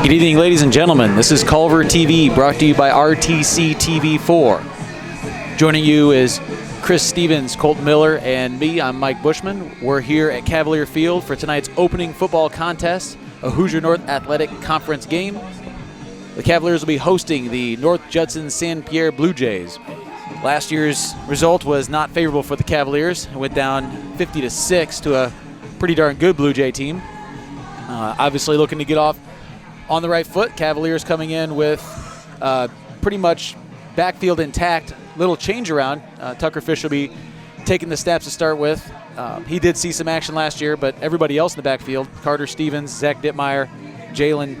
Good evening, ladies and gentlemen. This is Culver TV, brought to you by RTC TV4. Joining you is Chris Stevens, Colt Miller, and me. I'm Mike Bushman. We're here at Cavalier Field for tonight's opening football contest, a Hoosier North Athletic Conference game. The Cavaliers will be hosting the North Judson St. Pierre Blue Jays. Last year's result was not favorable for the Cavaliers. It went down 50-6 to a pretty darn good Blue Jay team. Obviously looking to get off on the right foot. Cavaliers coming in with pretty much backfield intact. Little change around. Tucker Fish will be taking the snaps to start with. He did see some action last year, but everybody else in the backfield, Carter Stevens, Zach Dittmeyer, Jalen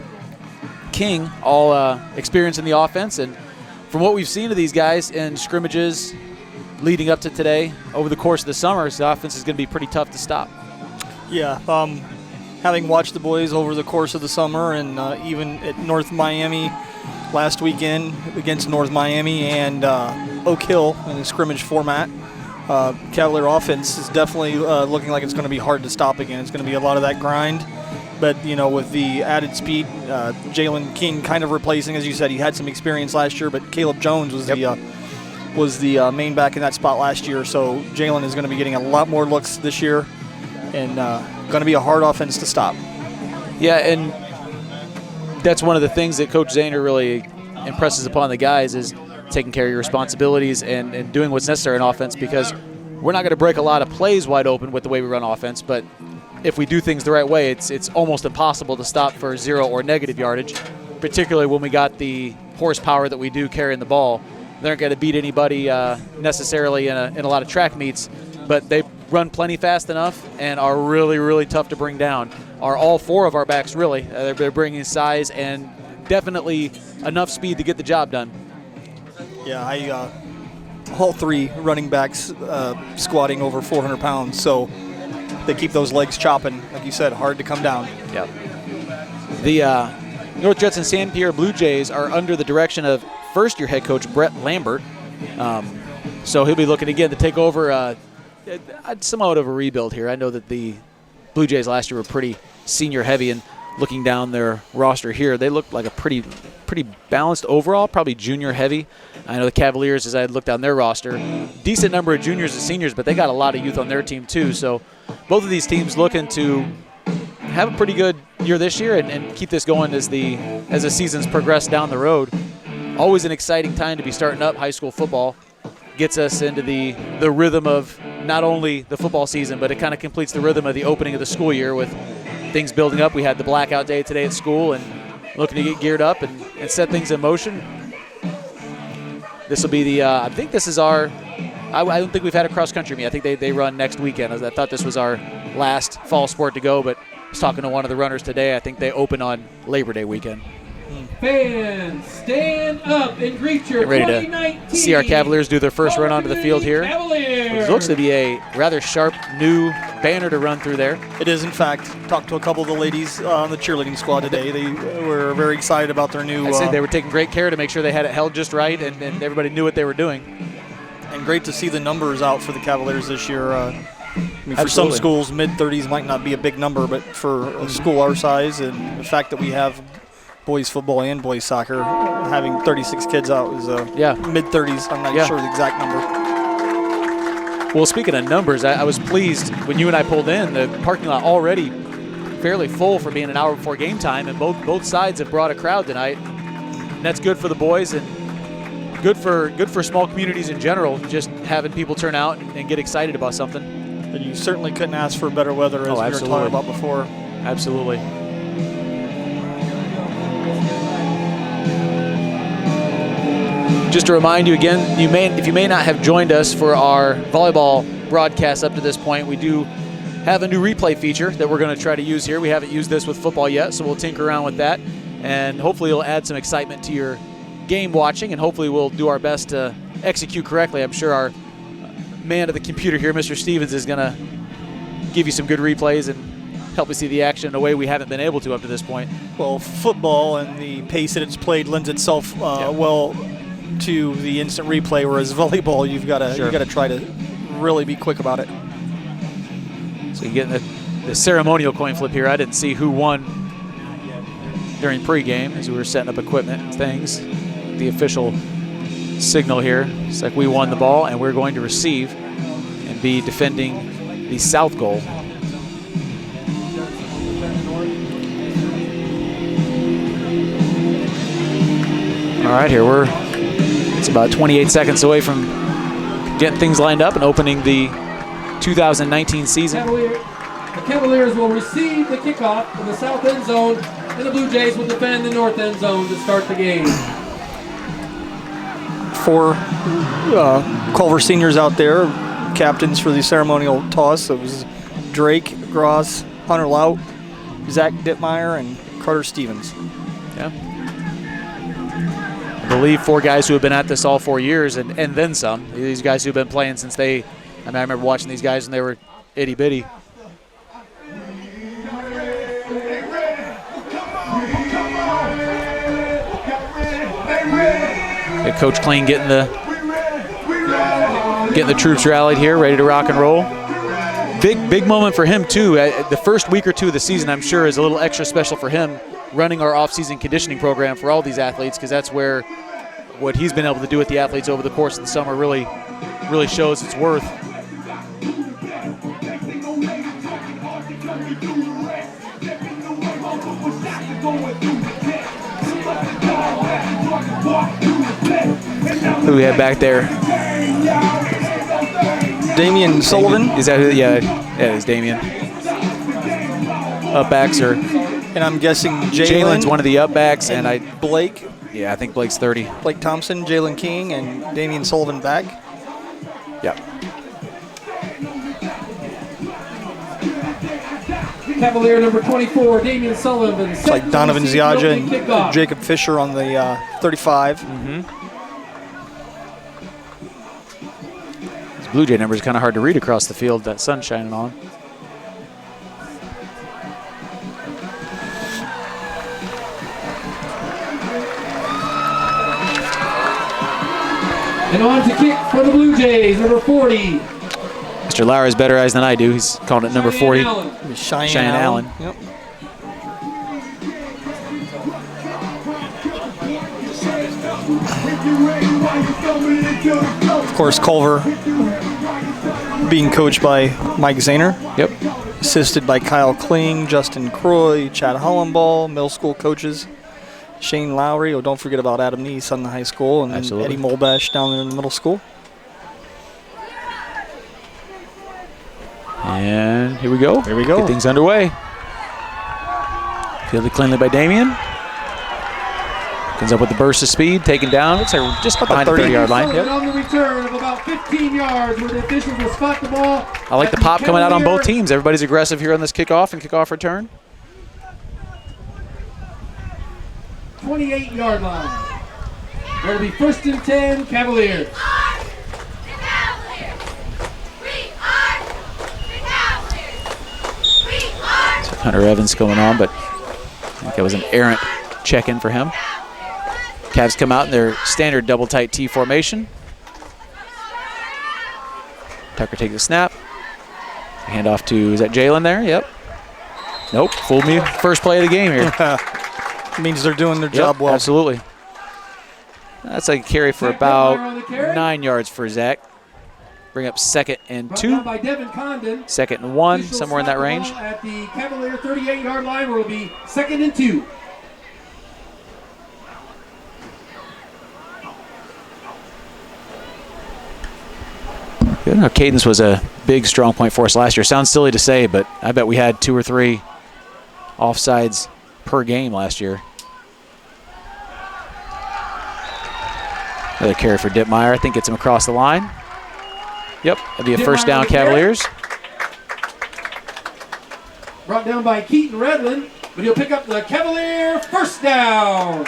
King, all experienced in the offense. And from what we've seen of these guys in scrimmages leading up to today, over the course of the summer, the offense is going to be pretty tough to stop. Yeah, having watched the boys over the course of the summer and even at North Miami last weekend against North Miami and Oak Hill in the scrimmage format, Cavalier offense is definitely looking like it's going to be hard to stop again. It's going to be a lot of that grind. But, you know, with the added speed, Jalen King kind of replacing, as you said, he had some experience last year, but Caleb Jones was the main back in that spot last year. So Jalen is going to be getting a lot more looks this year and going to be a hard offense to stop. Yeah, and that's one of the things that Coach Zahner really impresses upon the guys is taking care of your responsibilities and doing what's necessary in offense, because we're not going to break a lot of plays wide open with the way we run offense, but if we do things the right way, it's almost impossible to stop for 0 or negative yardage, particularly when we got the horsepower that we do carrying the ball. They aren't going to beat anybody necessarily in a lot of track meets, but they run plenty fast enough and are really, really tough to bring down. Are all four of our backs really. They're bringing size and definitely enough speed to get the job done. Yeah, all three running backs squatting over 400 pounds, so they keep those legs chopping, like you said, hard to come down. Yeah. The North Judson St. Pierre Blue Jays are under the direction of first-year head coach Brett Lambert. So he'll be looking again to take over somewhat of a rebuild here. I know that the Blue Jays last year were pretty senior-heavy, and looking down their roster here, they looked like a pretty balanced overall, probably junior-heavy. I know the Cavaliers, as I looked down their roster, decent number of juniors and seniors, but they got a lot of youth on their team too. So both of these teams looking to have a pretty good year this year and keep this going as the seasons progress down the road. Always an exciting time to be starting up high school football. Gets us into the rhythm of not only the football season, but it kind of completes the rhythm of the opening of the school year with things building up. We had the blackout day today at school and looking to get geared up and set things in motion. This will be I think this is our, I don't think we've had a cross-country meet. I think they run next weekend. I thought this was our last fall sport to go, but I was talking to one of the runners today. I think they open on Labor Day weekend. Fans, stand up and greet your Get ready 2019 to see our Cavaliers do their first run onto the field here. Cavaliers. It looks to be a rather sharp new banner to run through there. It is, in fact. Talked to a couple of the ladies on the cheerleading squad today. They were very excited about their new. I said they were taking great care to make sure they had it held just right and everybody knew what they were doing. And great to see the numbers out for the Cavaliers this year. For some schools, mid-30s might not be a big number, but for a school our size and the fact that we have boys football and boys soccer, having 36 kids out is mid-30s. I'm not sure the exact number. Well, speaking of numbers, I was pleased when you and I pulled in. The parking lot already fairly full for being an hour before game time, and both sides have brought a crowd tonight. And that's good for the boys and good for small communities in general, just having people turn out and get excited about something. And you certainly couldn't ask for better weather, as we were talking about before. Absolutely. Just to remind you again, if you may not have joined us for our volleyball broadcast up to this point, we do have a new replay feature that we're going to try to use here. We haven't used this with football yet, so we'll tinker around with that, and hopefully it'll add some excitement to your game watching, and hopefully we'll do our best to execute correctly. I'm sure our man of the computer here, Mr. Stevens, is going to give you some good replays and help us see the action in a way we haven't been able to up to this point. Well, football and the pace that it's played lends itself well to the instant replay, whereas volleyball, you've got to try to really be quick about it. So you get the ceremonial coin flip here. I didn't see who won during pregame as we were setting up equipment and things. The official signal here. It's like we won the ball and we're going to receive and be defending the south goal. All right, it's about 28 seconds away from getting things lined up and opening the 2019 season. The Cavaliers will receive the kickoff in the south end zone, and the Blue Jays will defend the north end zone to start the game. 4 Culver seniors out there, captains for the ceremonial toss. It was Drake Gross, Hunter Laut, Zach Dittmeyer, and Carter Stevens. Yeah. I believe 4 guys who have been at this all 4 years and then some. These guys who've been playing since I remember watching these guys when they were itty bitty. Coach Kling getting the troops rallied here, ready to rock and roll. Big moment for him too. The first week or 2 of the season, I'm sure, is a little extra special for him, running our off-season conditioning program for all these athletes, because that's where what he's been able to do with the athletes over the course of the summer really shows its worth. Who we have back there? Damian Sullivan. Is that who? Yeah, it's Damian. Upbacks are. And I'm guessing Jalen's one of the upbacks, and Blake. Yeah, I think Blake's 30. Blake Thompson, Jalen King, and Damian Sullivan back. Yeah. Cavalier number 24, Damian Sullivan. It's like Donovan Ziaja and Jacob Fisher on the 35. Mm-hmm. These Blue Jay numbers are kind of hard to read across the field. That sun's shining on. And on to kick for the Blue Jays, number 40. Mr. Lauer has better eyes than I do. He's calling it number 40. Cheyenne Allen. Yep. Of course, Culver being coached by Mike Zahner. Yep. Assisted by Kyle Kling, Justin Croy, Chad Hollenball, middle school coaches. Shane Lowry. Oh, don't forget about Adam Neese on the high school, and then Eddie Molbash down there in the middle school. And here we go. Here we go. Get things underway. Fielded cleanly by Damian. Comes up with the burst of speed, taken down. Looks like we're just behind the 30-yard line. Yep. On the return of about 15 yards, where the officials will spot the ball. I like the pop coming out on both teams. Everybody's aggressive here on this kickoff and kickoff return. 28-yard line. It'll be 1st and 10, Cavaliers. So Hunter Evans going on, but I think that was an errant check-in for him. Cavs come out in their standard double tight T formation. Tucker takes the snap. Hand off to, is that Jalen there? Yep. Nope, fooled me. First play of the game here. Means they're doing their job well. Absolutely. That's a carry for about 9 yards for Zach. Bring up 2nd and 2. 2nd and 1, somewhere in that range. At the Cavalier 38-yard line, where it will be 2nd and 2. Good. Now, cadence was a big strong point for us last year. Sounds silly to say, but I bet we had 2 or 3 offsides per game last year. Another carry for Dittmeyer. I think gets him across the line. Yep, that'd be a first down, Cavaliers. Brought down by Keaton Redland, but he'll pick up the Cavalier first down.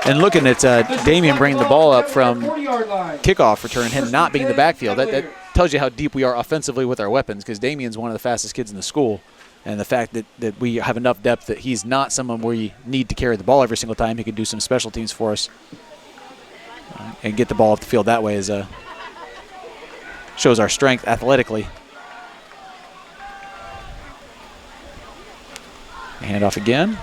And looking at Damian bringing the ball up from kickoff return, him not being in the backfield, that tells you how deep we are offensively with our weapons, because Damian's one of the fastest kids in the school. And the fact that we have enough depth that he's not someone where you need to carry the ball every single time. He can do some special teams for us and get the ball off the field that way is shows our strength athletically. Hand off again.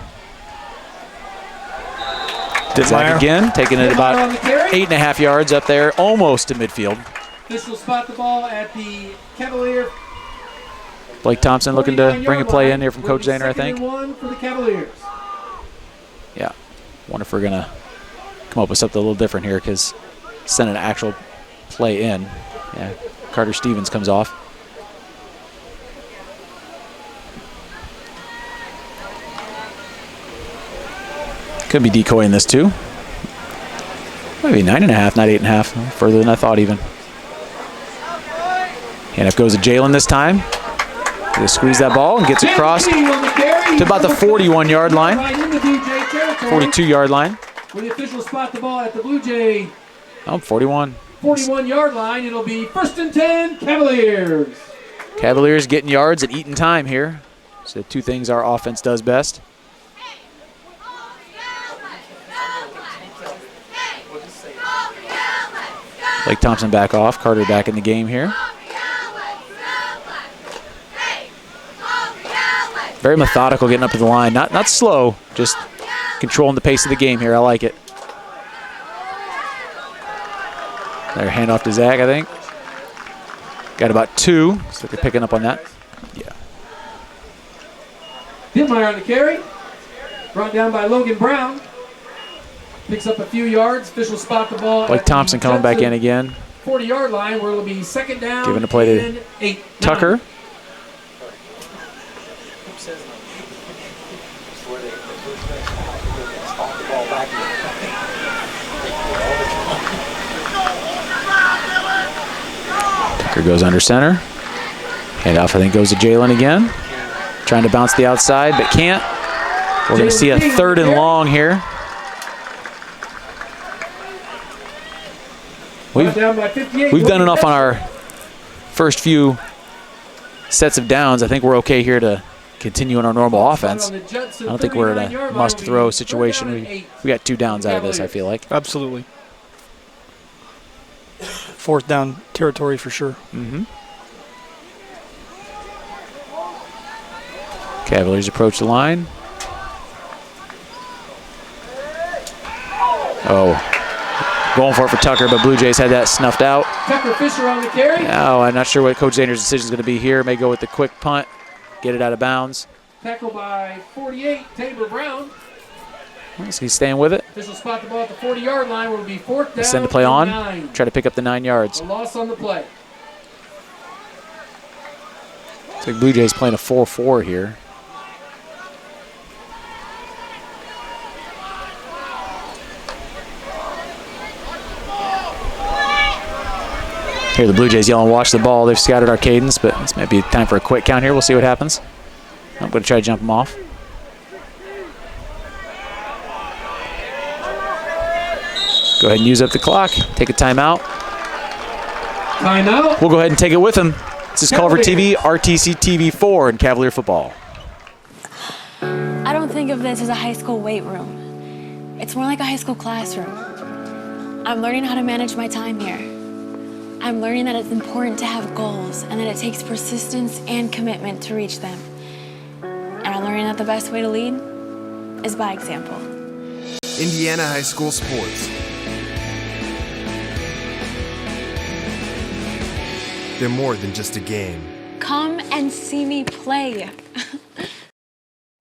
Zach again, taking it about on the carry. 8.5 yards up there, almost to midfield. Official spot the ball at the Cavalier. Blake Thompson looking to bring a play in here from Coach Zahner, I think. 1 for the Cavaliers. Yeah. Wonder if we're going to come up with something a little different here because send an actual play in. Yeah. Carter Stevens comes off. Could be decoying this too. Maybe 9.5, not 8.5. Further than I thought even. And it goes to Jalen this time. He'll squeeze that ball and gets across to about the 41-yard line. 42-yard line. When the officials spot the ball at the Blue Jay. 41. 41-yard line, it'll be 1st and 10, Cavaliers. Cavaliers getting yards and eating time here. So 2 things our offense does best. Blake Thompson back off. Carter back in the game here. Very methodical getting up to the line. Not slow, just controlling the pace of the game here. I like it. Their handoff to Zach, I think. Got about 2, so they're picking up on that. Yeah. Dittmeyer on the carry. Brought down by Logan Brown. Picks up a few yards. Official spot the ball. Blake Thompson coming back in again. 40-yard line where it'll be 2nd down. Giving a play to 8, Tucker. 9. Tucker goes under center. Handoff, I think, goes to Jalen again. Trying to bounce the outside, but can't. We're going to see a 3rd and long here. We've done enough on our first few sets of downs. I think we're okay here to continue on our normal offense. I don't think we're in a must-throw situation. We got 2 downs out of this, I feel like. Absolutely. 4th down territory for sure. Mm-hmm. Cavaliers approach the line. Oh. Going for it for Tucker, but Blue Jays had that snuffed out. Tucker Fisher on the carry. Now, I'm not sure what Coach Zahner's decision is going to be here. May go with the quick punt, get it out of bounds. Tackle by 48, Tabor Brown. He's staying with it. Official spot the ball at the 40-yard line where it'll be 4th down. Send the play on. 9. Try to pick up the 9 yards. A loss on the play. Looks like Blue Jays playing a 4-4 here. Here the Blue Jays yelling, watch the ball. They've scouted our cadence, but this might be time for a quick count here. We'll see what happens. I'm going to try to jump them off. Go ahead and use up the clock. Take a timeout. Timeout. We'll go ahead and take it with them. This is Culver TV, RTC TV 4 in Cavalier football. I don't think of this as a high school weight room. It's more like a high school classroom. I'm learning how to manage my time here. I'm learning that it's important to have goals and that it takes persistence and commitment to reach them. And I'm learning that the best way to lead is by example. Indiana High School Sports. They're more than just a game. Come and see me play.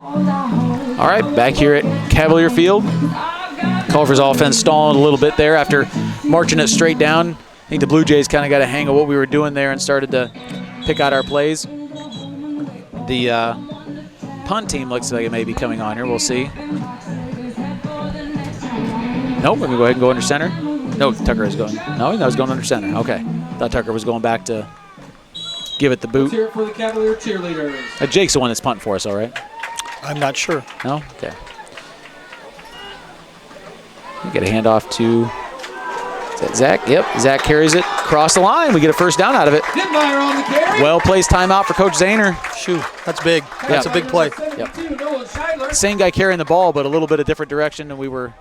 All right, back here at Cavalier Field. Culver's offense stalling a little bit there after marching it straight down. I think the Blue Jays kind of got a hang of what we were doing there and started to pick out our plays. The punt team looks like it may be coming on here. We'll see. Nope, we're going to go ahead and go under center. No, Tucker is going. No, he was going under center. Okay. Thought Tucker was going back to give it the boot. Let's hear it for the Cavalier cheerleaders. Jake's the one that's punting for us, all right? I'm not sure. No? Okay. We get a handoff to is that Zach. Yep, Zach carries it across the line. We get a 1st down out of it. Dittmeyer on the carry. Well-placed timeout for Coach Zahner. Shoot, that's big. That's a big play. Yep. Same guy carrying the ball, but a little bit of different direction than we were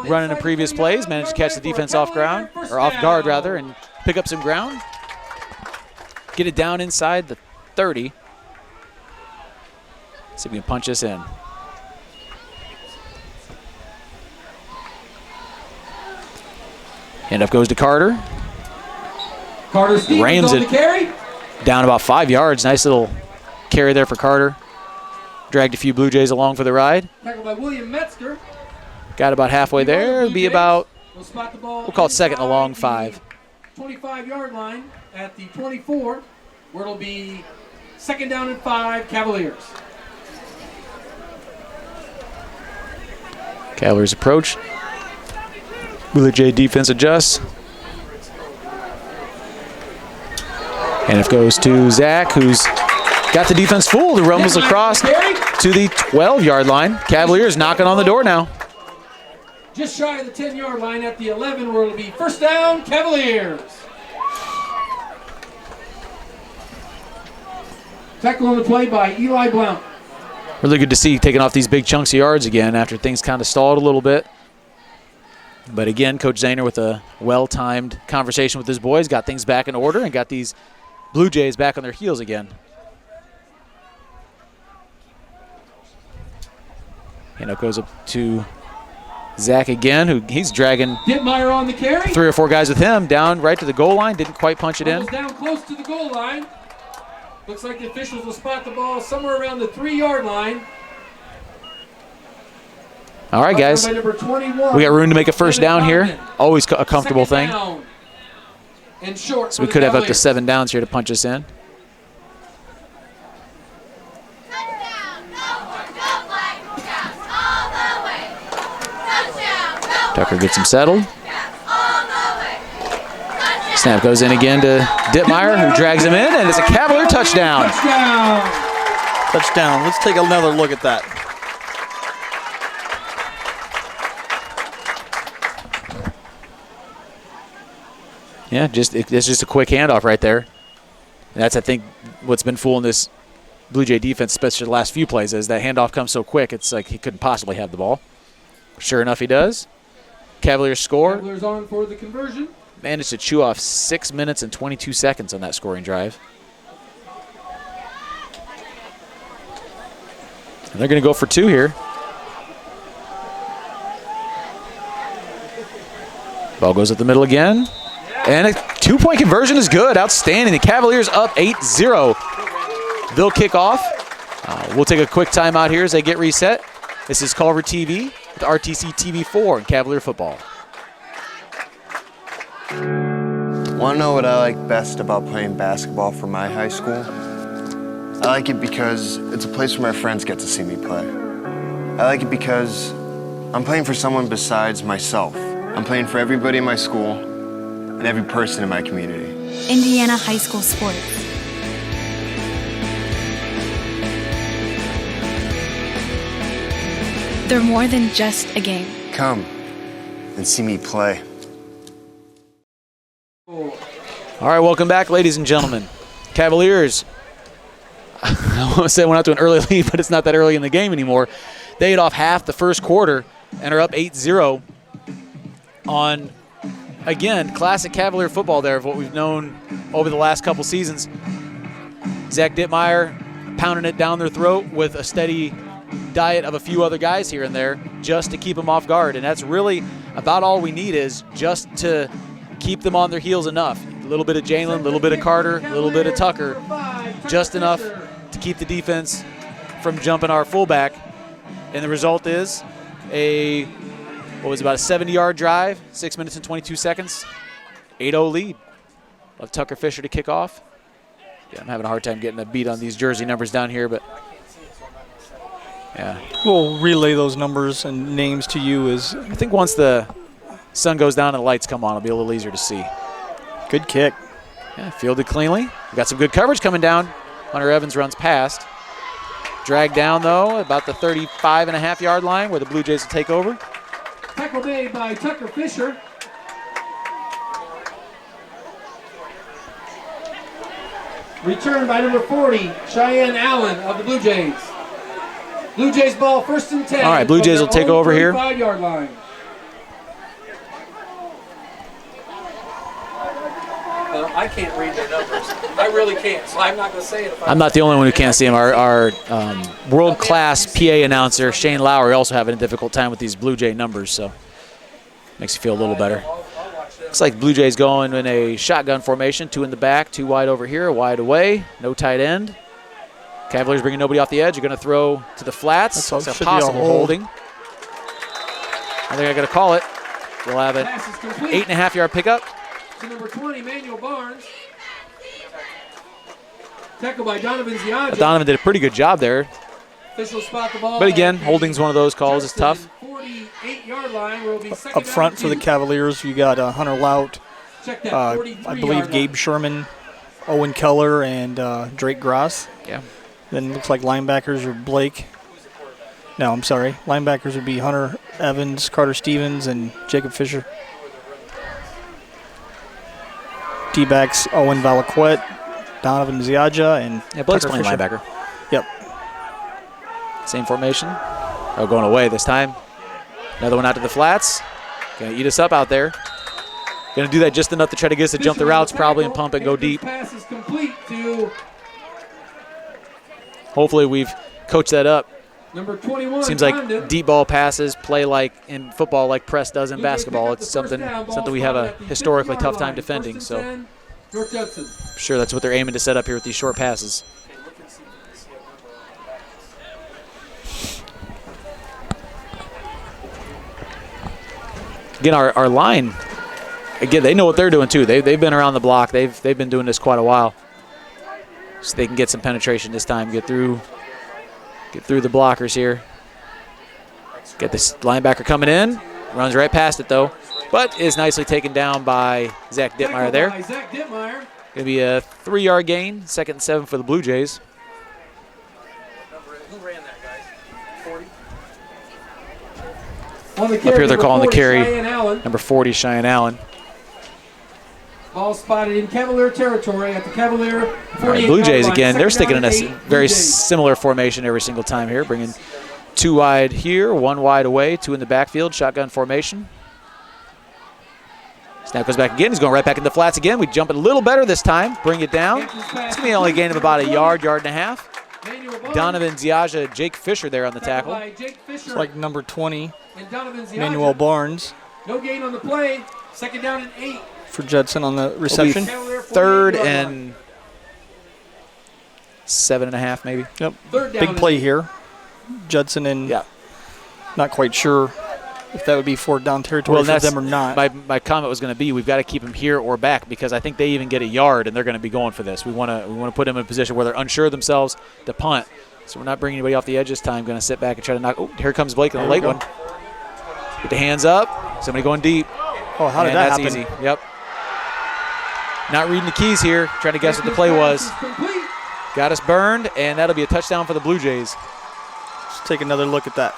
running in previous plays. Managed to catch the defense off ground, or off guard rather, and pick up some ground. Get it down inside the 30. See if we can punch this in. Handoff goes to Carter. Carter Stevens Rams on the it carry. down about 5 yards. Nice little carry there for Carter. Dragged a few Blue Jays along for the ride. Tackled by William Metzger. Got about halfway there. It'll be about, We'll spot the ball we'll call it second and a long inside 5. the 25-yard line at the 24, where it'll be second down and 5, Cavaliers. Cavaliers approach. Blue Jay defense adjusts. And it goes to Zach, who's got the defense fooled, who rumbles across to the 12-yard line. Cavaliers knocking on the door now. Just shy of the 10-yard line at the 11, where it'll be first down, Cavaliers. Tackle on the play by Eli Blount. Really good to see taking off these big chunks of yards again after things kind of stalled a little bit. But again, Coach Zahner with a well-timed conversation with his boys, got things back in order and got these Blue Jays back on their heels again. And it goes up to Zach again, who he's dragging Dittmeyer on the carry. 3 or 4 guys with him down right to the goal line. Didn't quite punch it in. Almost down close to the goal line. Looks like the officials will spot the ball somewhere around the 3-yard line. All right, guys. By number 21, We got room to make a first down here. Always a comfortable second thing. down and short So we for the could have up to Cavaliers. 7 downs here to punch us in. Tucker gets him settled. Snap goes in again to Dittmeyer, who drags him in, and it's a Cavalier touchdown. Touchdown. Let's take another look at that. Yeah, it's just a quick handoff right there. And that's, I think, what's been fooling this Blue Jay defense, especially the last few plays, is that handoff comes so quick, it's like he couldn't possibly have the ball. Sure enough, he does. Cavaliers score. Cavaliers on for the conversion. Managed to chew off 6 minutes and 22 seconds on that scoring drive. And they're going to go for 2 here. Ball goes up the middle again. And a 2-point conversion is good. Outstanding. The Cavaliers up 8-0. They'll kick off. We'll take a quick timeout here as they get reset. This is Culver TV with RTC TV4 and Cavalier football. Want to know what I like best about playing basketball for my high school? I like it because it's a place where my friends get to see me play. I like it because I'm playing for someone besides myself. I'm playing for everybody in my school and every person in my community. Indiana high school sports. They're more than just a game. Come and see me play. All right, welcome back, ladies and gentlemen. Cavaliers, I want to say went out to an early lead, but it's not that early in the game anymore. They ate off half the first quarter and are up 8-0 on, again, classic Cavalier football there of what we've known over the last couple seasons. Zach Dittmeyer pounding it down their throat with a steady diet of a few other guys here and there just to keep them off guard. And that's really about all we need, is just to keep them on their heels enough. A little bit of Jalen, a little bit of Carter, a little bit of Tucker, just enough to keep the defense from jumping our fullback. And the result is about a 70-yard drive, 6 minutes and 22 seconds, 8-0 lead. Love Tucker Fisher to kick off. Yeah, I'm having a hard time getting a beat on these jersey numbers down here, but yeah. We'll relay those numbers and names to you as I think once the sun goes down and the lights come on, it'll be a little easier to see. good kick. Yeah, fielded cleanly. We got some good coverage coming down. Hunter Evans runs past. Dragged down, though, about the 35.5-yard line where the Blue Jays will take over. Tackle made by Tucker Fisher. Return by number 40, Cheyenne Allen of the Blue Jays. Blue Jays ball, first and 10. All right, Blue Jays will take over here. 35-yard line. I can't read their numbers. I really can't, so I'm not going to say it. I'm not the only one who can't see him. Our world-class PA announcer, Shane Lowry, also having a difficult time with these Blue Jay numbers, so makes you feel a little better. I'll watch that. Looks like Blue Jays going in a shotgun formation. 2 in the back, 2 wide over here, wide away. No tight end. Cavaliers bringing nobody off the edge. You're going to throw to the flats. That's a possible holding. I think I got to call it. We'll have an 8.5-yard pickup. To number 20, Manuel Barnes. Tackled by Donovan Ziadja. Donovan did a pretty good job there. Officials spot the ball. But again, holding's one of those calls. It's tough. 48-yard line will be Up front for the Cavaliers, you got Hunter Lout, Check that, I 43-yard believe line. Gabe Sherman, Owen Keller, and Drake Gross. Yeah. Then it looks like linebackers are Blake. No, I'm sorry. Linebackers would be Hunter Evans, Carter Stevens, and Jacob Fisher. D-backs Owen Valaquette, Donovan Ziadja, and Blake's Tucker playing Fisher. linebacker. Yep. Same formation. Oh, going away this time. Another one out to the flats. Going to eat us up out there. Going to do that just enough to try to get us to jump the routes probably and pump and go deep. Pass is complete to Hopefully we've coached that up. number 21. Seems like Condon. deep ball passes play like in football like press does in Blue Jays basketball. pick up It's the first something down, ball something we have a spotted at the historically 50-yard tough time line. defending. First So and 10, North Judson. I'm sure that's what they're aiming to set up here with these short passes. Again, our line, again, they know what they're doing too. They've been around the block. They've been doing this quite a while. So they can get some penetration this time, get through the blockers here. Get this linebacker coming in. Runs right past it though, but is nicely taken down by Zach Dittmeyer Tackled there. by Zach Dittmeyer. Going to be a 3-yard gain, 2nd and 7 for the Blue Jays. On the Up here they're number calling the 40, carry. Cheyenne Allen. Number 40, Cheyenne Allen. Ball spotted in Cavalier territory at the Cavalier 48-yard All right, Blue Jays line. again. They're Second sticking in a down and 8, Blue very Jays. similar formation every single time here, bringing 2 wide here, 1 wide away, 2 in the backfield, shotgun formation. Snap goes back again. He's going right back in the flats again. We jump it a little better this time. Bring it down. It's going to be only a gain of about a yard, yard and a half. Manuel Barnes, Donovan Ziadja, Jake Fisher there on the tackled tackle. by Jake Fisher It's like number 20, and Donovan Ziadja. Manuel Barnes No gain on the play. 2nd down and 8. for Judson on the reception. Cavalier 3rd 48-yard line. and 7.5 maybe. Yep. 3rd down Big and play 8. here. Judson and Yeah. not quite sure if that would be 4th down territory for that's them or not. My comment was going to be we've got to keep him here or back because I think they even get a yard and they're going to be going for this. We want to put them in a position where they're unsure of themselves to punt. So we're not bringing anybody off the edge this time. Going to sit back and try to knock. Oh, here comes Blake in the late one. Get the hands up. Somebody going deep. Oh, how did And that that's happen? easy. Yep. Not reading the keys here. Trying to guess what the play was. Pass is complete. Got us burned, and that'll be a touchdown for the Blue Jays. Let's take another look at that.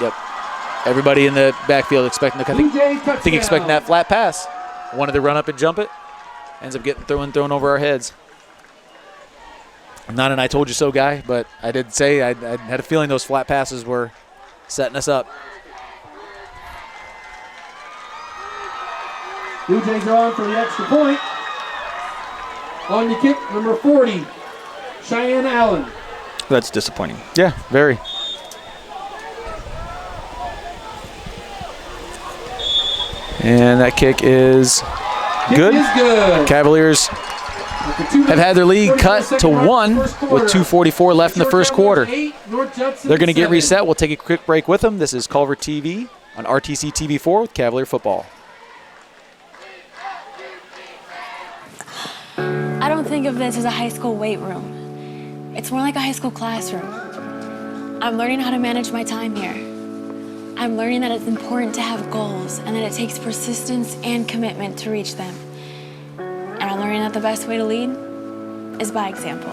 Yep. Everybody in the backfield expecting the. I Blue Jays think touchdown. expecting that flat pass. Wanted to run up and jump it. Ends up getting thrown over our heads. I'm not an I told you so guy, but I did say I had a feeling those flat passes were setting us up. Blue Jays are on for the extra point. On the kick, number 40, Cheyenne Allen. That's disappointing. Yeah, very. And that kick is good. Kick is good. Cavaliers have had their lead cut to 1 with 2:44 left in the first quarter. They're going to get reset. We'll take a quick break with them. This is Culver TV on RTC TV4 with Cavalier Football. I don't think of this as a high school weight room. It's more like a high school classroom. I'm learning how to manage my time here. I'm learning that it's important to have goals and that it takes persistence and commitment to reach them. And I'm learning that the best way to lead is by example.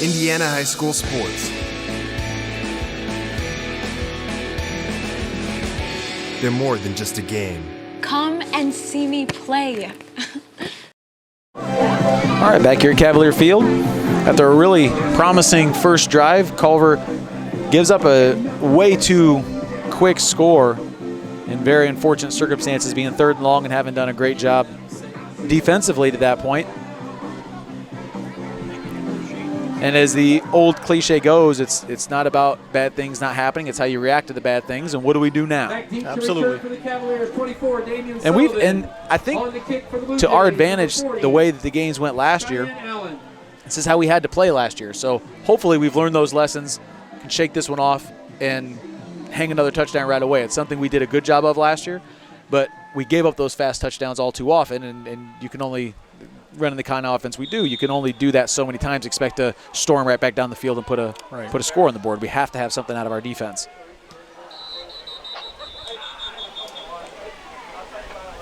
Indiana high school sports. They're more than just a game. Come and see me play. All right, back here at Cavalier Field. After a really promising first drive, Culver gives up a way too quick score in very unfortunate circumstances, being 3rd and long and having done a great job defensively to that point. And as the old cliche goes, it's not about bad things not happening. It's how you react to the bad things. And what do we do now? Absolutely. And I think to our advantage, the way that the games went last year, this is how we had to play last year. So hopefully we've learned those lessons, can shake this one off, and hang another touchdown right away. It's something we did a good job of last year, but we gave up those fast touchdowns all too often, and you can only – running the kind of offense we do, you can only do that so many times, expect to storm right back down the field and put a score on the board. We have to have something out of our defense.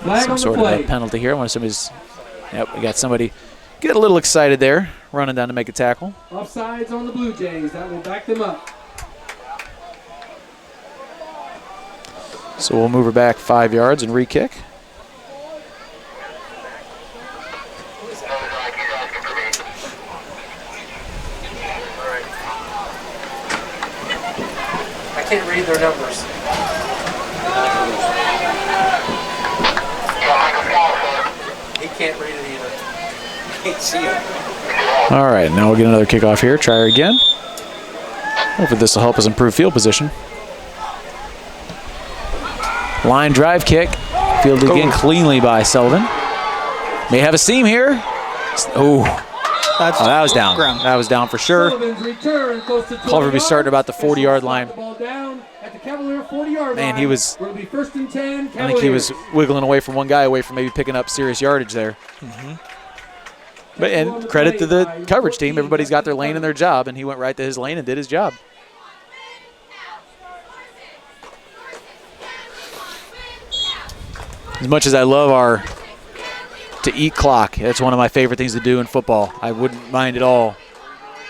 Some sort of a penalty here. We got somebody get a little excited there, running down to make a tackle. Offsides on the Blue Jays. That will back them up. So we'll move her back 5 yards and re-kick. I can't read their numbers. He can't read it either. Can't see it. All right, now we'll get another kickoff here. Try her again. Hopefully this will help us improve field position. Line drive kick. Fielded again cleanly by Sullivan. May have a seam here. Oh, that was down. That was down for sure. Culver will be starting about the 40-yard line. Man, he was. I think he was wiggling away from one guy away from maybe picking up serious yardage there. And credit to the coverage team. Everybody's got their lane and their job, and he went right to his lane and did his job. As much as I love our to eat clock, that's one of my favorite things to do in football. I wouldn't mind at all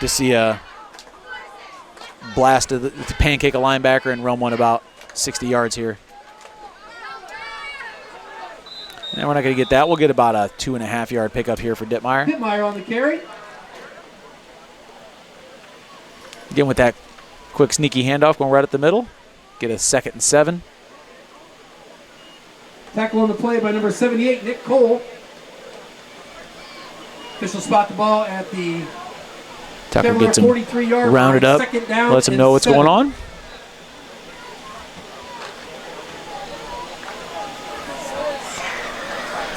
to see a blast to pancake a linebacker and run one about 60 yards here. And we're not going to get that. We'll get about a 2.5-yard pickup here for Dittmeyer. Dittmeyer on the carry. Again with that quick sneaky handoff going right at the middle. Get a 2nd and 7. Tackle on the play by number 78, Nick Cole. Official spot the ball at the Tucker gets him 43-yard rounded up, lets him know what's going on.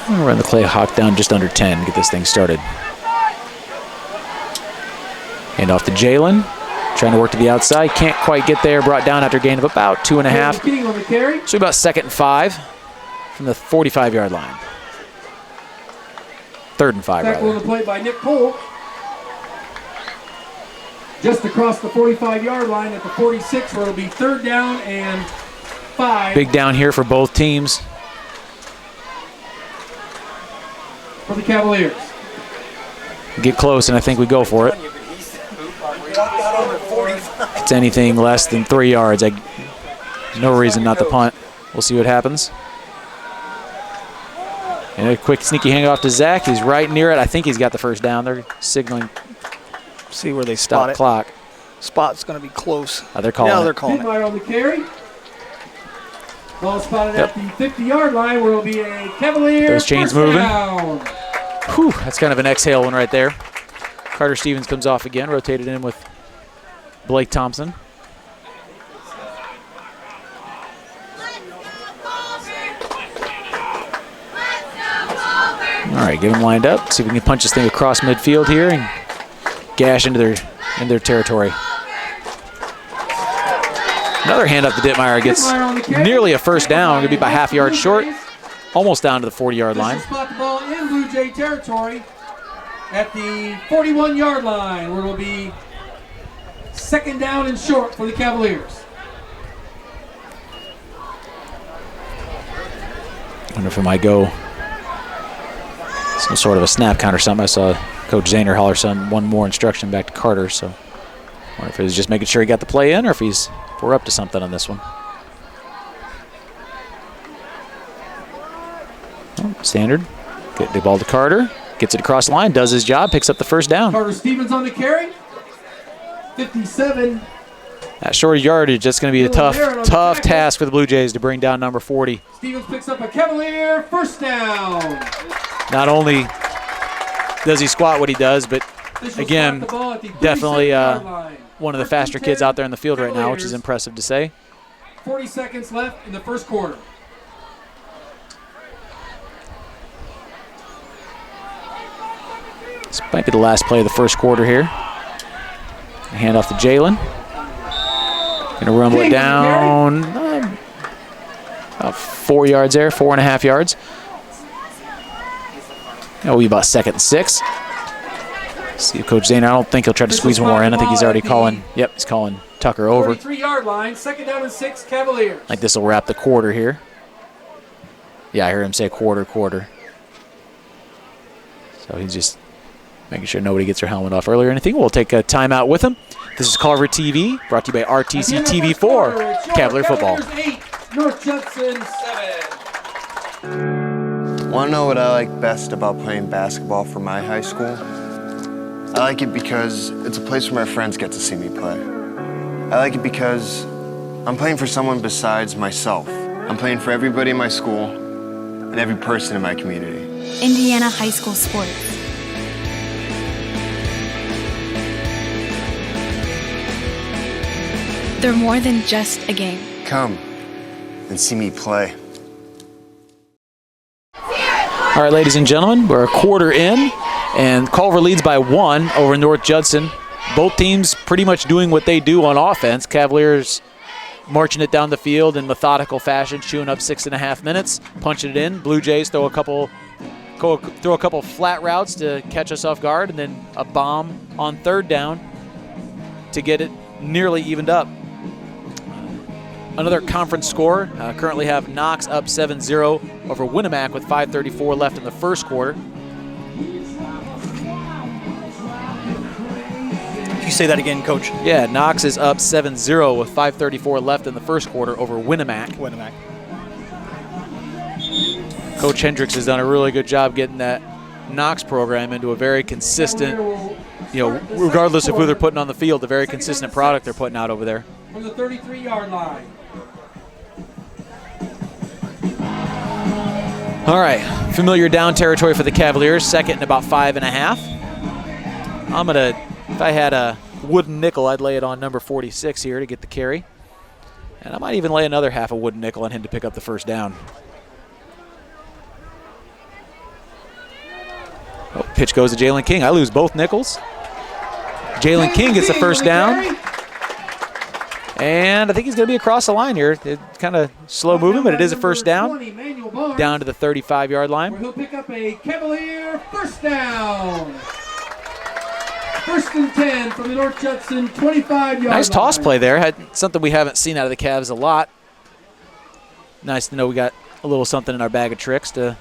We'll run the Clay Hawk down just under 10 to get this thing started. Hand off to Jalen. Trying to work to the outside. Can't quite get there. Brought down after a gain of about 2.5. So about 2nd and 5 from the 45-yard line. 3rd and 5, Tackle on the play by Nick Cole. Just across the 45-yard line at the 46, where it'll be 3rd down and 5. Big down here for both teams. For the Cavaliers. Get close, and I think we go for it. If it's anything less than 3 yards, no reason not to punt. We'll see what happens. And a quick sneaky handoff to Zach. He's right near it. I think he's got the 1st down. They're signaling. See where they stop it. Clock. Spot's going to be close. They're calling it. They're calling it. On the carry. Ball spotted at the 50-yard line, where it'll be a Cavalier. Those chains moving. Down. Whew, that's kind of an exhale one right there. Carter Stevens comes off again, rotated in with Blake Thompson. All right, get them lined up. See if we can punch this thing across midfield here and gash into their territory. Another hand up to Dittmeyer. Gets nearly a 1st down. Going to be by half yard short. Almost down to the 40-yard line. Spot the ball in Blue Jay territory at the 41-yard line, where it will be 2nd down and short for the Cavaliers. I wonder if it might go some sort of a snap count or something. I saw Coach Zahner holler one more instruction back to Carter, so I wonder if he was just making sure he got the play in or if we're up to something on this one. Standard. Get the ball to Carter. Gets it across the line. Does his job. Picks up the 1st down. Carter Stevens on the carry. 57. That short yardage, that's going to be a tough task for the Blue Jays to bring down number 40. Stevens picks up a Cavalier 1st down. Not only does he squat what he does, but again, definitely one of the faster kids out there in the field right now, which is impressive to say. 40 seconds left in the first quarter. This might be the last play of the first quarter here. Hand off to Jalen. Gonna rumble it down about 4 yards there, 4.5 yards. That'll be about 2nd and 6. See if Coach Zane, I don't think he'll try to squeeze one more in. I think he's already calling. Yep, he's calling Tucker over. 43-yard line, 2nd down and 6, Cavaliers. I think this will wrap the quarter here. Yeah, I heard him say quarter. So he's just making sure nobody gets their helmet off early or anything. We'll take a timeout with him. This is Culver TV, brought to you by RTC TV4, Cavalier Football. 8, North Judson 7. Want to know what I like best about playing basketball for my high school? I like it because it's a place where my friends get to see me play. I like it because I'm playing for someone besides myself. I'm playing for everybody in my school and every person in my community. Indiana high school sports. They're more than just a game. Come and see me play. All right, ladies and gentlemen, we're a quarter in, and Culver leads by 1 over North Judson. Both teams pretty much doing what they do on offense. Cavaliers marching it down the field in methodical fashion, chewing up 6.5 minutes, punching it in. Blue Jays throw a couple flat routes to catch us off guard, and then a bomb on 3rd down to get it nearly evened up. Another conference score, currently have Knox up 7-0 over Winnemac with 5:34 left in the first quarter. Can you say that again, Coach? Yeah, Knox is up 7-0 with 5:34 left in the first quarter over Winnemac. Coach Hendricks has done a really good job getting that Knox program into a very consistent, regardless of who they're putting on the field, a very consistent product they're putting out over there. From the 33-yard line. All right, familiar down territory for the Cavaliers, 2nd and about 5.5. If I had a wooden nickel, I'd lay it on number 46 here to get the carry. And I might even lay another half a wooden nickel on him to pick up the first down. Oh, pitch goes to Jalen King. I lose both nickels. Jalen King gets the first down. And I think he's going to be across the line here. It's kind of slow moving, but it is a first down. Down to the 35-yard line. Where he'll pick up a Cavalier first down. 1st and 10 from the North Judson 25-yard line. Nice toss play there. Something we haven't seen out of the Cavs a lot. Nice to know we got a little something in our bag of tricks to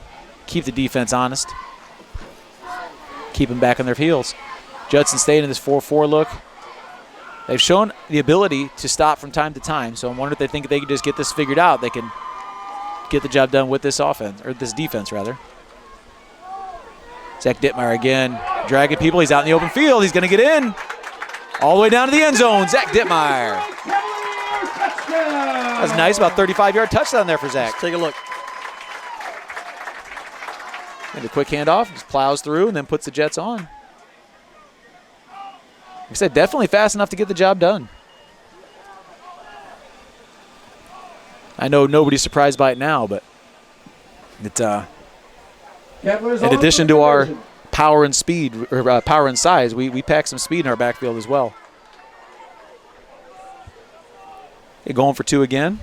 keep the defense honest. Keep them back on their heels. Judson staying in this 4-4 look. They've shown the ability to stop from time to time, so I'm wondering if they think they can just get this figured out. They can get the job done with this offense, or this defense, rather. Zach Dittmeyer again, dragging people. He's out in the open field. He's going to get in. All the way down to the end zone, Zach Dittmeyer. That's nice, about 35-yard touchdown there for Zach. Let's take a look. And a quick handoff, just plows through and then puts the Jets on. Like I said, definitely fast enough to get the job done. I know nobody's surprised by it now, but it's in addition to our power and speed, or power and size, we pack some speed in our backfield as well. Okay, going for 2 again.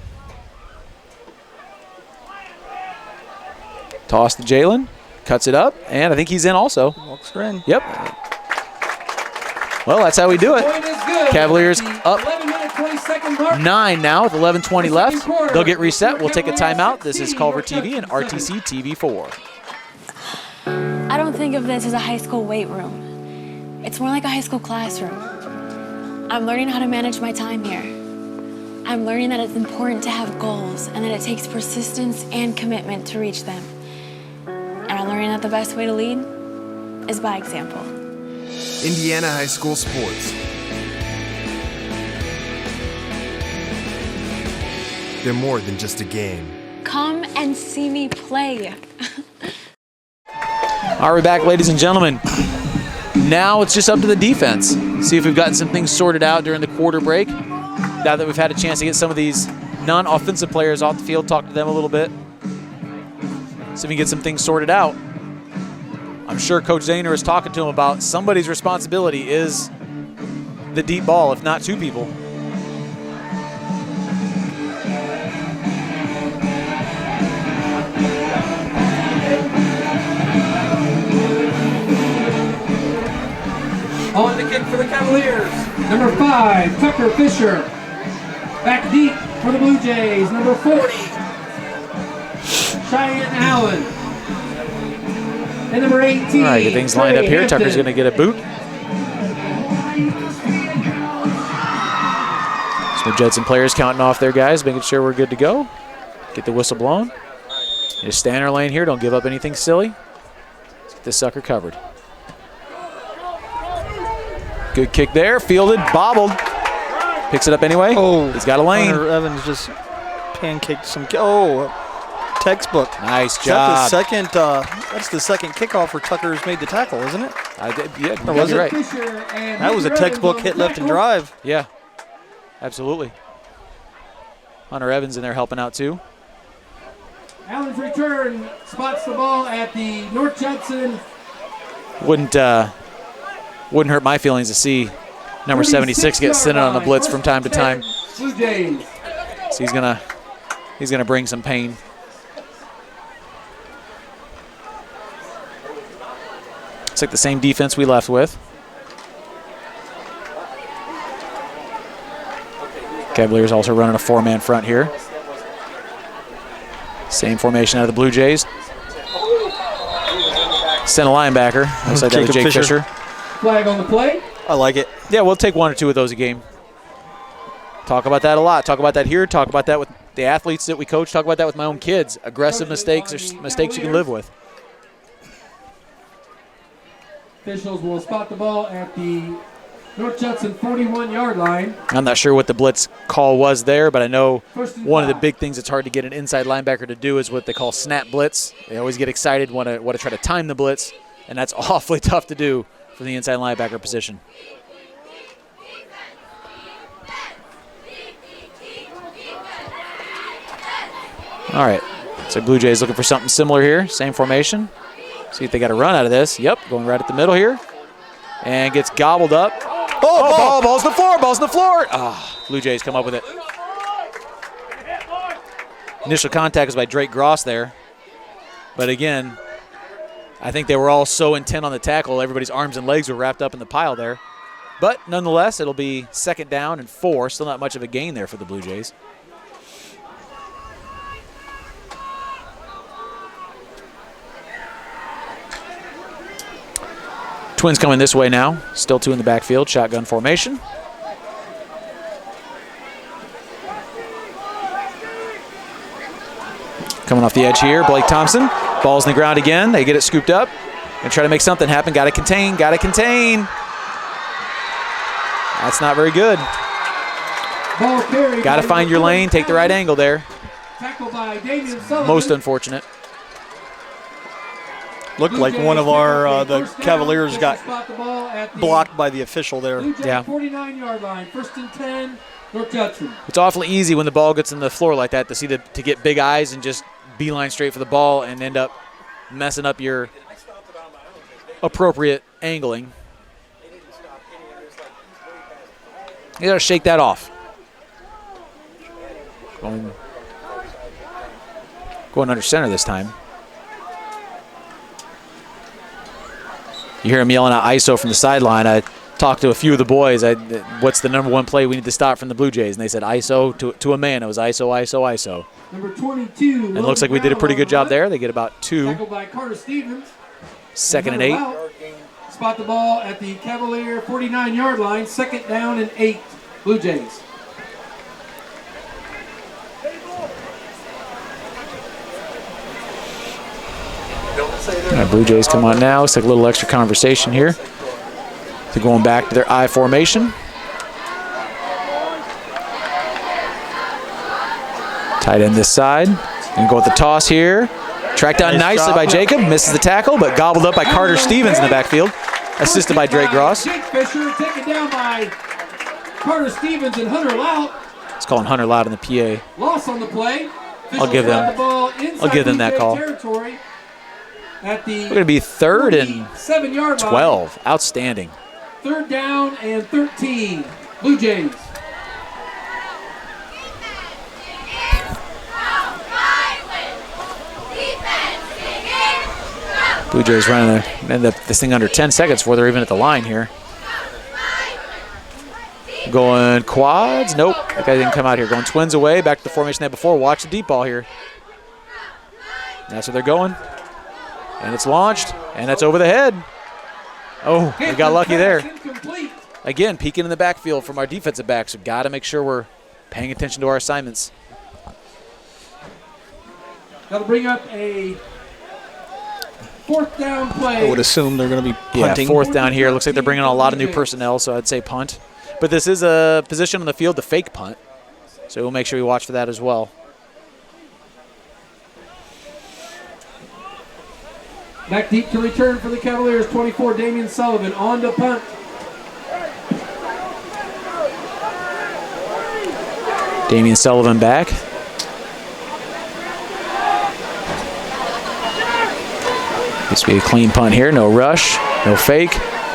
Toss to Jalen, cuts it up, and I think he's in also. Walks her in. Yep. Well, that's how we do it. Cavaliers up 9 now with 11:20 left. They'll get reset. We'll take a timeout. This is Culver TV and RTC TV4. I don't think of this as a high school weight room. It's more like a high school classroom. I'm learning how to manage my time here. I'm learning that it's important to have goals and that it takes persistence and commitment to reach them. And I'm learning that the best way to lead is by example. Indiana high school sports. They're more than just a game. Come and see me play. All right, we're back, ladies and gentlemen. Now it's just up to the defense. See if we've gotten some things sorted out during the quarter break. Now that we've had a chance to get some of these non-offensive players off the field, talk to them a little bit. See if we can get some things sorted out. I'm sure Coach Zahner is talking to him about somebody's responsibility is the deep ball, if not two people. On the kick for the Cavaliers, number 5, Tucker Fisher. Back deep for the Blue Jays, number 40, Cheyenne Allen. And number 18, All right, get things lined up here. Hampton. Tucker's going to get a boot. Some Judson players counting off their guys, making sure we're good to go. Get the whistle blown. Just stay in our lane here. Don't give up anything silly. Let's get this sucker covered. Good kick there. Fielded, bobbled. Picks it up anyway. Oh, he's got a lane. Hunter Evans just pancaked some. Oh, textbook. Nice Is job. that the second, that's the second kickoff where Tucker's made the tackle, isn't it? Yeah, Or was you're it? right. Fisher and That was a Hunter textbook Evans hit on left and tackle. drive. Yeah, absolutely. Hunter Evans in there helping out too. Allen's return spots the ball at the North Judson. Wouldn't hurt my feelings to see number 76 get sent on the blitz from time to time. Blue Jays. So he's gonna bring some pain. It's like the same defense we left with. Cavaliers also running a 4-man front here. Same formation out of the Blue Jays. Send a linebacker. Looks like that was Jacob Jake Fisher. Flag on the play. I like it. Yeah, we'll take 1 or 2 of those a game. Talk about that a lot. Talk about that here. Talk about that with the athletes that we coach. Talk about that with my own kids. Aggressive mistakes are mistakes you can live with. Officials will spot the ball at the North Judson 41-yard line. I'm not sure what the blitz call was there, but I know First and one of the 5. big things that's hard to get an inside linebacker to do is what they call snap blitz. They always get excited, want to try to time the blitz, and that's awfully tough to do for the inside linebacker position. All right, so Blue Jays looking for something similar here. Same formation. See if they got a run out of this. Yep, going right at the middle here. And gets gobbled up. Oh, ball's on the floor, ball's on the floor. Ah, Blue Jays come up with it. Initial contact was by Drake Gross there. But again, I think they were all so intent on the tackle, everybody's arms and legs were wrapped up in the pile there. But nonetheless, it'll be 2nd down and 4. Still not much of a gain there for the Blue Jays. Twins coming this way now. Still 2 in the backfield. Shotgun formation. Coming off the edge here, Blake Thompson. Ball's in the ground again. They get it scooped up and try to make something happen. Got to contain, got to contain. That's not very good. Ball carried. Got to by find your lane, take the right angle there. Tackle by Damian Sullivan. Most unfortunate. Looked like one of our the Cavaliers got blocked blocked by the official there. Yeah. 49-yard line. 1st and 10. North Judson. It's awfully easy when the ball gets in the floor like that to get big eyes and just beeline straight for the ball and end up messing up your appropriate angling. You got to shake that off. Going under center this time. You hear him yelling out ISO from the sideline. I talked to a few of the boys. What's the #1 play we need to stop from the Blue Jays? And they said ISO to a man. It was ISO, ISO, ISO. Number 22. And it looks like we did a pretty good job there. They get about 2. Tackled by Carter Stevens. 2nd and 8. Spot the ball at the Cavalier 49-yard line. 2nd down and 8. Blue Jays. All right, Blue Jays come on now. Let's take a little extra conversation here. They're going back to their I formation. Tight end this side. And go with the toss here. Tracked down Nice nicely job. by Jacob. Misses the tackle, but gobbled up by Carter Stevens in the backfield. assisted by Drake Gross. Jake Fisher, taken down by Carter Stevens and Hunter Lout. It's calling Hunter Loud in the PA. Loss on the play. I'll give them that call. Territory at the We're going to be 3rd and 7-yard 12. Outstanding. 3rd down and 13. Blue Jays. Blue Jays running this thing under 10 seconds before they're even at the line here. Going quads. Nope, that guy didn't come out here. Going twins away, back to the formation they had before. Watch the deep ball here. That's where they're going. And it's launched, and that's over the head. Oh, we got lucky there. Again, peeking in the backfield from our defensive backs. We've got to make sure we're paying attention to our assignments. That'll bring up a 4th down play. I would assume they're going to be punting. Yeah, 4th down here. Looks like they're bringing on a lot of new personnel, so I'd say punt. But this is a position on the field to fake punt, so we'll make sure we watch for that as well. Back deep to return for the Cavaliers, 24, Damian Sullivan on to punt. Damian Sullivan back. This will be a clean punt here, no rush, no fake.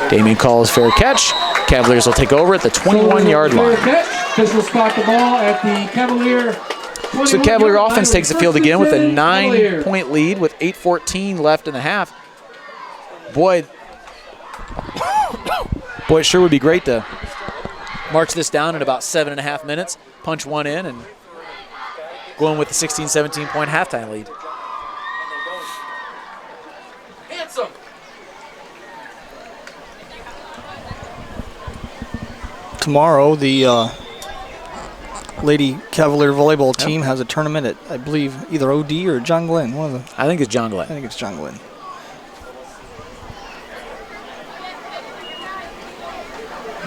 Damian calls fair catch. Cavaliers will take over at the 21-yard line. Official spot the ball at the Cavalier. So the Cavalier offense takes the field again with a 9-point lead with 8:14 left in the half. Boy, it sure would be great to march this down in about 7.5 minutes, punch one in, and go in with the 16, 17-point halftime lead. Handsome. Tomorrow, the Lady Cavalier volleyball team has a tournament at, I believe, either OD or John Glenn. One of them. I think it's John I Glenn. think it's John Glenn.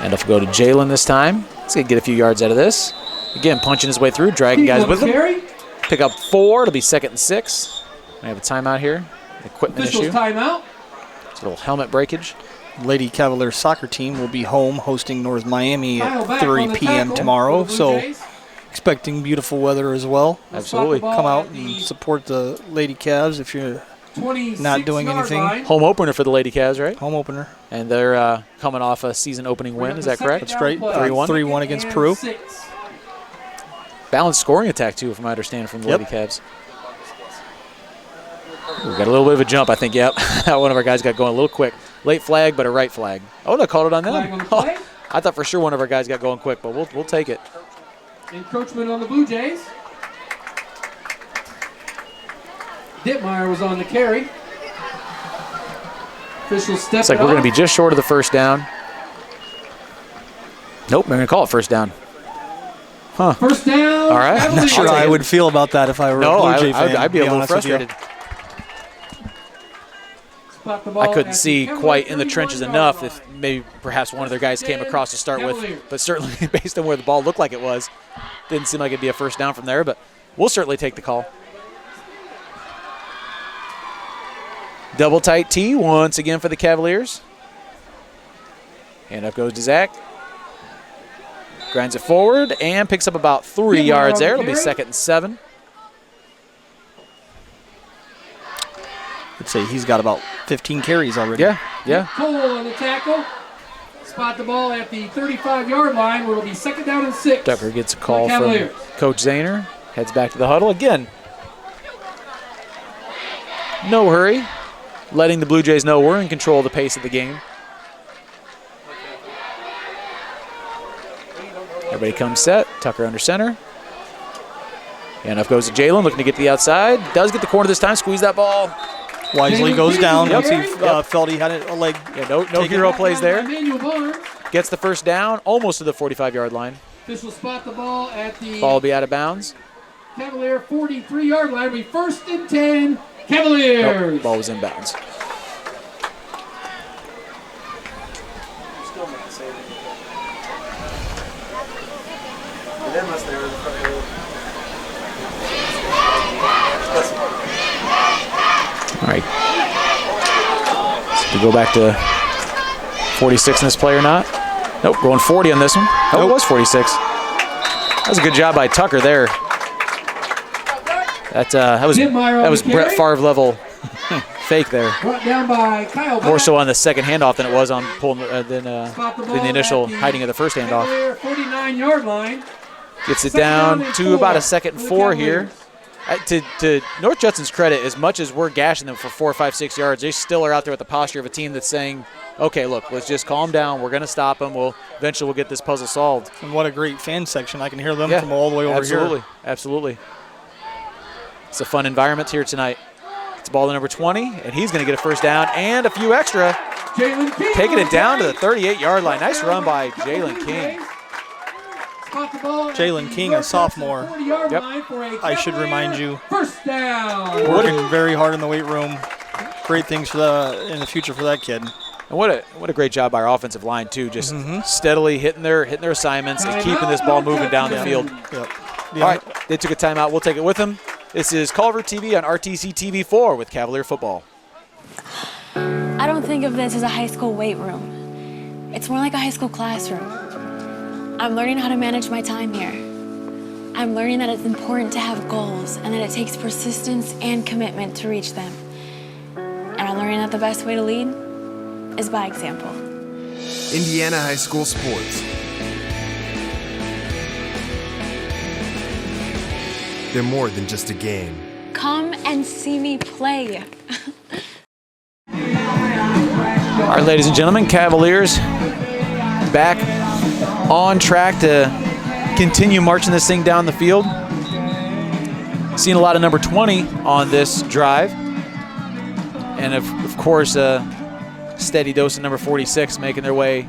And if we go to Jalen this time, he's going to get a few yards out of this. Again, punching his way through, dragging guys with him. Pick up 4. It'll be 2nd and 6. We have a timeout here. Equipment Officials issue. timeout. It's a little helmet breakage. Lady Cavalier soccer team will be home hosting North Miami Kyle at back 3 on the p.m. tackle tomorrow. for the Blue So Jays. expecting beautiful weather as well. Absolutely. Ball Come out at and the support the Lady Cavs if you're 26 not doing yard anything. line. Home opener for the Lady Cavs, right? home opener. And they're coming off a season opening win. Is that correct? That's right. 3-1. 3-1 against Peru. 6. Balanced scoring attack, too, from my understanding from the Yep. Lady Cavs. We've got a little bit of a jump, I think. Yep. One of our guys got going a little quick. Late flag, but a right flag. Oh, no, called it on Flag them. on the play. I thought for sure one of our guys got going quick, but we'll take it. Encroachment on the Blue Jays. Dittmeyer was on the carry. Official step. It's like we're going to be just short of the first down. Nope, we're going to call it first down. Huh. First down. All right. I'm not sure I'll take I it. would feel about that if I were No, a Blue Jay fan. I'd be a to little honest with you. frustrated. Spot the ball I at couldn't the see Cavalier quite in the 31 trenches yard enough line. if maybe perhaps one of their guys came across to start Cavaliers. with, but certainly based on where the ball looked like it was, didn't seem like it'd be a first down from there, but we'll certainly take the call. Double tight T once again for the Cavaliers. And up goes to Zach. Grinds it forward and picks up about 3 yards there. It'll be 2nd and 7. I'd say he's got about 15 carries already. Yeah. Cole on the tackle. Spot the ball at the 35-yard line where it'll be 2nd down and 6. Tucker gets a call from Cavaliers. Coach Zahner. Heads back to the huddle. Again, no hurry. Letting the Blue Jays know we're in control of the pace of the game. Everybody comes set. Tucker under center. And up goes to Jalen, looking to get to the outside. Does get the corner this time. Squeeze that ball. Wisely goes down Yep. once he felt he had a leg. Yeah, no hero plays there. Emmanuel Barnes. Gets the first down, almost to the 45-yard line. Official spot the ball at the Ball will be out of bounds. Cavalier 43-yard line. We 1st and 10. Cavaliers. Nope, ball was in bounds. All right. So we go back to 46 in this play or not? Nope, going 40 on this one. Oh, it was 46. That was a good job by Tucker there. That was Brett Favre level fake there. Brought down by Kyle. More so on the second handoff than it was on pulling than the initial hiding of the first handoff. 49-yard line. Gets it down to about a 2nd and 4 here. To North Judson's credit, as much as we're gashing them for 4, 5, 6 yards, they still are out there with the posture of a team that's saying, okay, look, let's just calm down. We're going to stop them. Eventually we'll get this puzzle solved. And what a great fan section. I can hear them from all the way over here. Absolutely. It's a fun environment here tonight. It's ball to number 20, and he's going to get a first down and a few extra. Taking it down to the 38-yard line. Nice run by Jalen King. Jalen King, a sophomore. Yep. I should remind you. First down. Working very hard in the weight room. Great things in the future for that kid. And what a great job by our offensive line too, just steadily hitting their assignments and keeping this ball moving down the field. Yep. All right, they took a timeout. We'll take it with them. This is Culver TV on RTC TV4 with Cavalier football. I don't think of this as a high school weight room. It's more like a high school classroom. I'm learning how to manage my time here. I'm learning that it's important to have goals and that it takes persistence and commitment to reach them. And I'm learning that the best way to lead is by example. Indiana high school sports. They're more than just a game. Come and see me play. All right, ladies and gentlemen, Cavaliers back on track to continue marching this thing down the field. Seen a lot of number 20 on this drive. And of course, a steady dose of number 46 making their way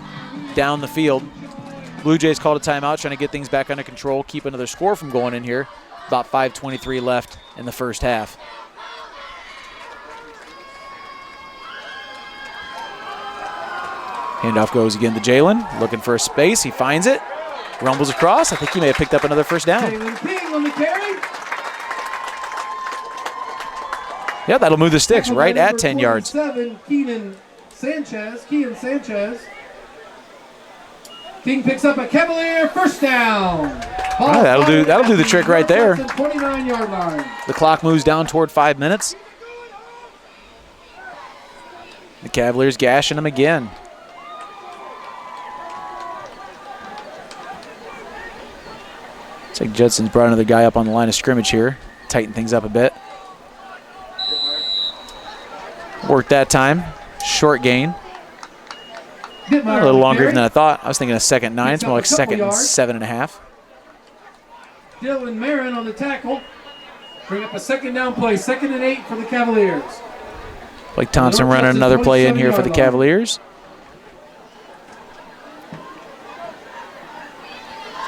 down the field. Blue Jays called a timeout, trying to get things back under control, keep another score from going in here. About 5:23 left in the first half. Handoff goes again to Jalen, looking for a space. He finds it, rumbles across. I think he may have picked up another first down. Jalen King on the carry. Yeah, that'll move the sticks right at 10 yards. Kean Sanchez. King picks up a Cavalier first down. Oh, that'll do the trick right there. 29-yard line. The clock moves down toward 5 minutes. The Cavaliers gashing them again. Looks like Judson's brought another guy up on the line of scrimmage here. Tighten things up a bit. Worked that time. Short gain. A little longer even than I thought. I was thinking a 2nd and 9. It's more like 2nd and 7.5. Dylan Marin on the tackle. Bring up a 2nd down play. 2nd and 8 for the Cavaliers. Blake Thompson running another play in here for the Cavaliers.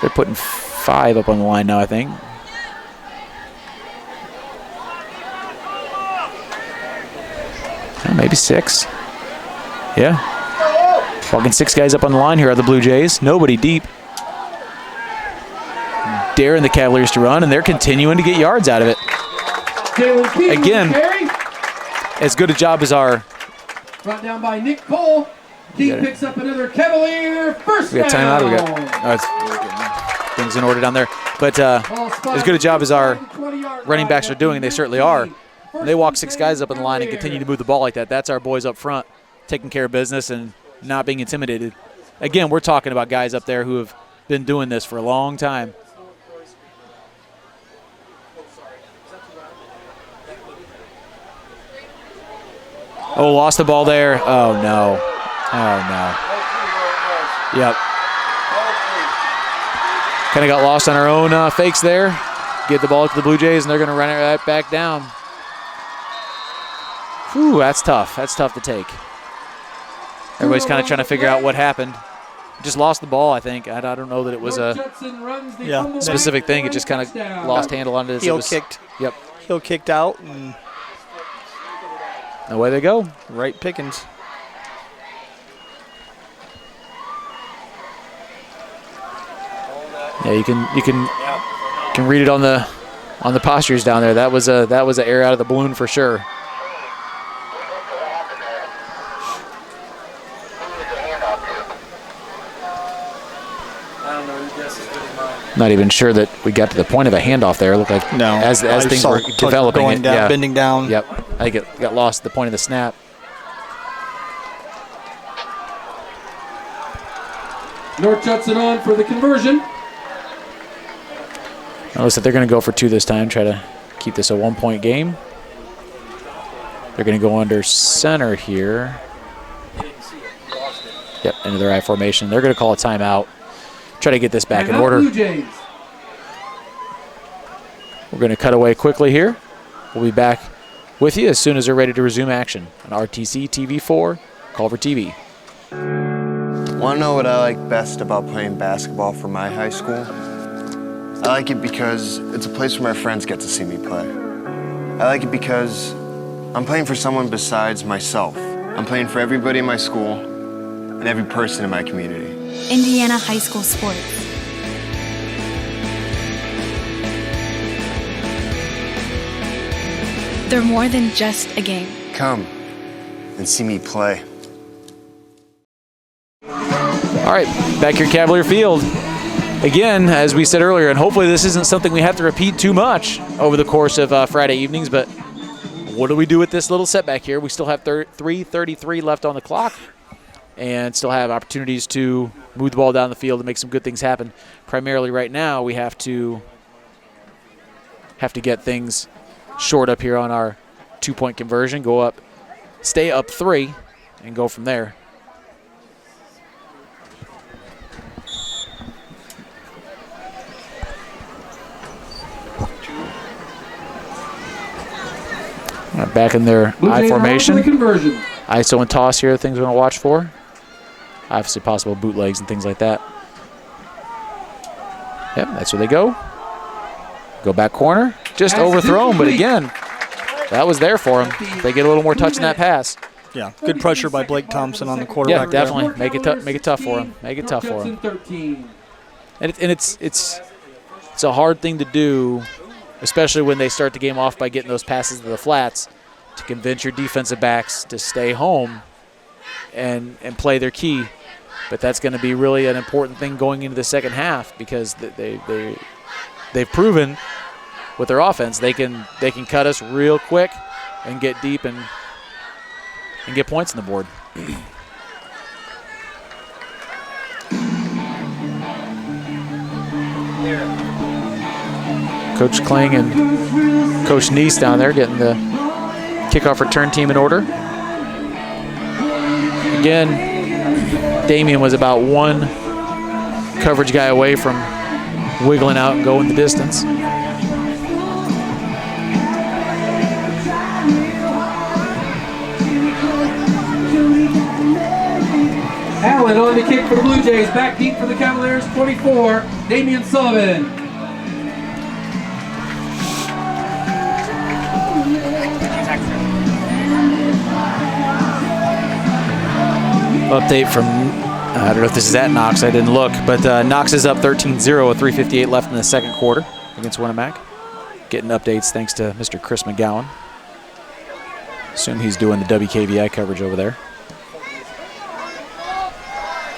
They're putting 5 up on the line now, I think. Maybe 6. Yeah. Walking 6 guys up on the line here are the Blue Jays. Nobody deep. Daring the Cavaliers to run, and they're continuing to get yards out of it. Again, as good a job as our... Brought down by Nick Cole. He picks up another Cavalier first down. We got timeout. We got things in order down there. But as good a job as our running backs are doing, and they certainly are, when they walk 6 guys up on the line and continue to move the ball like that, that's our boys up front taking care of business and not being intimidated. Again, we're talking about guys up there who have been doing this for a long time. Oh, lost the ball there. Oh, no. Oh, no. Yep. Kind of got lost on our own fakes there. Get the ball to the Blue Jays, and they're going to run it right back down. Whew, that's tough. That's tough to take. Everybody's kind of trying to figure out what happened. Just lost the ball, I think. I don't know that it was a specific thing. It just kind of lost handle on it. Heel kicked. Yep. Heel kicked out, and away they go. Right pickings. Yeah, you can read it on the postures down there. That was a air out of the balloon for sure. Not even sure that we got to the point of a handoff there. It looked like No. as things saw were Culver developing. going down, bending down. Yep. I think it got lost at the point of the snap. North Judson on for the conversion. Looks like they're going to go for 2 this time, try to keep this a 1-point game. They're going to go under center here. Yep, into their I formation. They're going to call a timeout. Try to get this back in order. Blue Jays. We're going to cut away quickly here. We'll be back with you as soon as they're ready to resume action on RTC TV4, Culver TV. Want to know what I like best about playing basketball for my high school? I like it because it's a place where my friends get to see me play. I like it because I'm playing for someone besides myself. I'm playing for everybody in my school and every person in my community. Indiana high school sports. They're more than just a game. Come and see me play. All right, back here at Cavalier Field. Again, as we said earlier, and hopefully this isn't something we have to repeat too much over the course of Friday evenings, but what do we do with this little setback here? We still have 3:33 left on the clock and still have opportunities to move the ball down the field and make some good things happen. Primarily right now, we have to get things short up here on our 2-point conversion, go up, stay up 3, and go from there. Back in their I formation. ISO and toss here, things we're going to watch for. Obviously possible bootlegs and things like that. Yep, that's where they go. Go back corner. Just overthrown, but again, that was there for them. They get a little more touch in that pass. Yeah, good pressure by Blake Thompson on the quarterback. Yeah, definitely. Make it tough for him. Make it tough for him. And it's a hard thing to do, especially when they start the game off by getting those passes to the flats, to convince your defensive backs to stay home and play their key. But that's going to be really an important thing going into the second half, because they've proven with their offense they can cut us real quick and get deep and get points on the board. Coach Kling and Coach Neese down there getting the kickoff return team in order. Again, Damian was about one coverage guy away from wiggling out and going the distance. Allen on the kick for the Blue Jays. Back deep for the Cavaliers. 24, Damian Sullivan. Update from, I don't know if this is at Knox, I didn't look, but Knox is up 13-0 with 3:58 left in the second quarter against Winnemac. Getting updates thanks to Mr. Chris McGowan. Assume he's doing the WKVI coverage over there.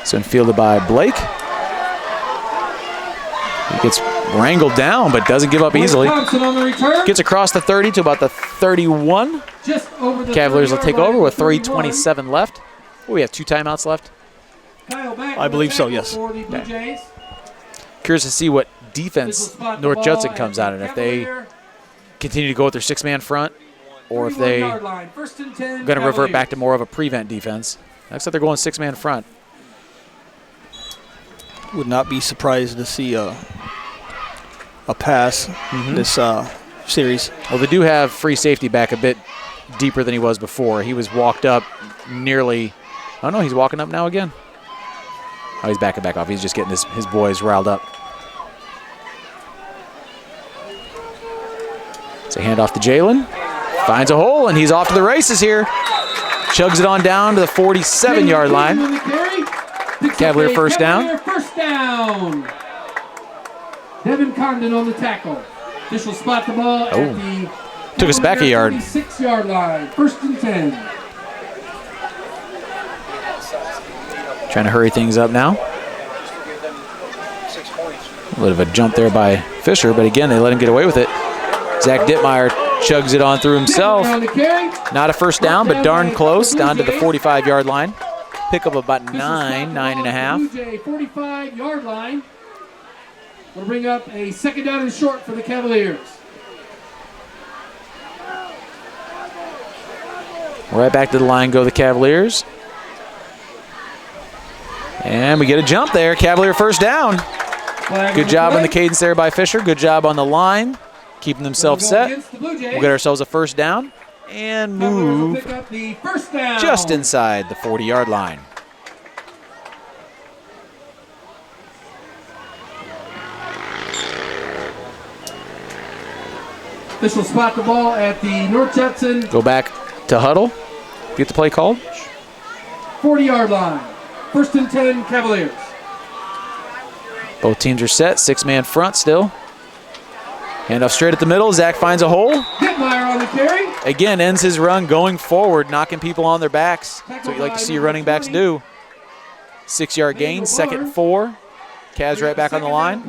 So fielded by Blake. He gets wrangled down, but doesn't give up easily. Thompson on the return. Gets across the 30 to about the 31. Just over the Cavaliers will take over with 31. 3:27 left. Oh, we have 2 timeouts left. I believe so, yes. Okay. Curious to see what defense North Judson comes out in. If they continue to go with their 6-man front, or if they are going to revert back to more of a prevent defense. Looks like they're going 6-man front. Would not be surprised to see a pass this series. Well, they do have free safety back a bit deeper than he was before. He was walked up nearly. Oh no, he's walking up now again. Oh, he's backing back off. He's just getting his boys riled up. It's a handoff to Jalen. Finds a hole, and he's off to the races here. Chugs it on down to the 47-yard line. Cavalier first down. First down. Devin Condon on the tackle. Official spot the ball at the took us back a yard. 46-yard line. First and 10. Trying to hurry things up now. A bit of a jump there by Fisher, but again, they let him get away with it. Zach Dittmeyer chugs it on through himself. Not a first down, but darn close, down to the 45-yard line. Pick up about 9.5. Blue Jay 45-yard line. We'll bring up a second down and short for the Cavaliers. Right back to the line go the Cavaliers. And we get a jump there. Cavalier first down. Good job on the cadence there by Fisher. Good job on the line. Keeping themselves set. We'll get ourselves a first down and move just inside the 40-yard line. Official spot the ball at the North Judson. Go back to huddle. Get the play called. 40-yard line. First and 10, Cavaliers. Both teams are set. Six-man front still. Handoff straight at the middle. Zach finds a hole. Dittmeyer on the carry. Again, ends his run going forward, knocking people on their backs. That's what you like to see your running backs do. 6-yard gain, 2nd and 4. Cavs right back on the line.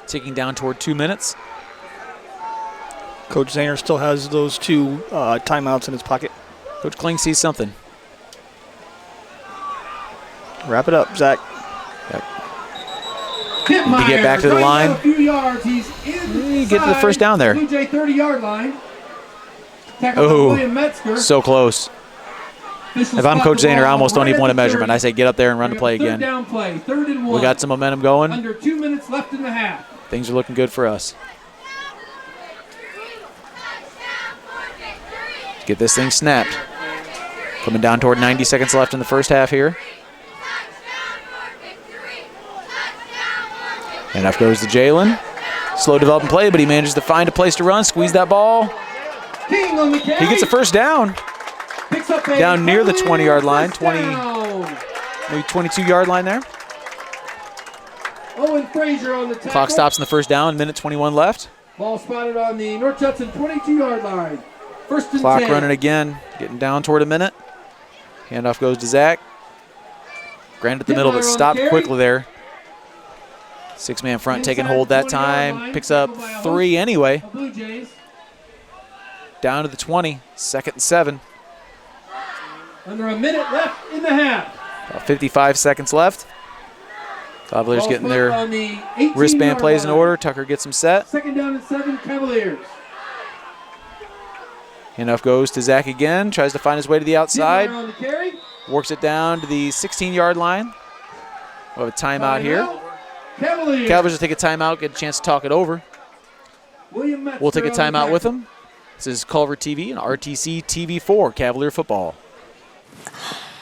Ticking down toward 2 minutes. Coach Zahner still has those 2 timeouts in his pocket. Coach Kling sees something. Wrap it up, Zach. To get back to the line. A few yards. He's get to the first down there. Blue Jay 30-yard line. Tackled by William Metzger. So close. If I'm Coach Zahner, I almost don't even want a measurement. I say get up there and run the play again. Down play, 3rd and 1. We got some momentum going. Under 2 minutes left in the half. Things are looking good for us. Get this thing snapped. Coming down toward 90 seconds left in the first half here. And off goes to Jalen. Slow developing play, but he manages to find a place to run, squeeze that ball. King on the carry. He gets a first down. Picks up a Down near the 20-yard line, down. maybe 22-yard line there. Owen Frazier on the tackle. Clock stops in the first down, minute 21 left. Ball spotted on the North Judson 22-yard line. First and Clock 10. running again, getting down toward a minute. Handoff goes to Zach. Granted the middle, but stopped quickly there. 6-man front taking hold that time. Picks up 3 anyway. Blue Jays. Down to the 20, 2nd and 7. Under a minute left in the half. About 55 seconds left. Cavaliers Ball getting spotted their on the 18-yard wristband plays in line. order. Tucker gets them set. 2nd down and 7, Cavaliers. Handoff goes to Zach again. Tries to find his way to the outside. Dittmeyer on the carry. Works it down to the 16-yard line. We'll have a timeout here. Cavaliers. Cavaliers will take a timeout, get a chance to talk it over. William Metzger We'll take a on the timeout with tackle. them. This is Culver TV and RTC TV4, Cavalier football.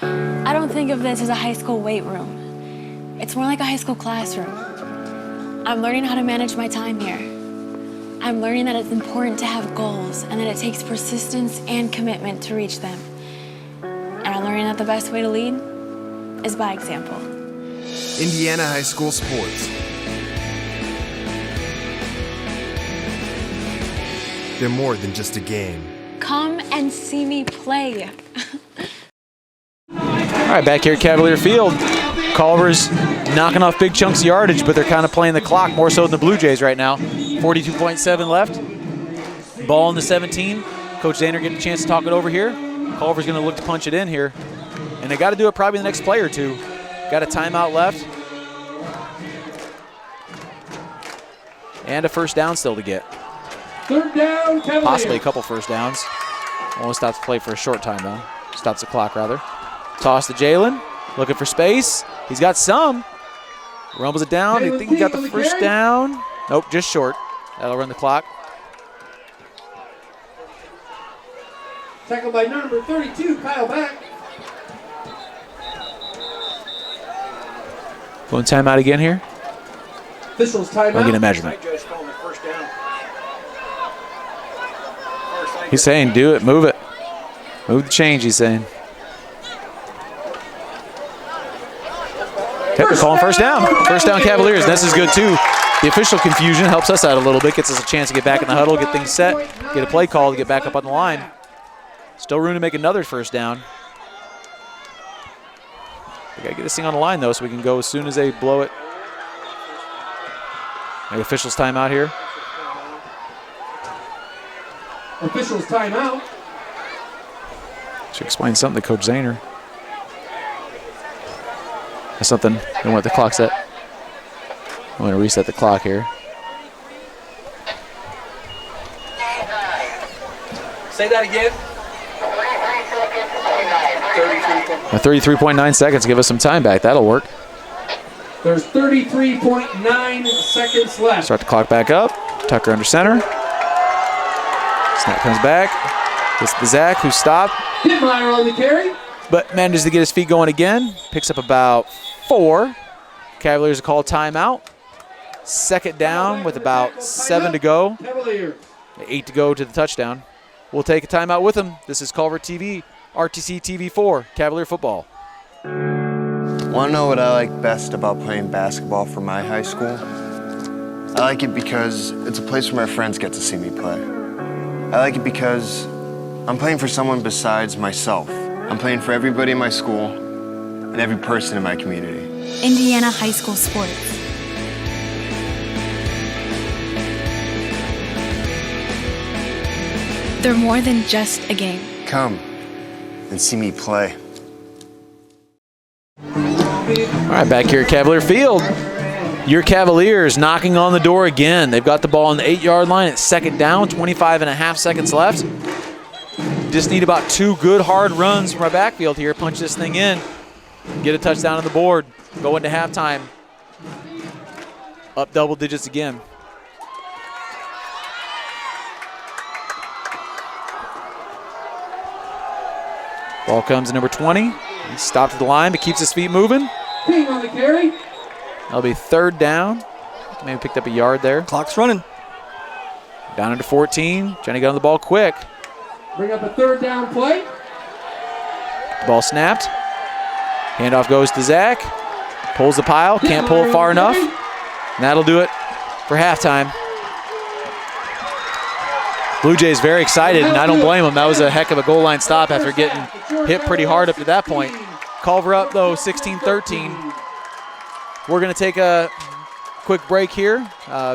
I don't think of this as a high school weight room. It's more like a high school classroom. I'm learning how to manage my time here. I'm learning that it's important to have goals and that it takes persistence and commitment to reach them. And I'm learning that the best way to lead is by example. Indiana high school sports. They're more than just a game. Come and see me play. All right, back here at Cavalier Field. Culver's knocking off big chunks of yardage, but they're kind of playing the clock more so than the Blue Jays right now. 42.7 left. Ball in the 17. Coach Zahner getting a chance to talk it over here. Culver's going to look to punch it in here. And they got to do it probably in the next play or two. Got a timeout left. And a first down still to get. 3rd down, Cavaliers. Possibly a couple first downs. Almost stops the play for a short time, though. Stops the clock, rather. Toss to Jalen. Looking for space. He's got some. Rumbles it down. I think he got the first down. Nope, just short. That'll run the clock. Tackled by number 32, Kyle Back. Going timeout again here. Officials timeout. We'll get a measurement. He's saying do it, move it. Move the change, he's saying. Yep, they're calling first down. First down Cavaliers. This is good too. The official confusion helps us out a little bit, gets us a chance to get back in the huddle, get things set, get a play call to get back up on the line. Still room to make another first down. We gotta get this thing on the line though so we can go as soon as they blow it. The officials timeout here. Officials timeout. Should explain something to Coach Zahner. That's something. They want the clock set. I'm going to reset the clock here. Say that again. 33.9 seconds. Give us some time back. That'll work. There's 33.9 seconds left. Start the clock back up. Tucker under center. Snap comes back. Gets to Zach, who stopped. Hitmeyer on the carry. But manages to get his feet going again. Picks up about 4. Cavaliers call timeout. Second down with about 7 to go. Cavalier. 8 to go to the touchdown. We'll take a timeout with him. This is Culver TV, RTC TV4, Cavalier football. Want to know what I like best about playing basketball for my high school? I like it because it's a place where my friends get to see me play. I like it because I'm playing for someone besides myself. I'm playing for everybody in my school and every person in my community. Indiana high school sports. They're more than just a game. Come and see me play. All right, back here at Cavalier Field. Your Cavaliers knocking on the door again. They've got the ball on the 8-yard line. It's second down, 25.5 seconds left. Just need about 2 good hard runs from our backfield here. Punch this thing in. Get a touchdown on the board. Go into halftime. Up double digits again. Ball comes to number 20. He stops at the line but keeps his feet moving. King on the carry. That'll be third down. Maybe picked up a yard there. Clock's running. Down into 14. Trying to get on the ball quick. Bring up a third down play. Ball snapped. Handoff goes to Zach. Pulls the pile. Can't pull it far enough. And that'll do it for halftime. Blue Jays very excited, and I don't blame them. That was a heck of a goal line stop after getting hit pretty hard up to that point. Culver up, though, 16-13. We're going to take a quick break here.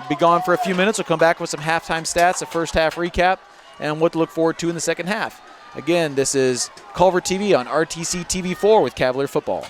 Be gone for a few minutes. We'll come back with some halftime stats, a first half recap, and what to look forward to in the second half. Again, this is Culver TV on RTC TV4 with Cavalier football.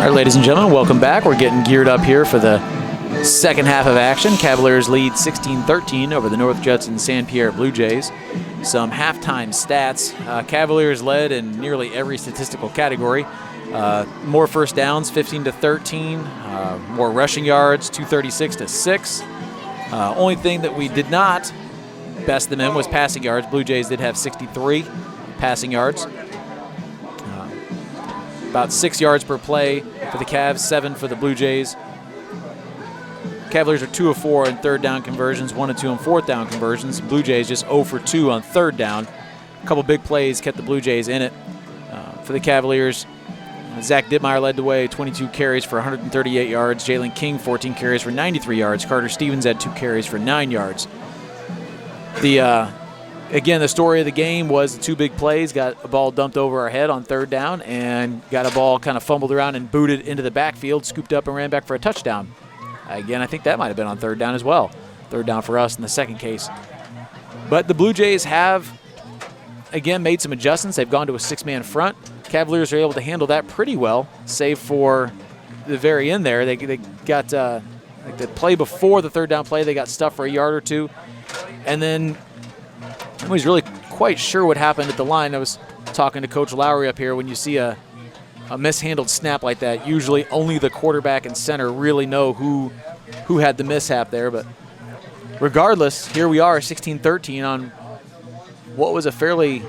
All right, ladies and gentlemen, welcome back. We're getting geared up here for the second half of action. Cavaliers lead 16-13 over the North Judson San Pierre Blue Jays. Some halftime stats. Cavaliers led in nearly every statistical category. More first downs, 15-13. More rushing yards, 236-6. Only thing that we did not best them in was passing yards. Blue Jays did have 63 passing yards. About 6 yards per play for the Cavs, 7 for the Blue Jays. Cavaliers are 2 of 4 in third down conversions, 1 of 2 on fourth down conversions. Blue Jays just 0 for 2 on third down. A couple big plays kept the Blue Jays in it. For the Cavaliers, Zach Dittmeyer led the way, 22 carries for 138 yards. Jalen King, 14 carries for 93 yards. Carter Stevens had 2 carries for 9 yards. Again, the story of the game was the 2 big plays. Got a ball dumped over our head on third down and got a ball kind of fumbled around and booted into the backfield, scooped up and ran back for a touchdown. Again, I think that might have been on third down as well. Third down for us in the second case. But the Blue Jays have, again, made some adjustments. They've gone to a 6-man front. Cavaliers are able to handle that pretty well, save for the very end there. They got like the play before the third down play, they got stuffed for a yard or 2. And then nobody's really quite sure what happened at the line. I was talking to Coach Lowry up here. When you see a mishandled snap like that, usually only the quarterback and center really know who had the mishap there. But regardless, here we are, 16-13 on what was a fairly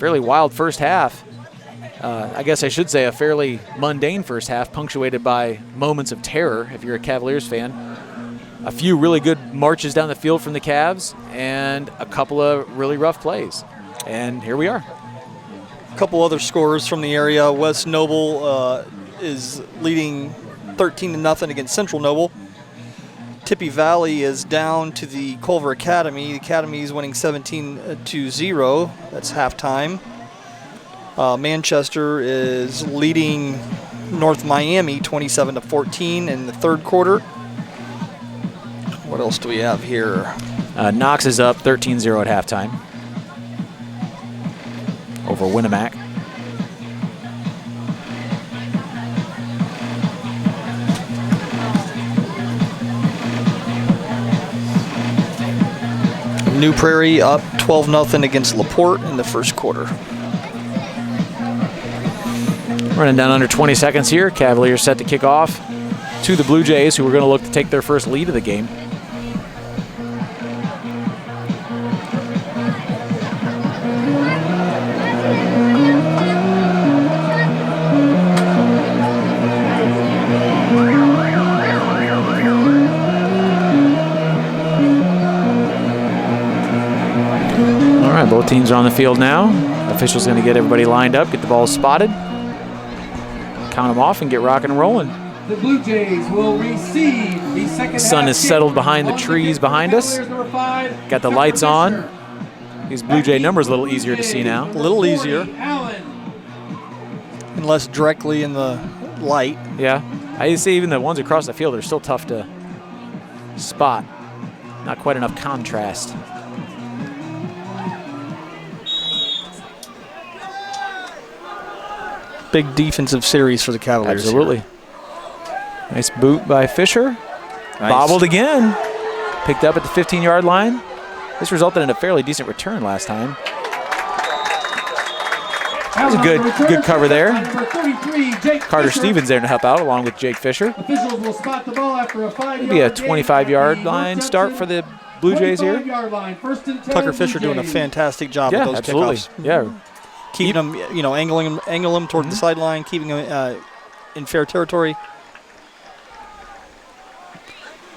wild first half. I guess I should say a fairly mundane first half, punctuated by moments of terror if you're a Cavaliers fan. A few really good marches down the field from the Cavs and a couple of really rough plays. And here we are. A couple other scores from the area. West Noble is leading 13-0 against Central Noble. Tippy Valley is down to the Culver Academy. The Academy is winning 17-0. That's halftime. Manchester is leading North Miami 27-14 in the third quarter. What else do we have here? Knox is up 13-0 at halftime over Winnemac. New Prairie up 12-0 against LaPorte in the first quarter. Running down under 20 seconds here. Cavaliers set to kick off to the Blue Jays, who are going to look to take their first lead of the game. Both teams are on the field now. Official's going to get everybody lined up, get the ball spotted, count them off, and get rocking and rolling. The Blue Jays will receive the second Sun is settled behind the trees behind us. Got the lights on. These Blue Jay numbers a little easier to see now. A little easier. And less directly in the light. Yeah. I see even the ones across the field are still tough to spot. Not quite enough contrast. Big defensive series for the Cavaliers. Absolutely. Here. Nice boot by Fisher. Nice. Bobbled again. Picked up at the 15-yard line. This resulted in a fairly decent return last time. That was a good cover there. Carter Stevens there to help out along with Jake Fisher. Officials will spot the ball after a 5-yard Maybe a 25-yard line start for the Blue Jays here. Tucker Fisher doing a fantastic job with those kickoffs. Yeah. Keeping them, angling them toward the sideline, keeping them in fair territory.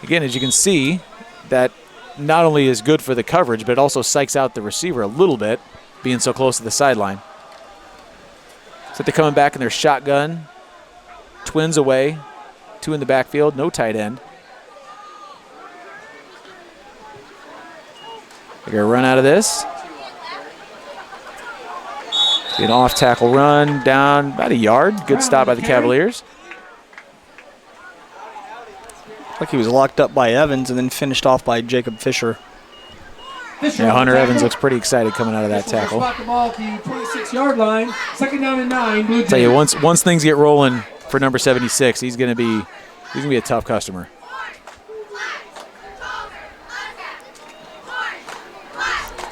Again, as you can see, that not only is good for the coverage, but it also psychs out the receiver a little bit, being so close to the sideline. So they're coming back in their shotgun. Twins away, 2 in the backfield, no tight end. They're going to run out of this. An off-tackle run down about a yard. Good stop by the Cavaliers. Like he was locked up by Evans and then finished off by Jacob Fisher. Yeah, Hunter Evans looks pretty excited coming out of that tackle. Spot the ball at the 26-yard line. Second down and 9. Blue Jays. Tell you, once things get rolling for number 76. He's going to be a tough customer.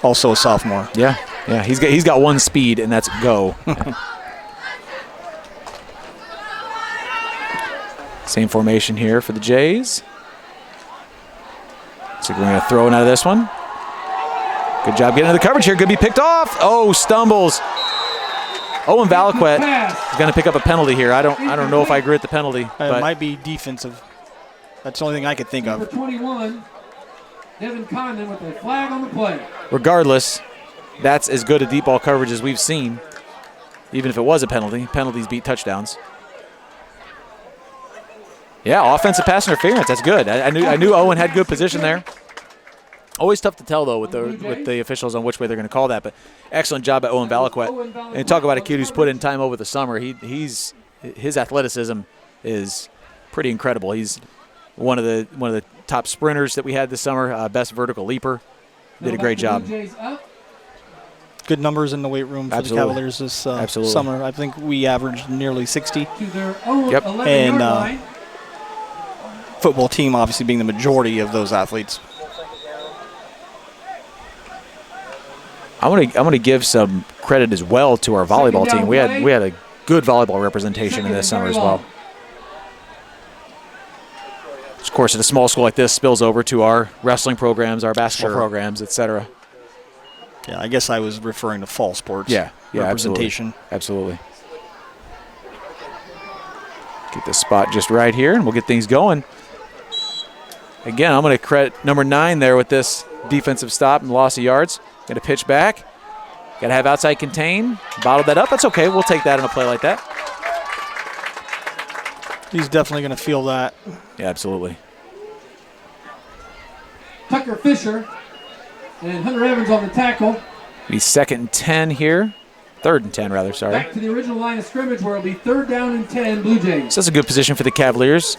Also a sophomore. Yeah. He's got one speed, and that's go. Same formation here for the Jays. So we're going to throw it out of this one. Good job getting into the coverage here. Could be picked off. Oh, stumbles. Owen Valaquette is going to pick up a penalty here. I don't know if I agree with the penalty. It might be defensive. That's the only thing I could think Number of. 21, Devin Condon with a flag on the play. Regardless, that's as good a deep ball coverage as we've seen. Even if it was a penalty, penalties beat touchdowns. Yeah, offensive pass interference. That's good. I knew Owen had good position there. Always tough to tell though with the officials on which way they're going to call that. But excellent job by Owen Valaquette. And talk about a kid who's put in time over the summer. His athleticism is pretty incredible. He's one of the top sprinters that we had this summer. Best vertical leaper. Did a great job. Good numbers in the weight room for the Cavaliers this summer. I think we averaged nearly 60. Yep. And football team obviously being the majority of those athletes. I want to give some credit as well to our volleyball team. We had a good volleyball representation in this summer as well. Of course, at a small school like this, spills over to our wrestling programs, our basketball programs, etc. Yeah, I guess I was referring to fall sports. Yeah, representation. Absolutely. Get the spot just right here, and we'll get things going. Again, I'm going to credit number 9 there with this defensive stop and loss of yards. Got to pitch back. Got to have outside contain. Bottle that up. That's okay. We'll take that in a play like that. He's definitely going to feel that. Yeah, absolutely. Tucker Fisher and Hunter Evans on the tackle. Be 2nd and 10 here. 3rd and 10, rather. Sorry. Back to the original line of scrimmage where it'll be 3rd down and 10, Blue Jays. So that's a good position for the Cavaliers.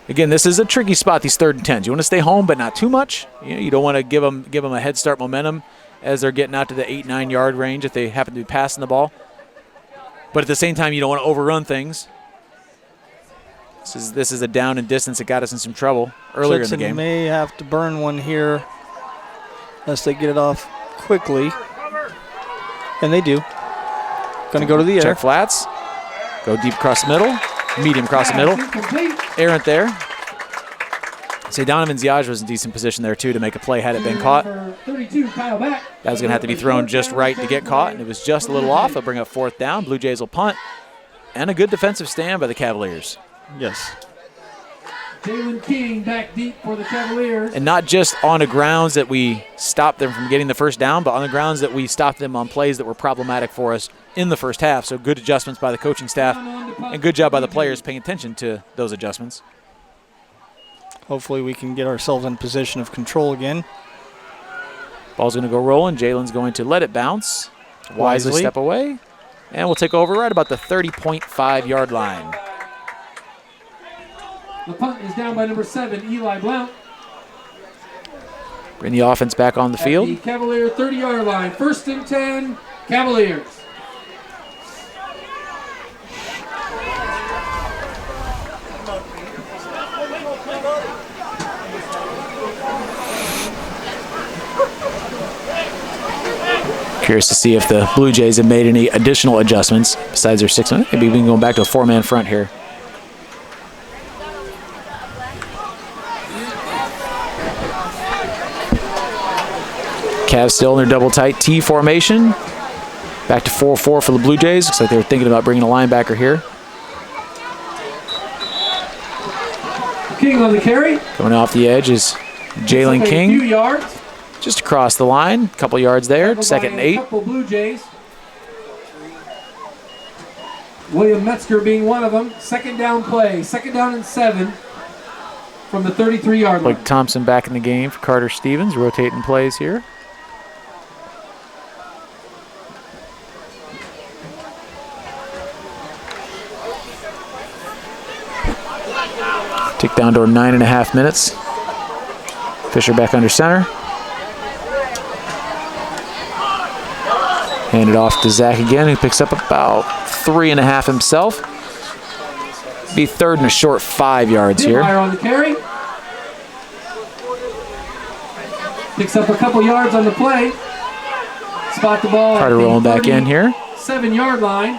Again, this is a tricky spot, these 3rd and 10s. You want to stay home, but not too much. You don't want to give them a head start momentum as they're getting out to the 8-9 yard range if they happen to be passing the ball. But at the same time, you don't want to overrun things. This is a down and distance that got us in some trouble earlier Judson in the game. May have to burn one here unless they get it off quickly. And they do. Going to go to the air. Check flats. Go deep across the middle. Medium across the middle. Errant there. Say Donovan Ziage was in decent position there too to make a play had it been caught. That was going to have to be thrown just right to get caught, and it was just a little off. They'll bring up 4th down. Blue Jays will punt. And a good defensive stand by the Cavaliers. Yes. Jalen King back deep for the Cavaliers. And not just on the grounds that we stopped them from getting the first down, but on the grounds that we stopped them on plays that were problematic for us in the first half. So good adjustments by the coaching staff and good job by the players paying attention to those adjustments. Hopefully we can get ourselves in a position of control again. Ball's going to go rolling. Jalen's going to let it bounce. Wisely step away. And we'll take over right about the 30.5 yard line. The punt is down by number 7, Eli Blount. Bring the offense back on the field. The Cavalier 30-yard line. 1st and 10, Cavaliers. Curious to see if the Blue Jays have made any additional adjustments besides their 6-man. Maybe we can go back to a 4-man front here. Cavs still in their double tight T formation. Back to 4-4 for the Blue Jays. Looks like they were thinking about bringing a linebacker here. King on the carry. Coming off the edge is Jalen King. A few yards. Just across the line. A couple yards there. 2nd and 8. Couple Blue Jays. William Metzger being one of them. 2nd down play. 2nd down and 7 from the 33-yard line. Blake Thompson back in the game for Carter Stevens. Rotating plays here. Tick down to 9.5 minutes. Fisher back under center. Hand it off to Zach again, who picks up about 3.5 himself. Be third and a short 5 yards here. Dittmeyer on the carry. Picks up a couple yards on the play. Spot the ball Carter at the rolling back in here. 7-yard line.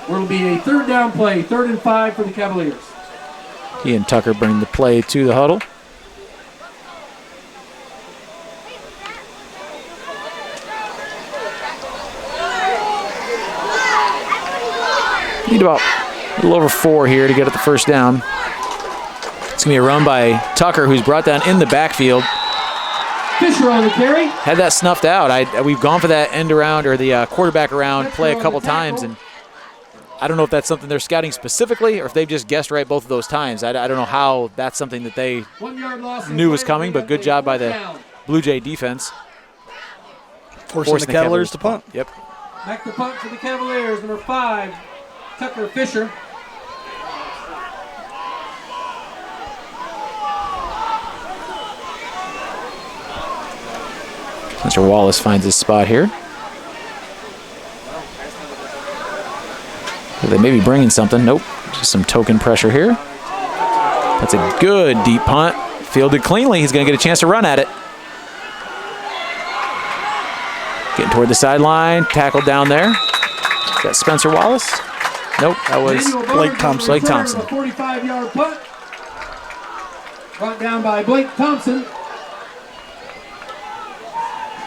Where it'll be a 3rd down play, 3rd and 5 for the Cavaliers. He and Tucker bring the play to the huddle. Need about a little over 4 here to get at the first down. It's going to be a run by Tucker, who's brought down in the backfield. Fisher on the carry. Had that snuffed out. We've gone for that end around or the quarterback around play a couple times, and I don't know if that's something they're scouting specifically or if they've just guessed right both of those times. I don't know how that's something that they knew was coming, but good job by the Blue Jay defense. Forcing the Cavaliers to punt. Yep. Back to punt for the Cavaliers, number 5, Tucker Fisher. Mr. Wallace finds his spot here. They may be bringing something. Nope. Just some token pressure here. That's a good deep punt. Fielded cleanly. He's going to get a chance to run at it. Getting toward the sideline. Tackled down there. Is that Spencer Wallace? Nope. That was Blake Thompson. Blake Thompson. 45-yard punt. Brought down by Blake Thompson.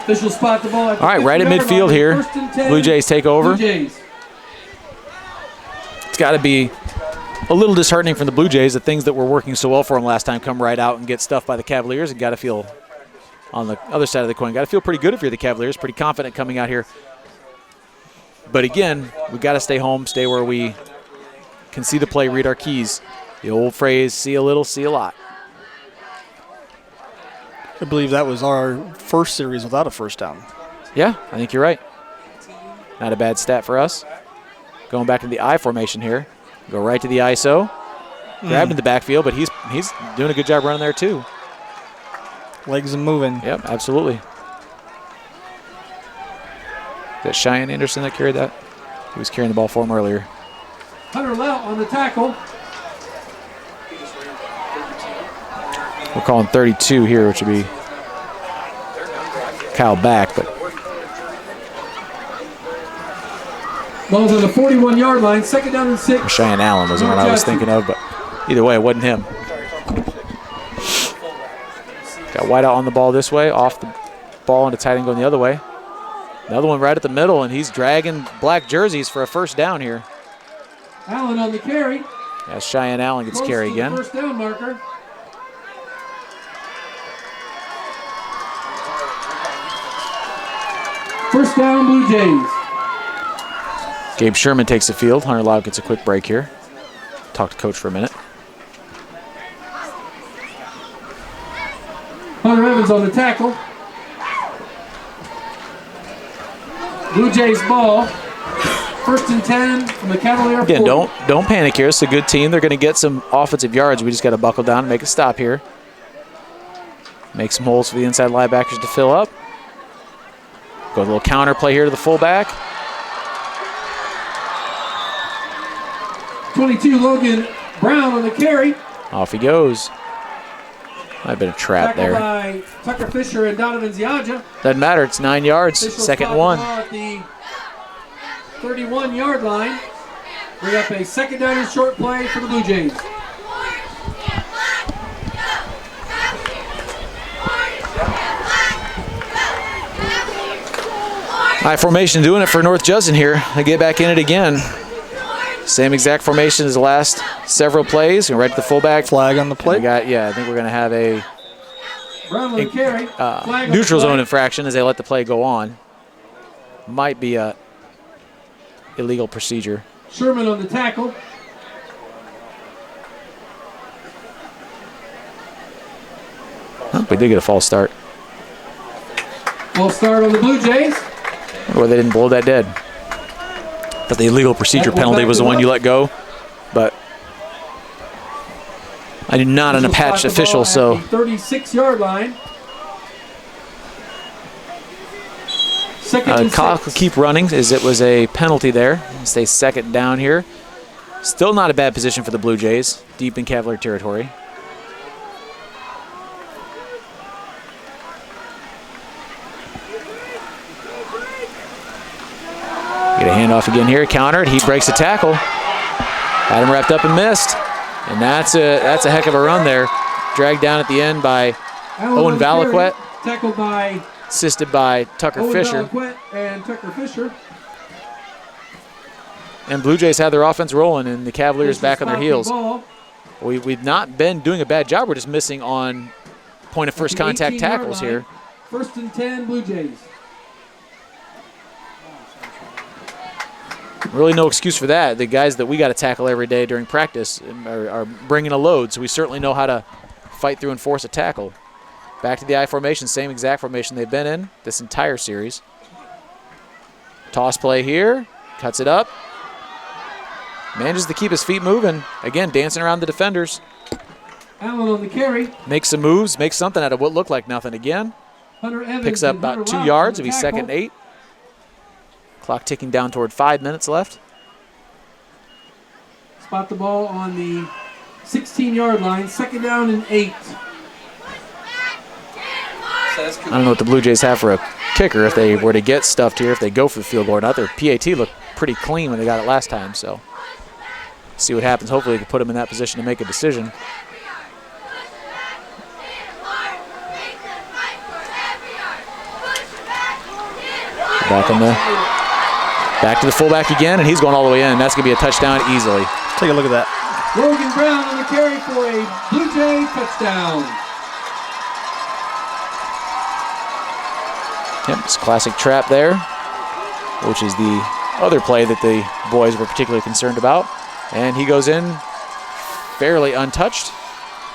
Official spot the ball. All right, right at midfield here. Blue Jays take over. Blue Jays. It's got to be a little disheartening from the Blue Jays. The things that were working so well for them last time come right out and get stuffed by the Cavaliers, and got to feel on the other side of the coin. Got to feel pretty good if you're the Cavaliers. Pretty confident coming out here. But again, we got to stay home, stay where we can see the play, read our keys. The old phrase, see a little, see a lot. I believe that was our first series without a first down. Yeah, I think you're right. Not a bad stat for us. Going back to the I formation here. Go right to the ISO. Grabbed in the backfield, but he's doing a good job running there too. Legs and moving. Yep, absolutely. Is that Cheyenne Anderson that carried that? He was carrying the ball for him earlier. Hunter Lout on the tackle. We're calling 32 here, which would be Kyle back, but Ball's on the 41-yard line, 2nd down and 6. Cheyenne Allen was the one I was thinking of, but either way, it wasn't him. Got Whiteout on the ball this way, off the ball into tight end going the other way. Another one right at the middle, and he's dragging black jerseys for a first down here. Allen on the carry. As Cheyenne Allen gets Close carry to the again. First down marker. First down, Blue Jays. Gabe Sherman takes the field. Hunter Loud gets a quick break here. Talk to coach for a minute. Hunter Evans on the tackle. Blue Jays ball. 1st and 10 from the Cavalier. Again, 40. don't panic here. It's a good team. They're going to get some offensive yards. We just got to buckle down and make a stop here. Make some holes for the inside linebackers to fill up. Go a little counter play here to the fullback. 22, Logan Brown on the carry. Off he goes. Might have been a trap Tackled there. by Tucker Fisher and Donovan Ziaja. Doesn't matter. It's 9 yards. Official Second spot one. the ball at the 31-yard line. Bring up a 2nd down and short play for the Blue Jays. High formation doing it for North Judson here. They get back in it again. Same exact formation as the last several plays. And right to the fullback. Flag on the play. I think we're going to have a Brown on the carry. Flag on the neutral play. zone infraction as they let the play go on. Might be a illegal procedure. Sherman on the tackle. Oh, we did get a false start. False start on the Blue Jays. Or they didn't blow that dead. But the illegal procedure penalty was the one you let go. But I am not an Apache official, so 36-yard line. Second and clock will 6. keep running as it was a penalty there. Stay second down here. Still not a bad position for the Blue Jays, deep in Cavalier territory. Get a handoff again here, countered. He breaks the tackle. Had him wrapped up and missed. And that's a heck of a run there. Dragged down at the end by Owen Valaquette. Tackled by assisted by Tucker Owen Fisher. Valaquette and Tucker Fisher. And Blue Jays have their offense rolling, and the Cavaliers back on their heels. We've not been doing a bad job. We're just missing on point of first contact tackles here. 1st and 10, Blue Jays. Really no excuse for that. The guys that we got to tackle every day during practice are bringing a load, so we certainly know how to fight through and force a tackle. Back to the I formation, same exact formation they've been in this entire series. Toss play here, cuts it up. Manages to keep his feet moving. Again, dancing around the defenders. Allen on the carry. Makes some moves, makes something out of what looked like nothing again. Hunter Evans Picks up about 2 yards if he's 2nd and 8. Clock ticking down toward 5 minutes left. Spot the ball on the 16-yard line, 2nd down and 8. I don't know what the Blue Jays have for a kicker if they were to get stuffed here, if they go for the field goal or not. Their PAT looked pretty clean when they got it last time, so see what happens. Hopefully we can put them in that position to make a decision. Back to the fullback again, and he's going all the way in. That's going to be a touchdown easily. Take a look at that. Logan Brown on the carry for a Blue Jay touchdown. Yep, it's a classic trap there, which is the other play that the boys were particularly concerned about. And he goes in fairly untouched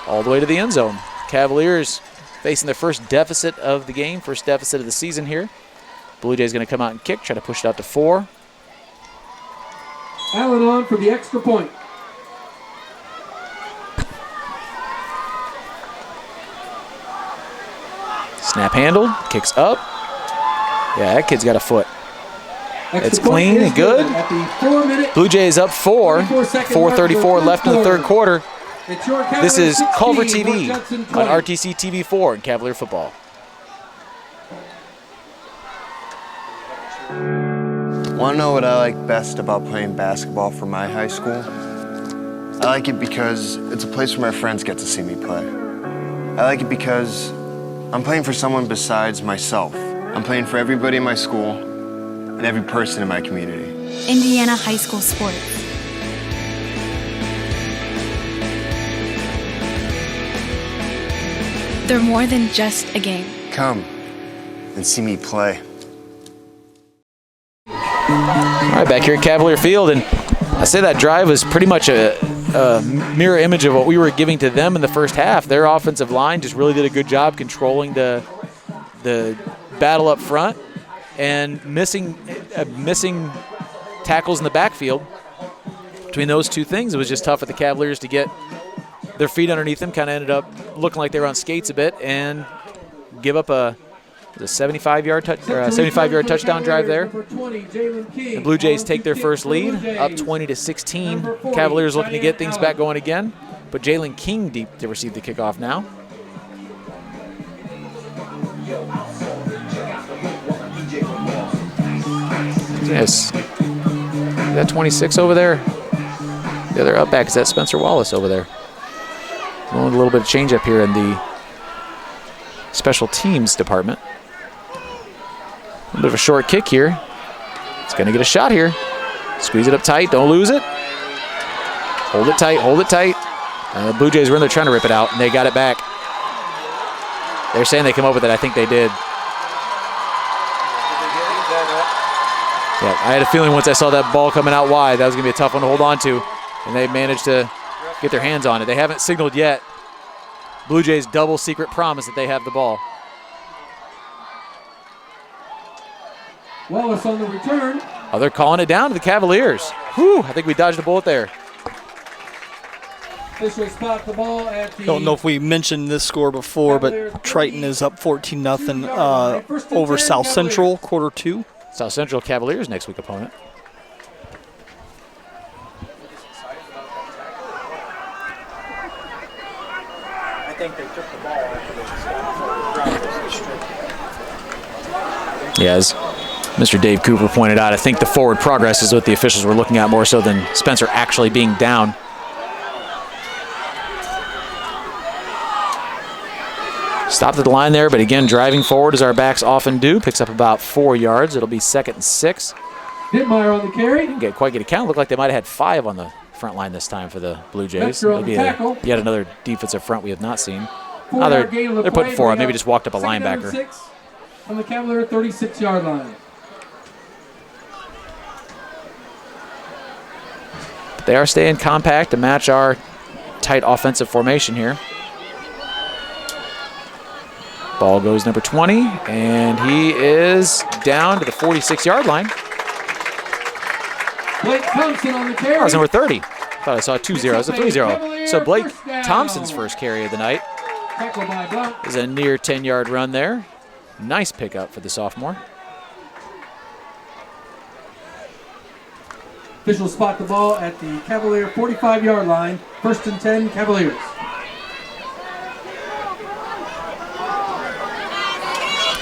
all the way to the end zone. Cavaliers facing their first deficit of the game, first deficit of the season here. Blue Jays going to come out and kick, try to push it out to 4. Allen on for the extra point. Snap handled, kicks up. Yeah, that kid's got a foot. It's clean and good. At the 4-minute, Blue Jays up 4. 4:34 left in the third quarter. This is Culver TV on RTC TV4 in Cavalier football. Want to know what I like best about playing basketball for my high school? I like it because it's a place where my friends get to see me play. I like it because I'm playing for someone besides myself. I'm playing for everybody in my school and every person in my community. Indiana high school sports. They're more than just a game. Come and see me play. All right, back here at Cavalier Field, and I say that drive was pretty much a mirror image of what we were giving to them in the first half. Their offensive line just really did a good job controlling the battle up front and missing tackles in the backfield. Between those two things, it was just tough for the Cavaliers to get their feet underneath them. Kind of ended up looking like they were on skates a bit and give up a 75-yard touchdown drive there. The Blue Jays take their first lead, up 20-16. Cavaliers looking to get things back going again, but Jalen King deep to receive the kickoff now. Yes, is that 26 over there? The other up back, is that Spencer Wallace over there? A little bit of change up here in the special teams department. A bit of a short kick here. It's going to get a shot here. Squeeze it up tight. Don't lose it. Hold it tight. Hold it tight. The Blue Jays were in there trying to rip it out, and they got it back. They're saying they came up with it. I think they did. Yeah, I had a feeling once I saw that ball coming out wide, that was going to be a tough one to hold on to, and they managed to get their hands on it. They haven't signaled yet. Blue Jays double secret promise that they have the ball. Wallace on the return. Oh, they're calling it down to the Cavaliers. Whew, I think we dodged a bullet there. Official spot the ball at the... Don't know if we mentioned this score before, but Triton is up 14-0 over South Central, quarter 2. South Central Cavaliers next week opponent. Yeah, as Mr. Dave Cooper pointed out, I think the forward progress is what the officials were looking at more so than Spencer actually being down. Stopped at the line there, but again, driving forward as our backs often do. Picks up about 4 yards. It'll be 2nd and 6. Dittmeyer on the carry. Didn't quite get a count. Looked like they might have had 5 on the front line this time for the Blue Jays. Metzger on the tackle. Yet another defensive front we have not seen. 4-yard gain on the They're putting play, 4 on. bring Maybe up just walked up a 2nd down and linebacker. 6 on the Cavalier 36-yard line. They are staying compact to match our tight offensive formation here. Ball goes number 20, and he is down to the 46-yard line. Blake Thompson on the carry. That was number 30. Thought I saw 2-0. It's a 3-0. So Blake Thompson's first carry of the night Tackle by Blount. is a near 10-yard run there. Nice pickup for the sophomore. Officials spot the ball at the Cavalier 45-yard line. 1st and 10, Cavaliers.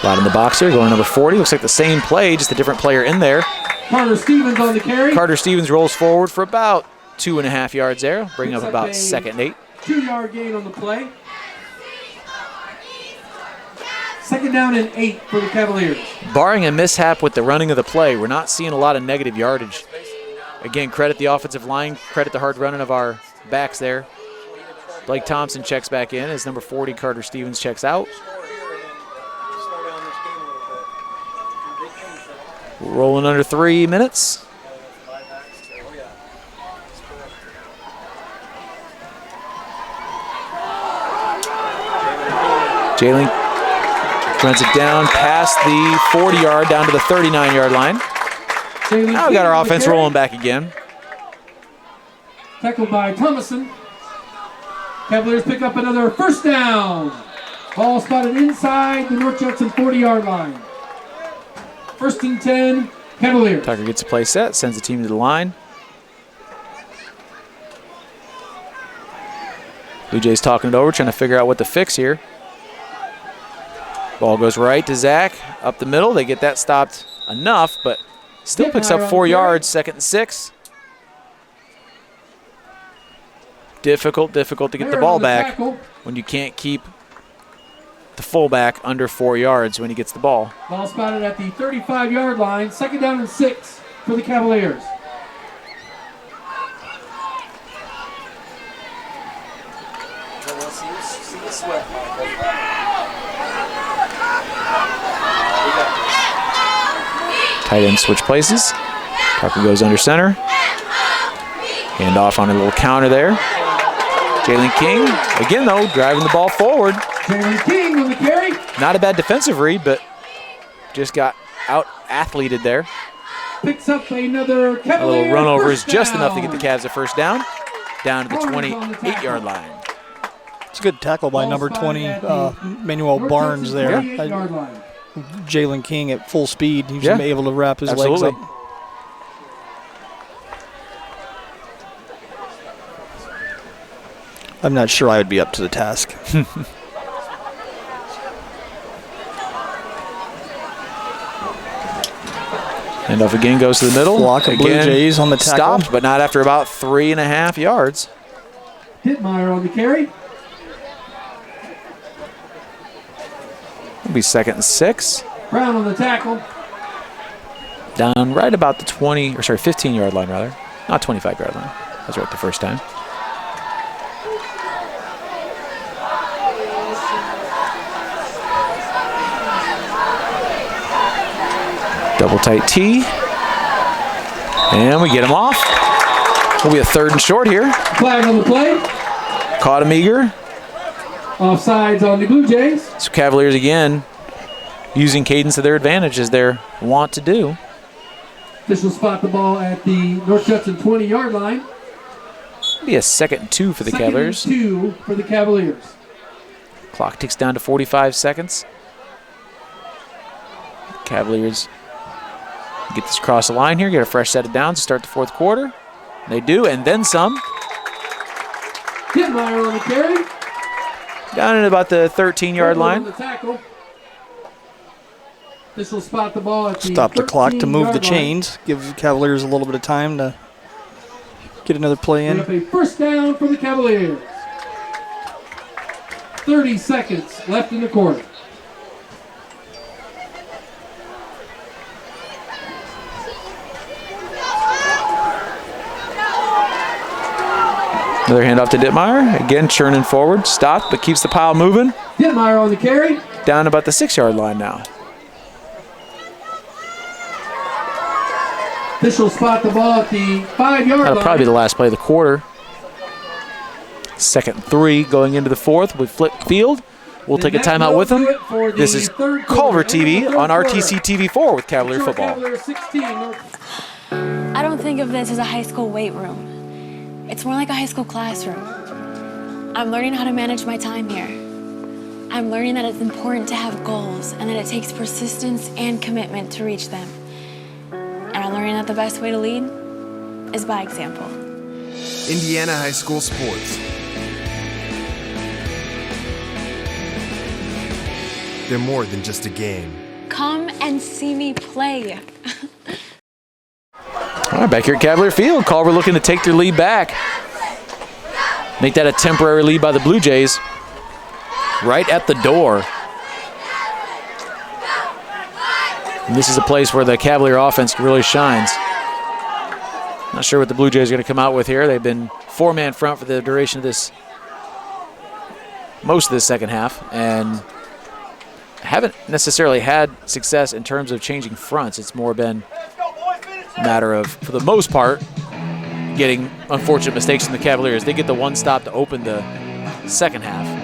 A lot in the box here, going number 40. Looks like the same play, just a different player in there. Carter Stevens on the carry. Carter Stevens rolls forward for about 2.5 yards there, bringing up Picks about a 2nd and 8. 2-yard gain on the play. 2nd down and 8 for the Cavaliers. Barring a mishap with the running of the play, we're not seeing a lot of negative yardage. Again, credit the offensive line, credit the hard running of our backs there. Blake Thompson checks back in as number 40, Carter Stevens, checks out. Rolling under 3 minutes. Jalen runs it down past the 40-yard, down to the 39-yard line. Now we got our offense rolling back again. Tackled by Thomason. Cavaliers pick up another 1st down. Ball spotted inside the North Judson 40-yard line. 1st and 10, Cavaliers. Tucker gets a play set, sends the team to the line. Blue Jays talking it over, trying to figure out what to fix here. Ball goes right to Zach, up the middle. They get that stopped enough, but still picks up 4 yards, 2nd and 6. Difficult to get the ball back when you can't keep the fullback under 4 yards when he gets the ball. Ball spotted at the 35-yard line. 2nd down and 6 for the Cavaliers. Tight end switch places. Tucker goes under center. Hand off on a little counter there. Jalen King, again though, driving the ball forward. Jalen King on the carry. Not a bad defensive read, but just got out-athleted there. Picks up another A Cavalier. little run over is 1st just enough to down. get the Cavs a 1st down. Down to the 28-yard line. It's a good tackle by Ball number spotted 20, at the Manuel North Barnes Judson there. 38-yard line. Jalen King at full speed. He was Yeah. able to wrap his Absolutely. legs up. I'm not sure I would be up to the task. Handoff again goes to the middle. Block of Blue Again, Jays on the tackle. Stopped, but not after about 3.5 yards. Dittmeyer on the carry. It'll be 2nd and 6. Brown on the tackle. Down right about the 15-yard line rather. Not 25-yard line. I was right the first time. Double tight T. And we get him off. Will be a 3rd and short here. Flag on the play. Caught him eager. Offsides on the Blue Jays. So Cavaliers again using cadence to their advantage as they're wont to do. Officials spot the ball at the North Judson 20-yard line. Be a 2nd and 2 for the 2nd Cavaliers. and 2 for the Cavaliers. Clock ticks down to 45 seconds. Cavaliers get this across the line here, get a fresh set of downs to start the 4th quarter. They do, and then some. Dittmeyer on the carry. Down at about the 13-yard line. The tackle. This will spot the ball at the Stop the clock to move the 13-yard line. chains. Give the Cavaliers a little bit of time to get another play Bring in. up a first down for the Cavaliers. 30 seconds left in the quarter. Another handoff to Dittmeyer. Again, churning forward. Stopped, but keeps the pile moving. Dittmeyer on the carry. Down about the 6-yard line now. This will spot the ball at the 5-yard line. That'll probably be the last play of the quarter. 2nd and 3 going into the 4th with flip field. We'll take a timeout with them. This is Culver TV on RTC TV4 with Cavalier football. I don't think of this as a high school weight room. It's more like a high school classroom. I'm learning how to manage my time here. I'm learning that it's important to have goals and that it takes persistence and commitment to reach them. And I'm learning that the best way to lead is by example. Indiana high school sports. They're more than just a game. Come and see me play. All right, back here at Cavalier Field. Culver looking to take their lead back. Make that a temporary lead by the Blue Jays. Right at the door. And this is a place where the Cavalier offense really shines. Not sure what the Blue Jays are going to come out with here. They've been 4-man front for the duration of this, most of this second half, and haven't necessarily had success in terms of changing fronts. It's more been a matter of, for the most part, getting unfortunate mistakes from the Cavaliers. They get the one stop to open the second half.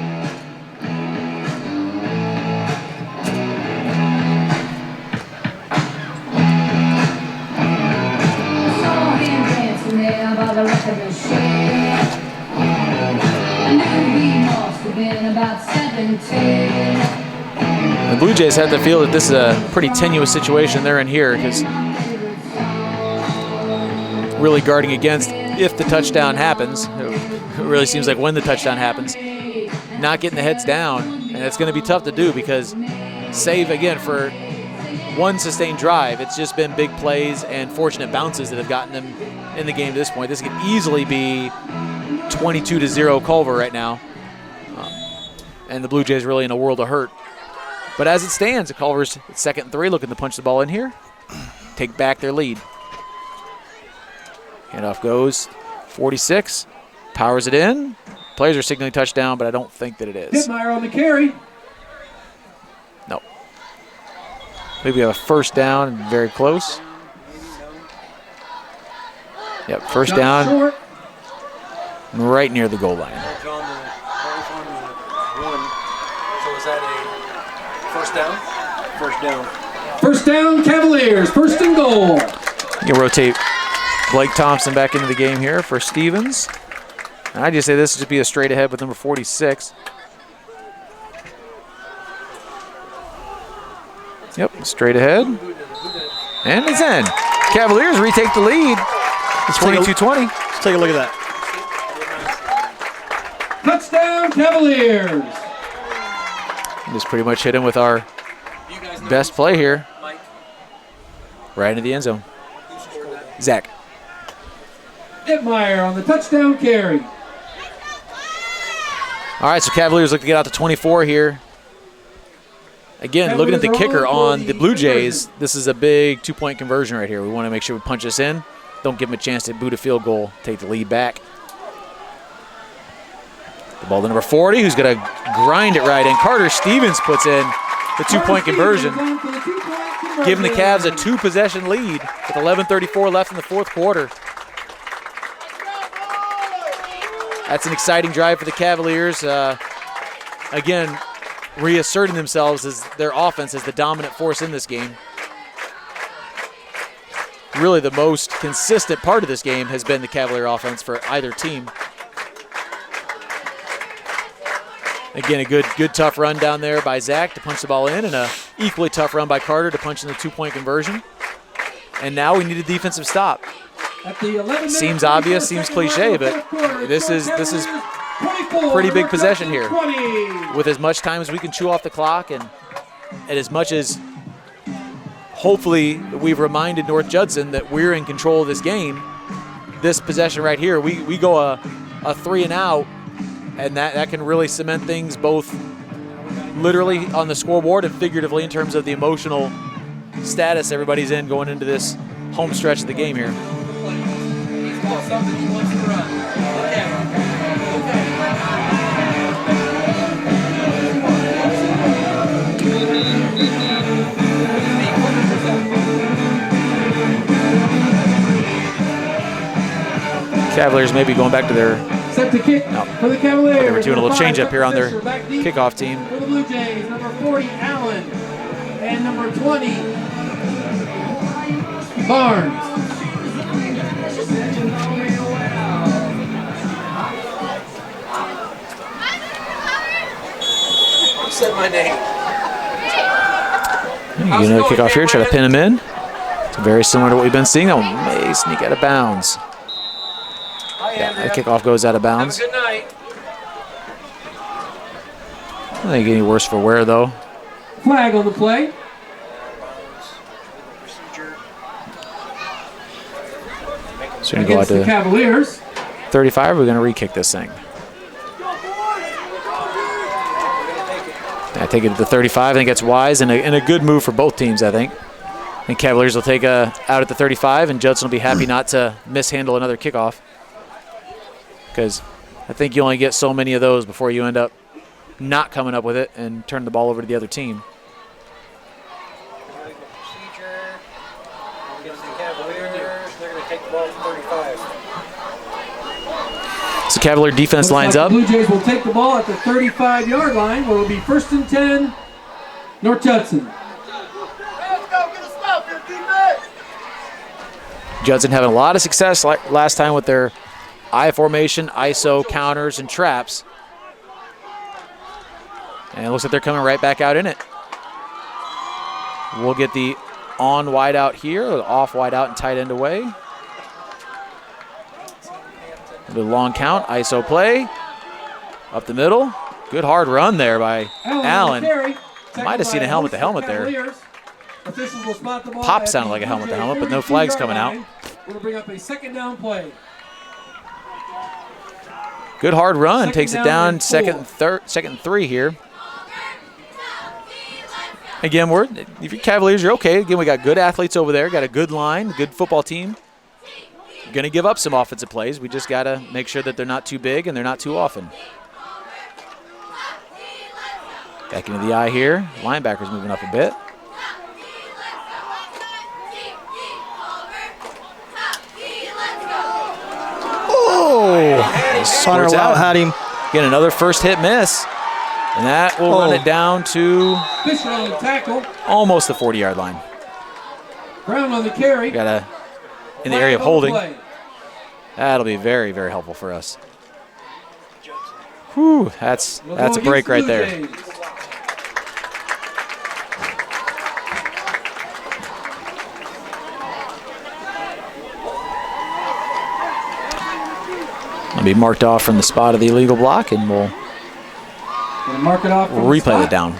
The Blue Jays have to feel that this is a pretty tenuous situation they're in here, because really guarding against if the touchdown happens. It really seems like when the touchdown happens, not getting the heads down, and it's going to be tough to do because save again for one sustained drive. It's just been big plays and fortunate bounces that have gotten them in the game to this point. This could easily be 22-0 Culver right now, and the Blue Jays really in a world of hurt. But as it stands, the Culver's 2nd and 3 looking to punch the ball in here, take back their lead. Handoff goes 46, powers it in. Players are signaling touchdown, but I don't think that it is. Dittmeyer on the carry. No. Maybe a first down and very close. Yep, first Shot down short. right near the goal line. So is that a first down? First down. First down, Cavaliers. First and goal. You can rotate Blake Thompson back into the game here for Stevens. And I just say this would be a straight ahead with number 46. Yep, straight ahead. And it's in. Cavaliers retake the lead. It's 22-20. Let's take a look at that. Touchdown, Cavaliers. Just pretty much hit him with our best play here. Right into the end zone. Zach. Dittmeyer on the touchdown carry. All right, so Cavaliers look to get out to 24 here. Again, looking at the kicker on the Blue Jays, this is a big 2-point conversion right here. We want to make sure we punch this in. Don't give them a chance to boot a field goal, take the lead back. The ball to number 40, who's going to grind it right in. Carter Stevens puts in the 2-point conversion, giving the Cavs a 2-possession lead with 11:34 left in the 4th quarter. That's an exciting drive for the Cavaliers. Again, reasserting themselves as their offense as the dominant force in this game. Really the most consistent part of this game has been the Cavalier offense for either team. Again, a good tough run down there by Zach to punch the ball in, and a equally tough run by Carter to punch in the 2-point conversion. And now we need a defensive stop. At the 11 Seems obvious, seems cliche, but this is pretty big possession here. 20. With as much time as we can chew off the clock and as much as hopefully we've reminded North Judson that we're in control of this game, this possession right here, we go a 3 and out, and that can really cement things both literally on the scoreboard and figuratively in terms of the emotional status everybody's in going into this home stretch of the game here. He's got something he wants to run. Look at him. Cavaliers maybe going back to their Set to kick for the Cavaliers. they were doing a little change up here on their Back deep kickoff team. for the Blue Jays, number 40, Allen, and number 20, Barnes. Said my name. You know, kickoff here, try to pin him in. It's very similar to what we've been seeing. That one may sneak out of bounds. Yeah, the kickoff goes out of bounds. Have a good night. I don't think any worse for wear, though. Flag on the play. So we're going to go out Against the to Cavaliers. 35. We're going to re-kick this thing. I take it to the 35. I think that's wise and a good move for both teams, I think. I think Cavaliers will take out at the 35, and Judson will be happy not to mishandle another kickoff. Because I think you only get so many of those before you end up not coming up with it and turn the ball over to the other team. Procedure. Against the Cavaliers, they're going to take the ball to 35. So Cavalier defense lines up. The Blue Jays will take the ball at the 35-yard line, where it will be 1st and 10, North Judson. Judson having a lot of success last time with their I formation, ISO, counters, and traps. And it looks like they're coming right back out in it. We'll get the on wide out here, off wide out and tight end away. The long count, ISO play. Up the middle. Good hard run there by Allen. Might have seen a helmet to helmet there. Pop sounded like a helmet to helmet, but no flags coming out. We'll bring up a 2nd down play. Good hard run, Second takes it down down, and 2nd and 3 here. Again, if you're Cavaliers, you're okay. Again, we got good athletes over there, got a good line, good football team. Going to give up some offensive plays. We just got to make sure that they're not too big and they're not too often. Back into the eye here. Linebackers moving up a bit. Hunter Lau had him. Get another first hit miss. And that will run it down to Fisher on the tackle. almost the 40-yard line. Brown on the carry. Got in the area of holding. That'll be very, very helpful for us. Whew, that's a break right there. It'll be marked off from the spot of the illegal block, and we'll mark it off. replay it down.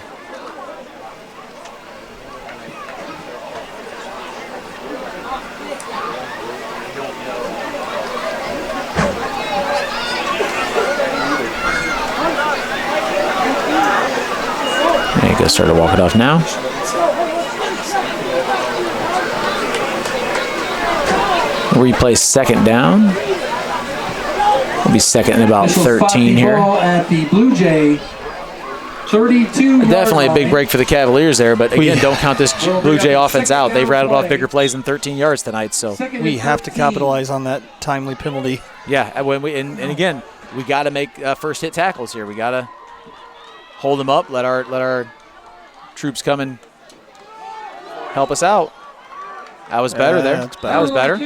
There you go, start to walk it off now. Replay 2nd down. Will be 2nd and about 13 here. At the Blue Jay 32. Definitely a big break for the Cavaliers there, but again, don't count this Blue Jay offense out. They've rattled off bigger plays than 13 yards tonight, so We have to capitalize on that timely penalty. yeah. And again, we got to make first hit tackles here. We got to hold them up, let our troops come and help us out. That was better there. That's better. That was better.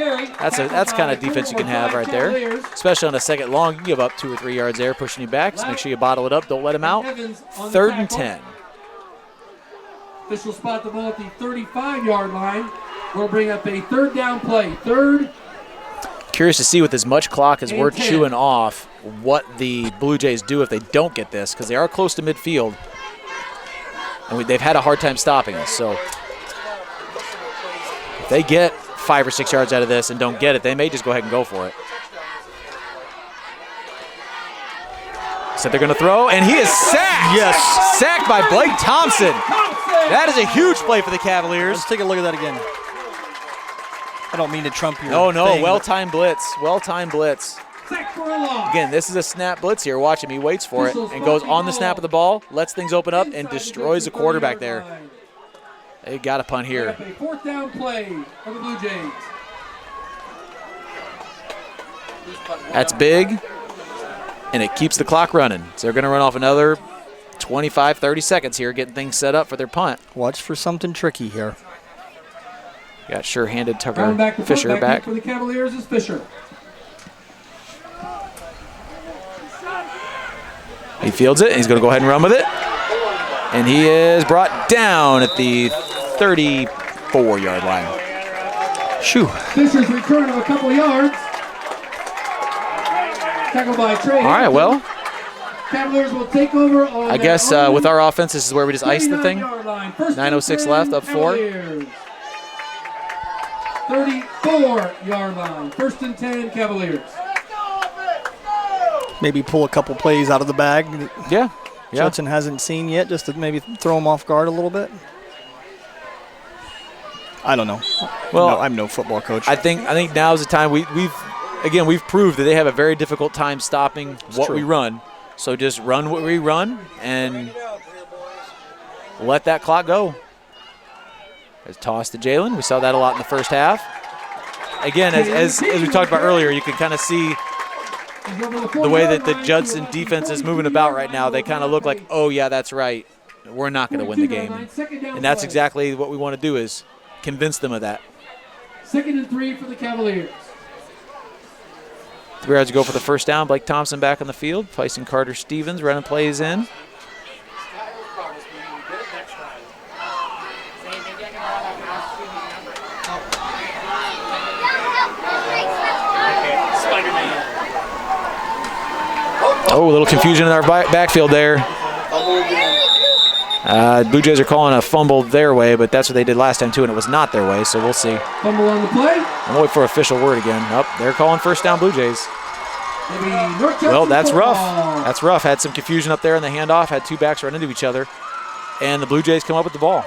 That's kind of defense you can have right there, especially on a 2nd long. You can give up 2 or 3 yards there, pushing you back. So make sure you bottle it up. Don't let them out. 3rd and 10. Official spot the ball at the 35-yard line. We'll bring up a 3rd down play. 3rd Curious to see with as much clock as we're 10. chewing off what the Blue Jays do if they don't get this, because they are close to midfield. And they've had a hard time stopping us. So if they get 5 or 6 yards out of this and don't get it, they may just go ahead and go for it. So they're going to throw, and he is sacked. Yes. Sacked by Blake Thompson. That is a huge play for the Cavaliers. Let's take a look at that again. I don't mean to trump your No, thing, well-timed blitz. Well-timed blitz. Sack for a loss. Again, this is a snap blitz here. Watch him. He waits for it and goes on the snap of the ball, lets things open up, and destroys the quarterback there. They got a punt here. A 4th down play for the Blue Jays. That's big, and it keeps the clock running. So they're going to run off another 25, 30 seconds here, getting things set up for their punt. Watch for something tricky here. Got sure-handed Tucker Round back to Fisher front, back. for the Cavaliers is Fisher. He fields it, and he's going to go ahead and run with it. And he is brought down at the 34-yard line. Shoo. Fisher's return of a couple of yards. Tackled by Trey. All right, well, Cavaliers will take over on I guess with our offense, this is where we just ice the thing. 9:06 left, up 4. 34-yard line. 1st and 10, Cavaliers. Maybe pull a couple plays out of the bag that Yeah. Judson hasn't seen yet, just to maybe throw him off guard a little bit. I don't know. Well, no, I'm no football coach. I think now is the time we've proved that they have a very difficult time stopping what true. we run. So just run what we run and let that clock go. There's a toss to Jalen. We saw that a lot in the first half. Again, as we talked about earlier, you can kind of see the way that the Judson defense is moving about right now. They kind of look like, oh, yeah, that's right. We're not going to win the game. And that's exactly what we want to do, is convince them of that. 2nd and 3 for the Cavaliers. 3 yards to go for the first down. Blake Thompson back on the field, placing Carter Stevens, running plays in. Oh, a little confusion in our backfield there. Blue Jays are calling a fumble their way, but that's what they did last time too, and it was not their way, so we'll see. Fumble on the play. I'm waiting for official word again. Oh, they're calling first down Blue Jays. Well, that's rough. That's rough. Had some confusion up there in the handoff. Had 2 backs run into each other, and the Blue Jays come up with the ball.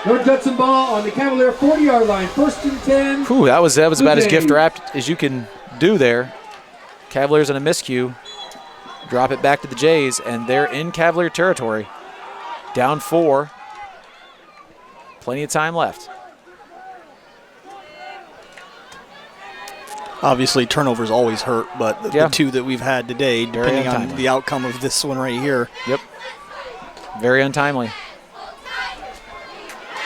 North Judson ball on the Cavalier 40-yard line. 1st and 10. Ooh, that was about as Jays. gift wrapped as you can do there. Cavaliers on a miscue. Drop it back to the Jays, and they're in Cavalier territory. Down 4. Plenty of time left. Obviously, turnovers always hurt, but the 2 that we've had today, depending on the outcome of this one right here. Yep. Very untimely.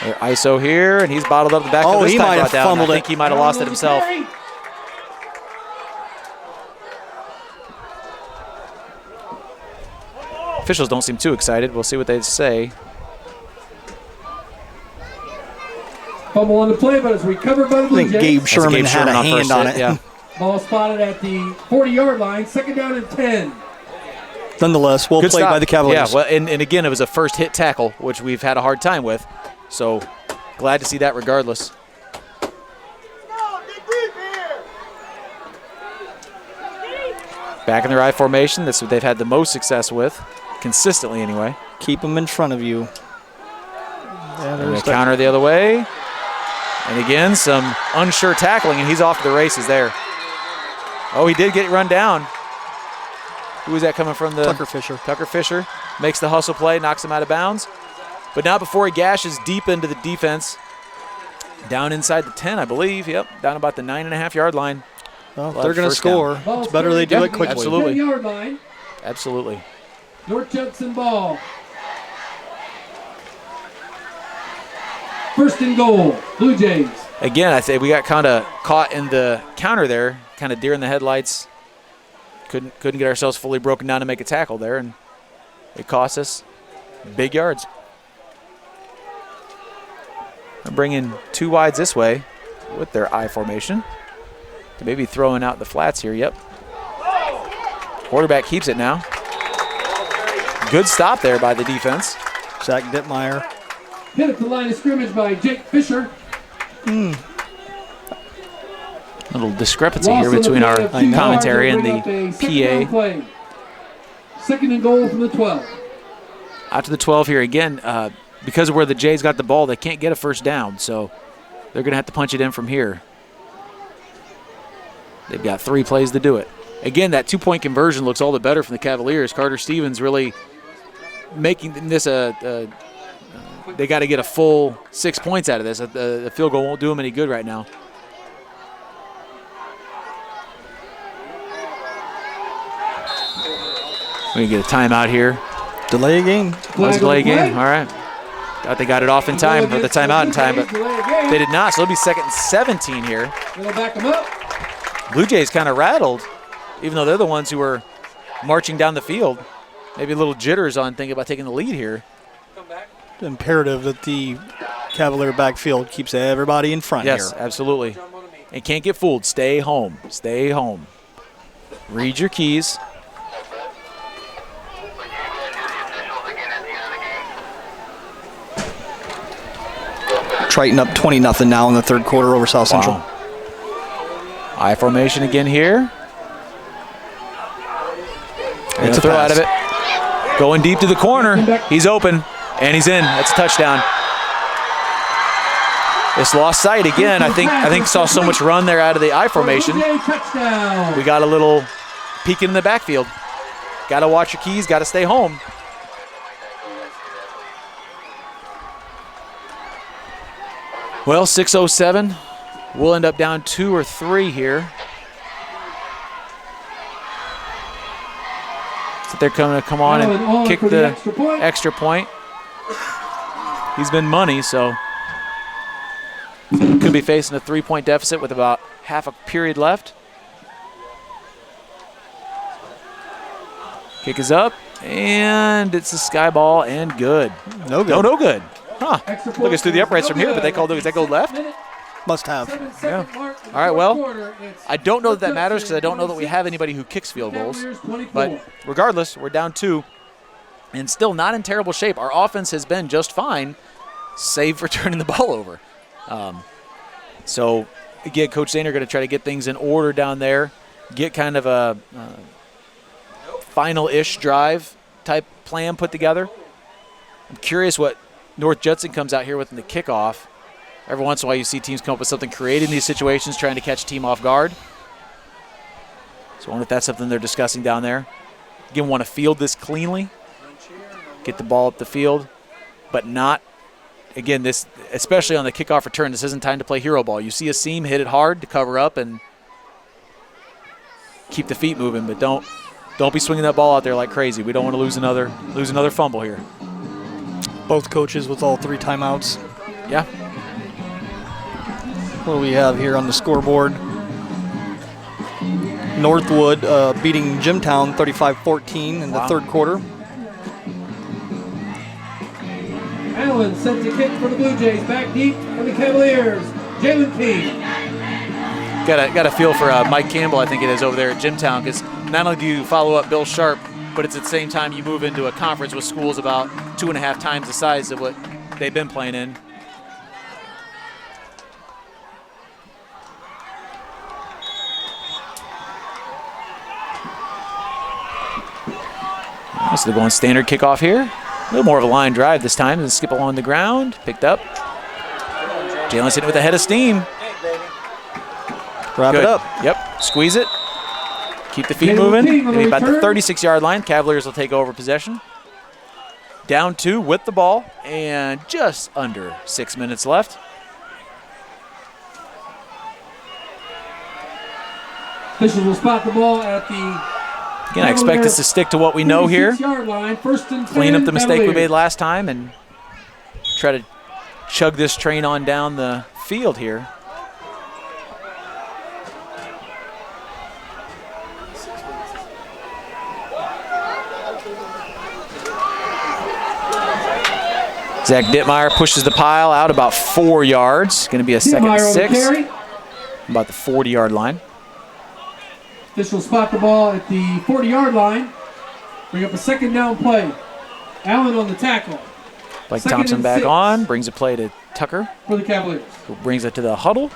They're ISO here, and he's bottled up the back. Oh, he might have fumbled it. I think he might have lost it himself. Officials don't seem too excited. We'll see what they say. Fumble on the play, but it's recovered by the Blue I think Jays. Gabe Sherman had a hand on it. Yeah. Ball spotted at the 40-yard line. 2nd down and 10. Nonetheless, well Good played stop. by the Cavaliers. Yeah, well, and again, it was a first hit tackle, which we've had a hard time with. So glad to see that regardless. Back in their I formation. That's what they've had the most success with, consistently anyway. Keep them in front of you. Yeah, And they counter the other way. And again, some unsure tackling, and he's off to the races there. Oh, he did get run down. Who was that coming from? Tucker Fisher. Tucker Fisher makes the hustle play, knocks him out of bounds. But not before he gashes deep into the defense. Down inside the 10, I believe. Yep, down about the 9.5-yard line. Well, if they're going to score, it's better they do it quickly. Absolutely. 10-yard line. Absolutely. North Judson ball. 1st and goal, Blue Jays. Again, I think we got kind of caught in the counter there, kind of deer in the headlights. Couldn't get ourselves fully broken down to make a tackle there, and it cost us big yards. bringing two wides this way with their I formation. Maybe throwing out the flats here. Yep. Quarterback keeps it now. Good stop there by the defense. Zach Dittmeyer. Hit at the line of scrimmage by Jake Fisher. Little discrepancy Loss here on the between play our of 2 yards commentary will and bring the up a second down PA. play. Second and goal from the 12. Out to the 12 here again. Because of where the Jays got the ball, they can't get a first down, so they're going to have to punch it in from here. They've got 3 plays to do it. Again, that 2-point conversion looks all the better from the Cavaliers. Carter Stevens really making this they got to get a full 6 points out of this. The field goal won't do them any good right now. We get a timeout here. Delay a game. Was delay Flag on the game. play. All right. Thought they got it off in time, or the timeout in time, but they did not. So it'll be 2nd and 17 here. They'll back them up. Blue Jays kind of rattled, even though they're the ones who were marching down the field. Maybe a little jitters on thinking about taking the lead here. Imperative that the Cavalier backfield keeps everybody in front Yes, here. absolutely. And can't get fooled. Stay home. Stay home. Read your keys. Triton up 20-0 now in the third quarter over South Central. Wow. I formation again here. It's a throw pass. out of it. Going deep to the corner. He's open, and he's in. That's a touchdown. It's lost sight again. I think saw so much run there out of the I formation. Blue Jay touchdown. We got a little peeking in the backfield. Got to watch your keys. Got to stay home. Well, 6:07. We'll end up down 2 or 3 here. So they're going to come on Allen on and kick for the extra point. extra point. He's been money, so could be facing a 3-point deficit with about half a period left. Kick is up, and it's a sky ball and good. No good. No good. Huh. Extra Look, it's through the uprights from here, but they called it. Does that go left? Must have. 7-second mark in the All right, well, fourth quarter. It's I don't know that matters because I don't know that 26, we have anybody who kicks field goals. Cavaliers 24. But regardless, we're down 2 and still not in terrible shape. Our offense has been just fine, save for turning the ball over. So, again, Coach Zane are going to try to get things in order down there, get kind of a final-ish drive type plan put together. I'm curious what North Judson comes out here with in the kickoff. Every once in a while you see teams come up with something creative in these situations, trying to catch a team off guard. So I wonder if that's something they're discussing down there. Again, want to field this cleanly, get the ball up the field, but not, again, this, especially on the kickoff return, this isn't time to play hero ball. You see a seam, hit it hard to cover up and keep the feet moving, but don't be swinging that ball out there like crazy. We don't want to lose another fumble here. Both coaches with all 3 timeouts. Yeah. What do we have here on the scoreboard? Northwood beating Jimtown 35-14 in the third quarter. Allen sends a kick for the Blue Jays. Back deep for the Cavaliers. Jalen King. Got a feel for Mike Campbell, I think it is, over there at Jimtown, because not only do you follow up Bill Sharp, but it's at the same time you move into a conference with schools about 2.5 times the size of what they've been playing in. So they're going standard kickoff here. A little more of a line drive this time. And skip along the ground. Picked up. Jalen's hitting with a head of steam. Wrap Good. it up. Yep. Squeeze it. Keep the feet Jalen moving. King on the Maybe about the return. 36-yard line. Cavaliers will take over possession. Down 2 with the ball. And just under 6 minutes left. Officials will spot the ball at the Again, I expect us to stick to what we know here. 46-yard line. First and 10, Clean up the mistake we Cavaliers. made last time and try to chug this train on down the field here. Zach Dittmeyer pushes the pile out about 4 yards. Going to be a second and Dittmeyer on the 6. carry. About the 40-yard line. Officials spot the ball at the 40-yard line. Bring up a second down play. Allen on the tackle. Blake Second Thompson and back 6 on. Brings a play to Tucker, for the Cavaliers. who brings it to the huddle.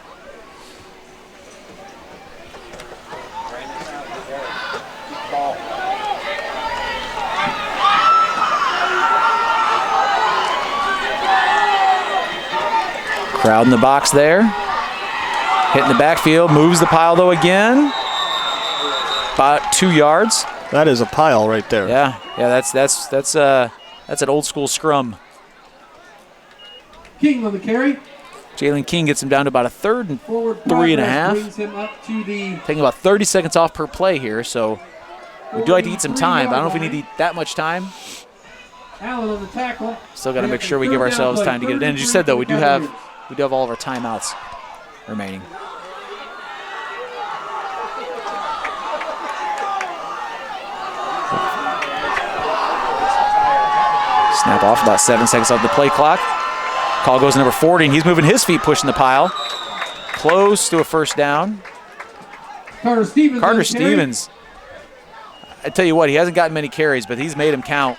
Crowd in the box there. Hitting the backfield, moves the pile though again. About 2 yards. That is a pile right there. Yeah, that's an old school scrum. King on the carry. Jalen King gets him down to about a 3rd and Forward 3.5. progress brings him up to the Taking about 30 seconds off per play here, so we do like to eat some time. But I don't know if we need to eat that much time. Allen on the tackle. Still got to make sure we give ourselves time to get it in. As you said, though, we do have all of our timeouts remaining. Snap off, about 7 seconds off the play clock. Call goes to number 40, and he's moving his feet, pushing the pile. Close to a first down. Carter Stevens. Carter Stevens. I tell you what, he hasn't gotten many carries, but he's made them count.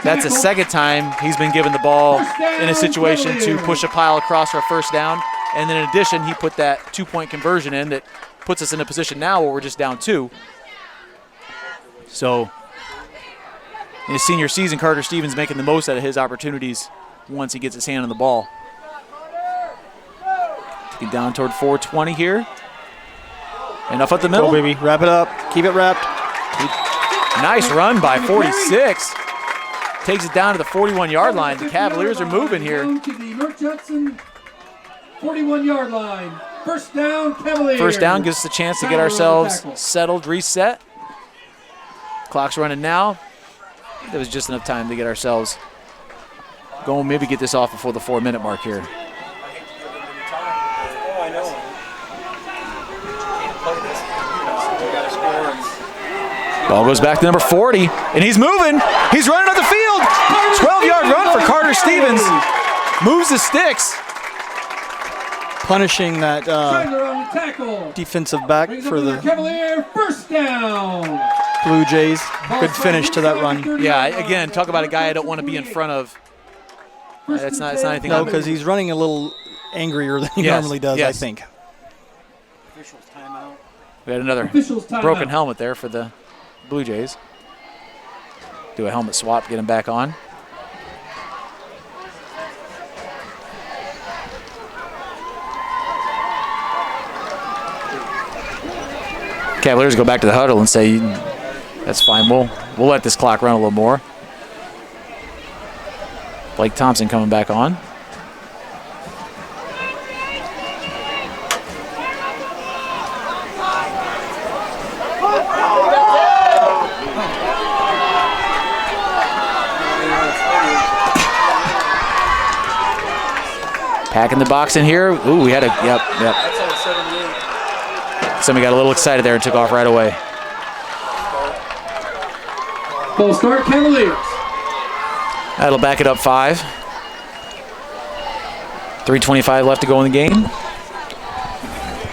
That's the second time he's been given the ball in a situation to push a pile across for a first down. And then in addition, he put that 2-point conversion in that puts us in a position now where we're just down 2. So in his senior season, Carter Stevens making the most out of his opportunities once he gets his hand on the ball. Taking down toward 420 here. Enough at the middle. Oh, baby, wrap it up. Keep it wrapped. Nice run by 46. Takes it down to the 41-yard line. The Cavaliers are moving here. Down to the North Judson 41-yard line. First down, Cavaliers. First down gives us a chance to get ourselves settled, reset. Clock's running now. There was just enough time to get ourselves going, maybe get this off before the 4-minute mark here. Ball goes back to number 40, and he's moving. He's running up the field. 12-yard run for Carter Stevens. Moves the sticks. Punishing that tackle. defensive back Brings for up the Cavalier. First down. Blue Jays. Good finish to that run. Yeah, again, talk about a guy I don't want to be in front of. It's not anything. No, because he's running a little angrier than he normally does, I think. Officials timeout. We had another broken helmet there for the Blue Jays. Do a helmet swap, get him back on. Cavaliers go back to the huddle and say, that's fine, we'll let this clock run a little more. Blake Thompson coming back on. Packing the box in here. Ooh, we had a, yep. Somebody got a little excited there and took off right away. Full start, Cavaliers. That'll back it up 5. 3:25 left to go in the game.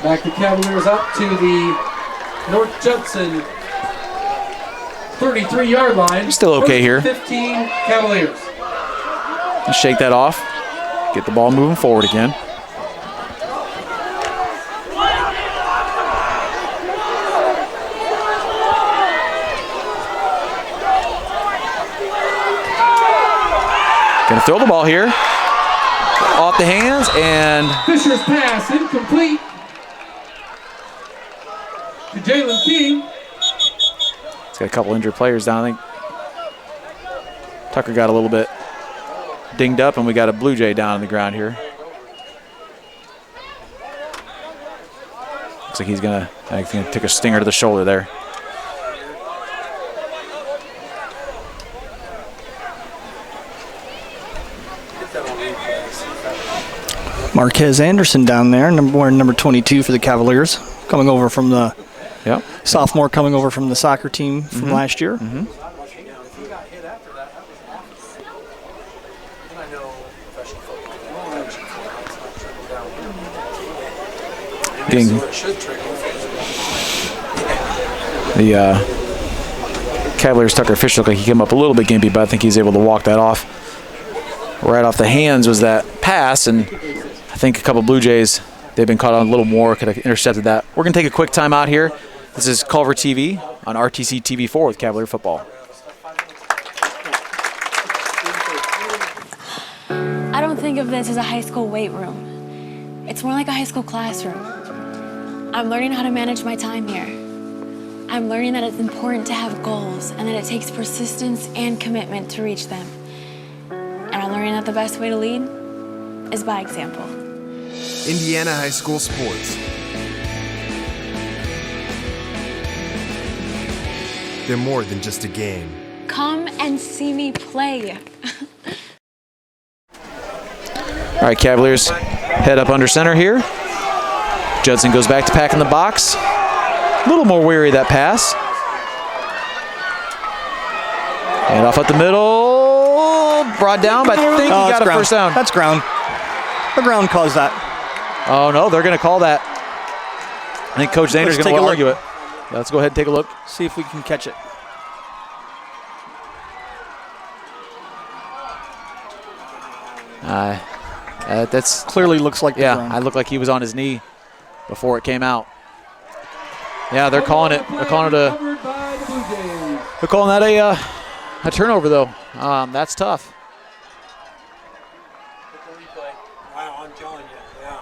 Back the Cavaliers up to the North Judson 33-yard line. Still okay here. 15 Cavaliers. Let's shake that off. Get the ball moving forward again. Gonna throw the ball here. Off the hands and Fisher's pass incomplete to Jalen King. it's got a couple injured players down. I think Tucker got a little bit dinged up, and we got a Blue Jay down on the ground here. Looks like he's gonna take a stinger to the shoulder there. Marquez Anderson down there, wearing number 22 for the Cavaliers, coming over from the sophomore, coming over from the soccer team from last year. The Cavaliers Tucker official looked like he came up a little bit gimpy, but I think he's able to walk that off. Right off the hands was that pass, and I think a couple Blue Jays, they've been caught on a little more, could have intercepted that. We're going to take a quick timeout here. This is Culver TV on RTC TV4 with Cavalier football. I don't think of this as a high school weight room. It's more like a high school classroom. I'm learning how to manage my time here. I'm learning that it's important to have goals and that it takes persistence and commitment to reach them. And I'm learning that the best way to lead is by example. Indiana high school sports. They're more than just a game. Come and see me play. All right, Cavaliers head up under center here. Judson goes back to pack in the box. A little more weary that pass. And off at the middle. Brought down, but I think he got a first down. That's ground. The ground caused that. Oh, no, they're going to call that. I think Coach Zahner's going to argue it. Yeah, let's go ahead and take a look. See if we can catch it. That's clearly looks like the ground. I looked like he was on his knee before it came out. Yeah, they're calling it. They're calling that a turnover though. That's tough. Wow, I'm telling you, yeah.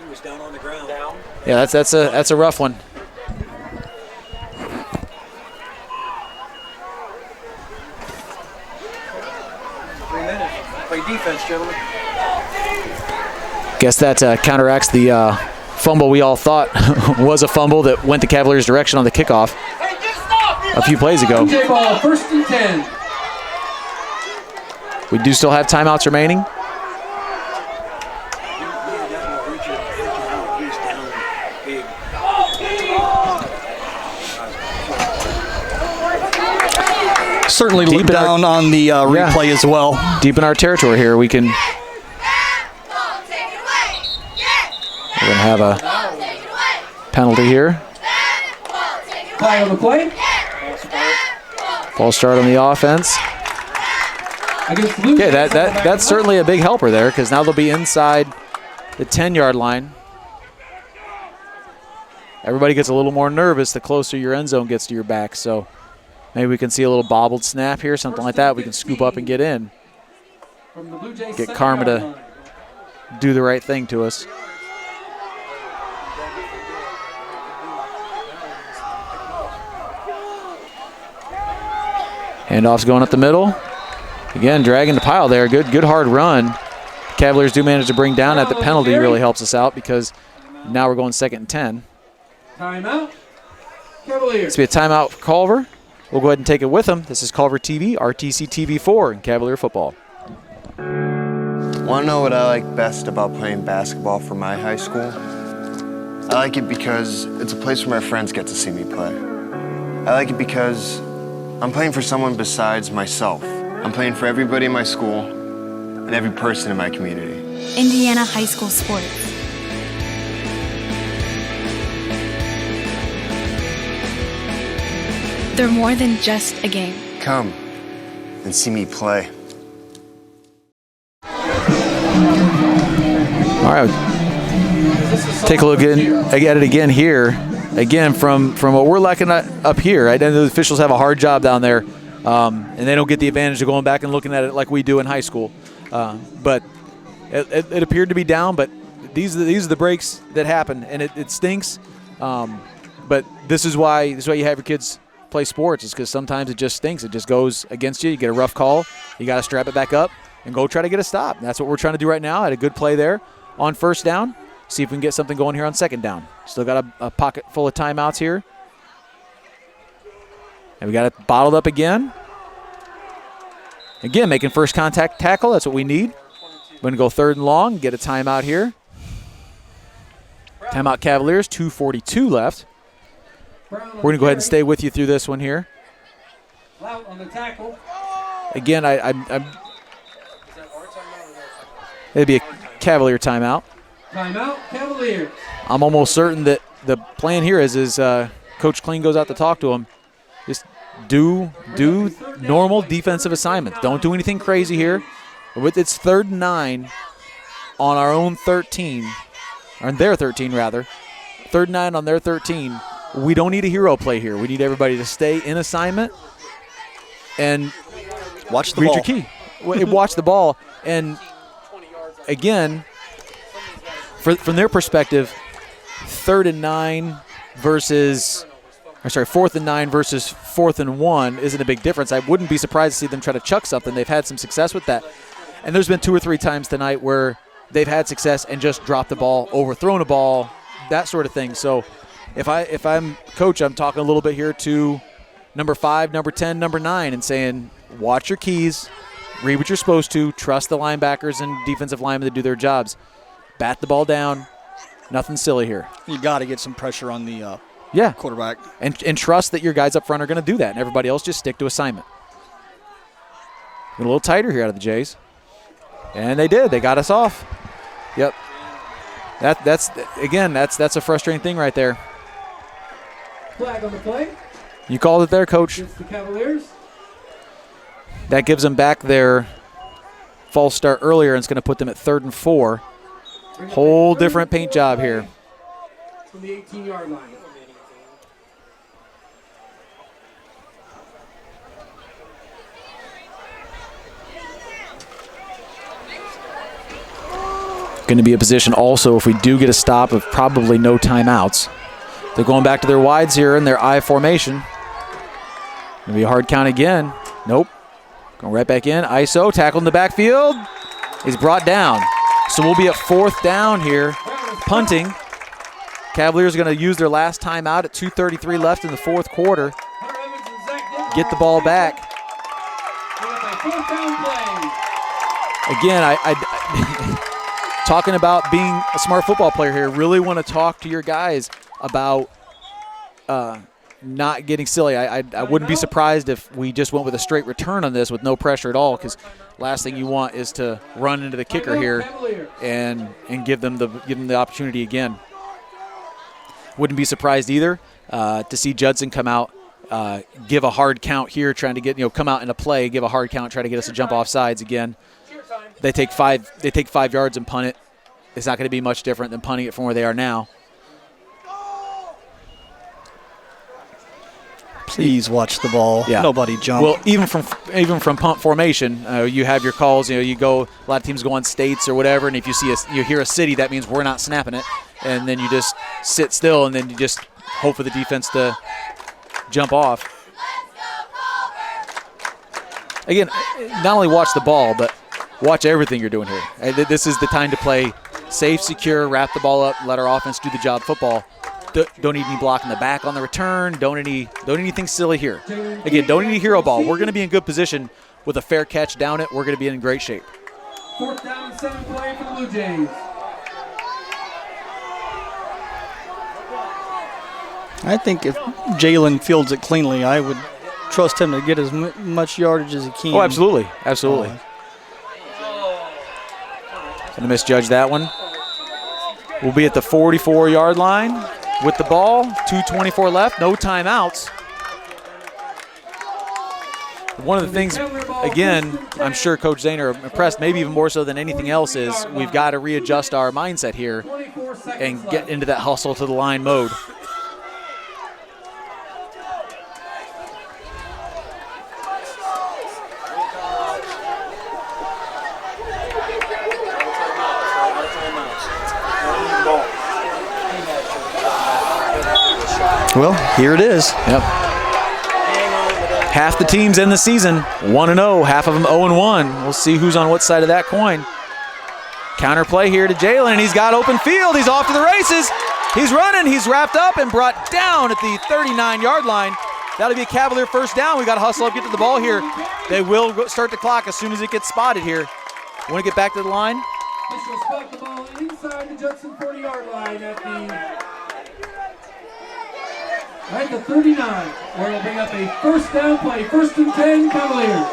He was down on the ground. Down. Yeah, that's a rough one. 3 minutes. Play defense, gentlemen. Guess that counteracts the fumble we all thought was a fumble that went the Cavaliers' direction on the kickoff a few plays ago. Ball, 1st and 10. We do still have timeouts remaining. Certainly look down on the replay as well. Deep in our territory here, we're going to have a penalty here. Flag on the play. False start on the offense. Okay, that's certainly a big helper there because now they'll be inside the 10-yard line. Everybody gets a little more nervous the closer your end zone gets to your back, so maybe we can see a little bobbled snap here, something like that. We can scoop up and get in. Get Karma to do the right thing to us. Handoff's going up the middle. Again, dragging the pile there. Good hard run. Cavaliers do manage to bring down that. The penalty really helps us out because now we're going 2nd and 10. Timeout. Cavaliers. It's be a timeout for Culver. We'll go ahead and take it with them. This is Culver TV, RTC TV4, and Cavalier football. Want to know what I like best about playing basketball for my high school? I like it because it's a place where my friends get to see me play. I like it because I'm playing for someone besides myself. I'm playing for everybody in my school and every person in my community. Indiana high school sports. They're more than just a game. Come and see me play. All right, take a look at it again here. Again, from what we're lacking up here, I know the officials have a hard job down there, and they don't get the advantage of going back and looking at it like we do in high school. But it appeared to be down, but these are the breaks that happen, and it stinks. But this is why you have your kids play sports, is because sometimes it just stinks. It just goes against you. You get a rough call. You got to strap it back up and go try to get a stop. And that's what we're trying to do right now. Had a good play there on 1st down. See if we can get something going here on 2nd down. Still got a pocket full of timeouts here. And we got it bottled up again. Again, making first contact tackle. That's what we need. We're going to go 3rd and long, get a timeout here. Timeout Cavaliers, 2:42 left. We're going to go ahead and stay with you through this one here. On the tackle. Again, I'm It'd be a Cavalier timeout. Timeout, Cavaliers. I'm almost certain that the plan here is Coach Kling goes out to talk to him. Just do normal defensive assignments. Don't do anything crazy here. It's 3rd and 9 on our own 13, or on their 13 rather. 3rd and 9 on their 13. We don't need a hero play here. We need everybody to stay in assignment and Watch the read ball. your key. Watch the ball. And again, from their perspective, 4th and 9 versus 4th and 1 isn't a big difference. I wouldn't be surprised to see them try to chuck something. They've had some success with that. And there's been 2 or 3 times tonight where they've had success and just dropped the ball, overthrown a ball, that sort of thing. So if I'm coach, I'm talking a little bit here to number 5, number 10, number 9 and saying, watch your keys, read what you're supposed to, trust the linebackers and defensive linemen to do their jobs. Bat the ball down. Nothing silly here. You got to get some pressure on the quarterback. And trust that your guys up front are going to do that, and everybody else just stick to assignment. A little tighter here out of the Jays. And they did. They got us off. Yep. That's a frustrating thing right there. Flag on the play. You called it there, Coach. Against the Cavaliers. That gives them back their false start earlier, and it's going to put them at 3rd and 4. Whole different paint job here. From the 18-yard line. Going to be a position also if we do get a stop of probably no timeouts. They're going back to their wides here in their I formation. Going to be a hard count again. Nope. Going right back in. ISO, tackle in the backfield. He's brought down. So we'll be at 4th down here, punting. Cavaliers are going to use their last timeout at 2:33 left in the 4th quarter. Get the ball back. Again, I talking about being a smart football player here, really want to talk to your guys about not getting silly. I wouldn't be surprised if we just went with a straight return on this with no pressure at all, because last thing you want is to run into the kicker here and give them the opportunity again. Wouldn't be surprised either to see Judson come out, give a hard count here, trying to get come out in a play, give a hard count, try to get us to jump off sides again. They take 5 yards and punt it. It's not going to be much different than punting it from where they are now. Please watch the ball. Yeah. Nobody jump. Well, even from punt formation, you have your calls. You go. A lot of teams go on states or whatever, and if you hear a city, that means we're not snapping it, and then you just sit still, and then you just hope for the defense to jump off. Again, not only watch the ball, but watch everything you're doing here. This is the time to play safe, secure, wrap the ball up, let our offense do the job football. Don't need any block in the back on the return. Don't anything silly here. Again, don't need a hero ball. We're going to be in good position with a fair catch down it. We're going to be in great shape. 4th down and 7 play for the Blue Jays. I think if Jalen fields it cleanly, I would trust him to get as much yardage as he can. Oh, absolutely. Absolutely. Going to misjudge that one. We'll be at the 44-yard line with the ball. 2:24 left. No timeouts. One of the things, again, I'm sure Coach Zane are impressed, maybe even more so than anything else, is we've got to readjust our mindset here and get into that hustle to the line mode. Well, here it is. Yep. Half the teams in the season 1-0, half of them 0-1. We'll see who's on what side of that coin. Counter play here to Jalen, and he's got open field. He's off to the races. He's running. He's wrapped up and brought down at the 39-yard line. That'll be a Cavalier 1st down. We got to hustle up, get to the ball here. They will start the clock as soon as it gets spotted here. Want to get back to the line? This will spot the ball inside the Judson 40-yard line at the 39, where it'll bring up a 1st down play, 1st and 10, Cavaliers.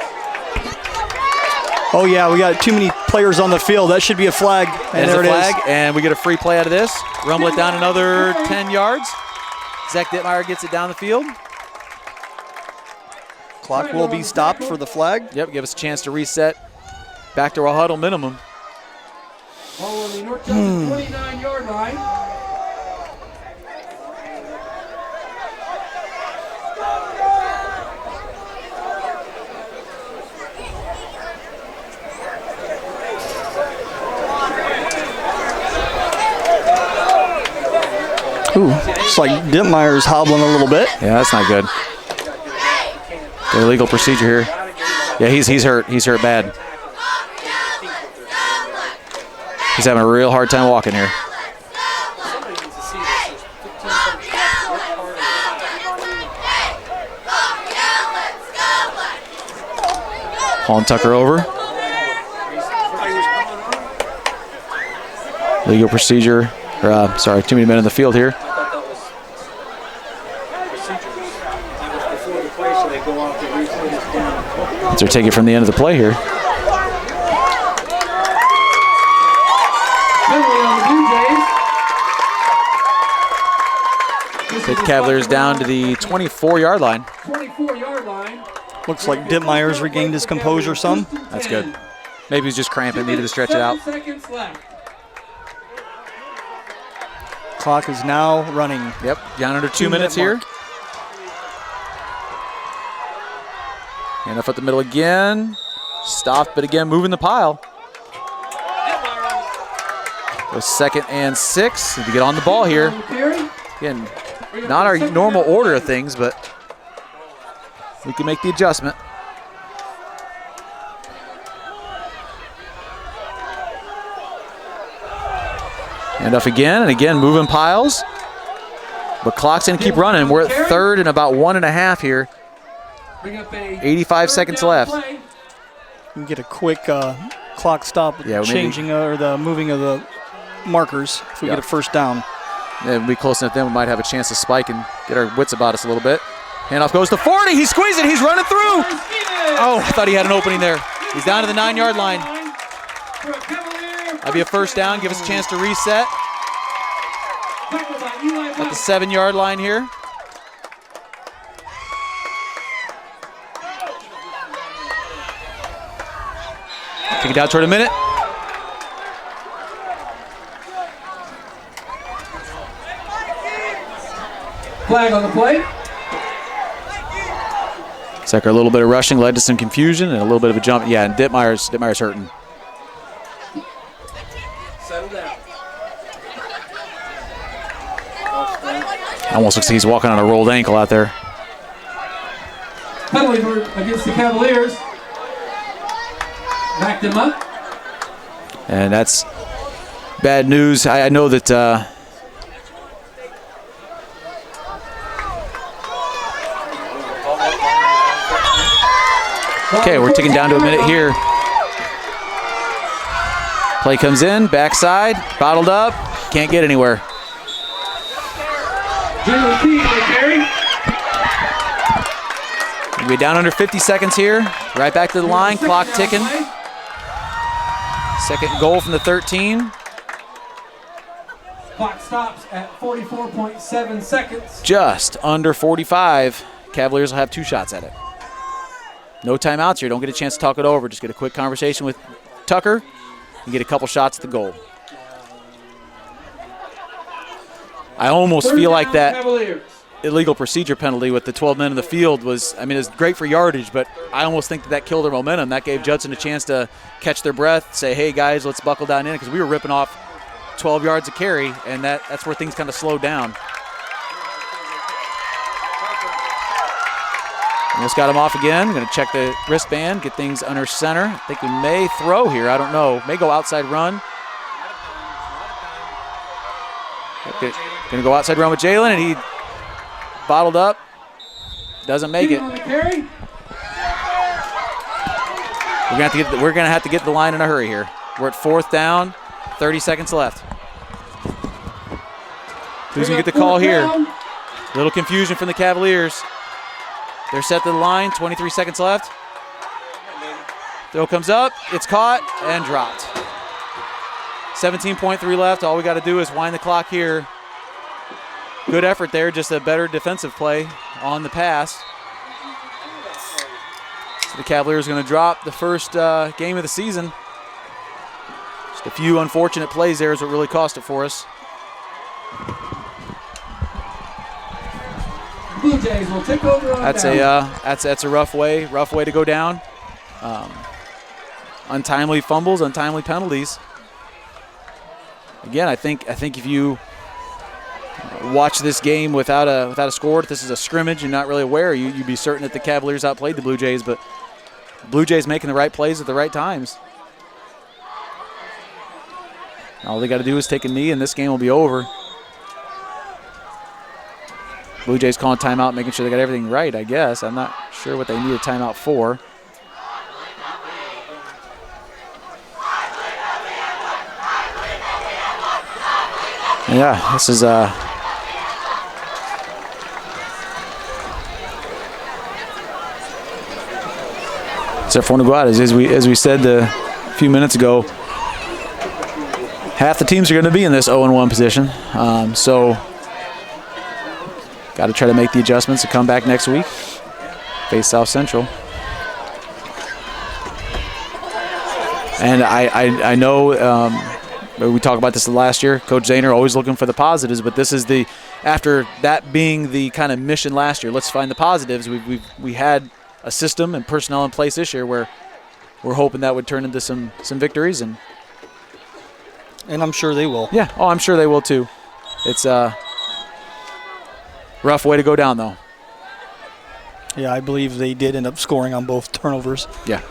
Oh yeah, we got too many players on the field. That should be a flag. And there There's a flag, it is. and we get a free play out of this. Rumble it down another 10 yards. Zach Dittmeyer gets it down the field. Clock will be stopped for the flag. Yep, give us a chance to reset back to our huddle minimum. Ball on the North Judson 29-yard line. Ooh, it's like Dittmeyer's hobbling a little bit. Yeah, that's not good. The illegal procedure here. Yeah, he's hurt. He's hurt bad. He's having a real hard time walking here. Hauling Tucker over. Legal procedure. Sorry, too many men in the field here. So take it from the end of the play here. Penalty on the Blue Jays. Take the Cavaliers down to the 24-yard line. 24-yard line. Looks like Dittmeyer's regained his composure some. That's good. Maybe he's just cramping, needed to stretch it out. 7 seconds left. Clock is now running. Yep, down under 2 minutes here. Hand off at the middle again. Stopped, but again, moving the pile. Goes 2nd and 6. Need to get on the ball here. Again, not our normal order of things, but we can make the adjustment. Hand off again, and again, moving piles. But clock's going to keep running. We're at 3rd and about 1.5 here. 85 seconds left. You can get a quick clock stop with Yeah, changing or the moving of the markers if we get a first down. Yeah, we'll be close enough then we might have a chance to spike and get our wits about us a little bit. Handoff goes to 40. He's squeezing. He's running through. Oh, I thought he had an opening there. He's down to the 9-yard line. That'll be a first down. Give us a chance to reset. At the 7-yard line here. Take it down toward a minute. Flag on the play. It's like a little bit of rushing led to some confusion and a little bit of a jump. Yeah, and Dittmeyer's hurting. Settle down. Almost looks like he's walking on a rolled ankle out there. Penalty against the Cavaliers. Backed him up. And that's bad news. I know that okay, we're ticking down to a minute here. Play comes in, backside, bottled up, can't get anywhere. Jalen Key for the carry. We're down under 50 seconds here. Right back to the line, clock ticking. 2nd goal from the 13. Clock stops at 44.7 seconds. Just under 45. Cavaliers will have 2 shots at it. No timeouts here. Don't get a chance to talk it over. Just get a quick conversation with Tucker and get a couple shots at the goal. I almost feel like that Cavaliers. illegal procedure penalty with the 12 men in the field was, I mean, it was great for yardage, but I almost think that killed their momentum. That gave Judson a chance to catch their breath, say, hey, guys, let's buckle down in, because we were ripping off 12 yards of carry, and that's where things kind of slowed down. Almost got him off again. Going to check the wristband, get things under center. I think we may throw here. I don't know. May go outside run. Going to go outside run with Jalen, and he bottled up. Doesn't make it. On the carry. We're going to have to get the line in a hurry here. We're at 4th down, 30 seconds left. Who's going to get the call here? Little confusion from the Cavaliers. They're set to the line, 23 seconds left. Throw comes up, it's caught and dropped. 17.3 left. All we got to do is wind the clock here. Good effort there, just a better defensive play on the pass. So the Cavaliers are going to drop the first game of the season. Just a few unfortunate plays there is what really cost it for us. Blue Jays will take over on That's down. that's a rough way to go down. Untimely fumbles, untimely penalties. Again, I think if you watch this game without a score, if this is a scrimmage, you're not really aware, you'd be certain that the Cavaliers outplayed the Blue Jays, but Blue Jays making the right plays at the right times. All they got to do is take a knee, and this game will be over. Blue Jays calling timeout, making sure they got everything right, I guess. I'm not sure what they need a timeout for. Yeah, this is except for one to go out. As we said a few minutes ago, half the teams are going to be in this 0-1 position. So got to try to make the adjustments to come back next week, face South Central. And I know we talked about this last year. Coach Zahner always looking for the positives, but this is after that being the kind of mission last year. Let's find the positives. We had a system and personnel in place this year where we're hoping that would turn into some victories, and I'm sure they will. Yeah, I'm sure they will too. It's a rough way to go down, though. Yeah, I believe they did end up scoring on both turnovers. Yeah.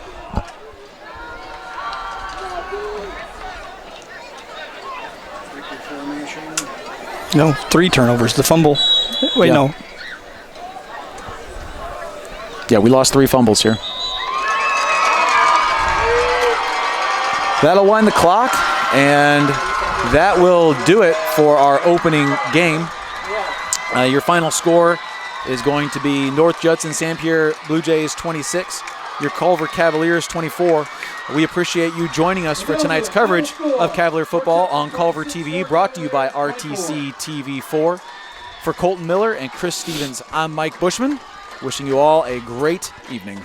No, 3 turnovers. The fumble. Wait, Yeah. no. Yeah, we lost 3 fumbles here. That'll wind the clock, and that will do it for our opening game. Your final score is going to be North Judson St. Pierre Blue Jays 26, your Culver Cavaliers 24. We appreciate you joining us for tonight's coverage of Cavalier football on Culver TV, brought to you by RTC TV4. For Colton Miller and Chris Stevens, I'm Mike Bushman, wishing you all a great evening.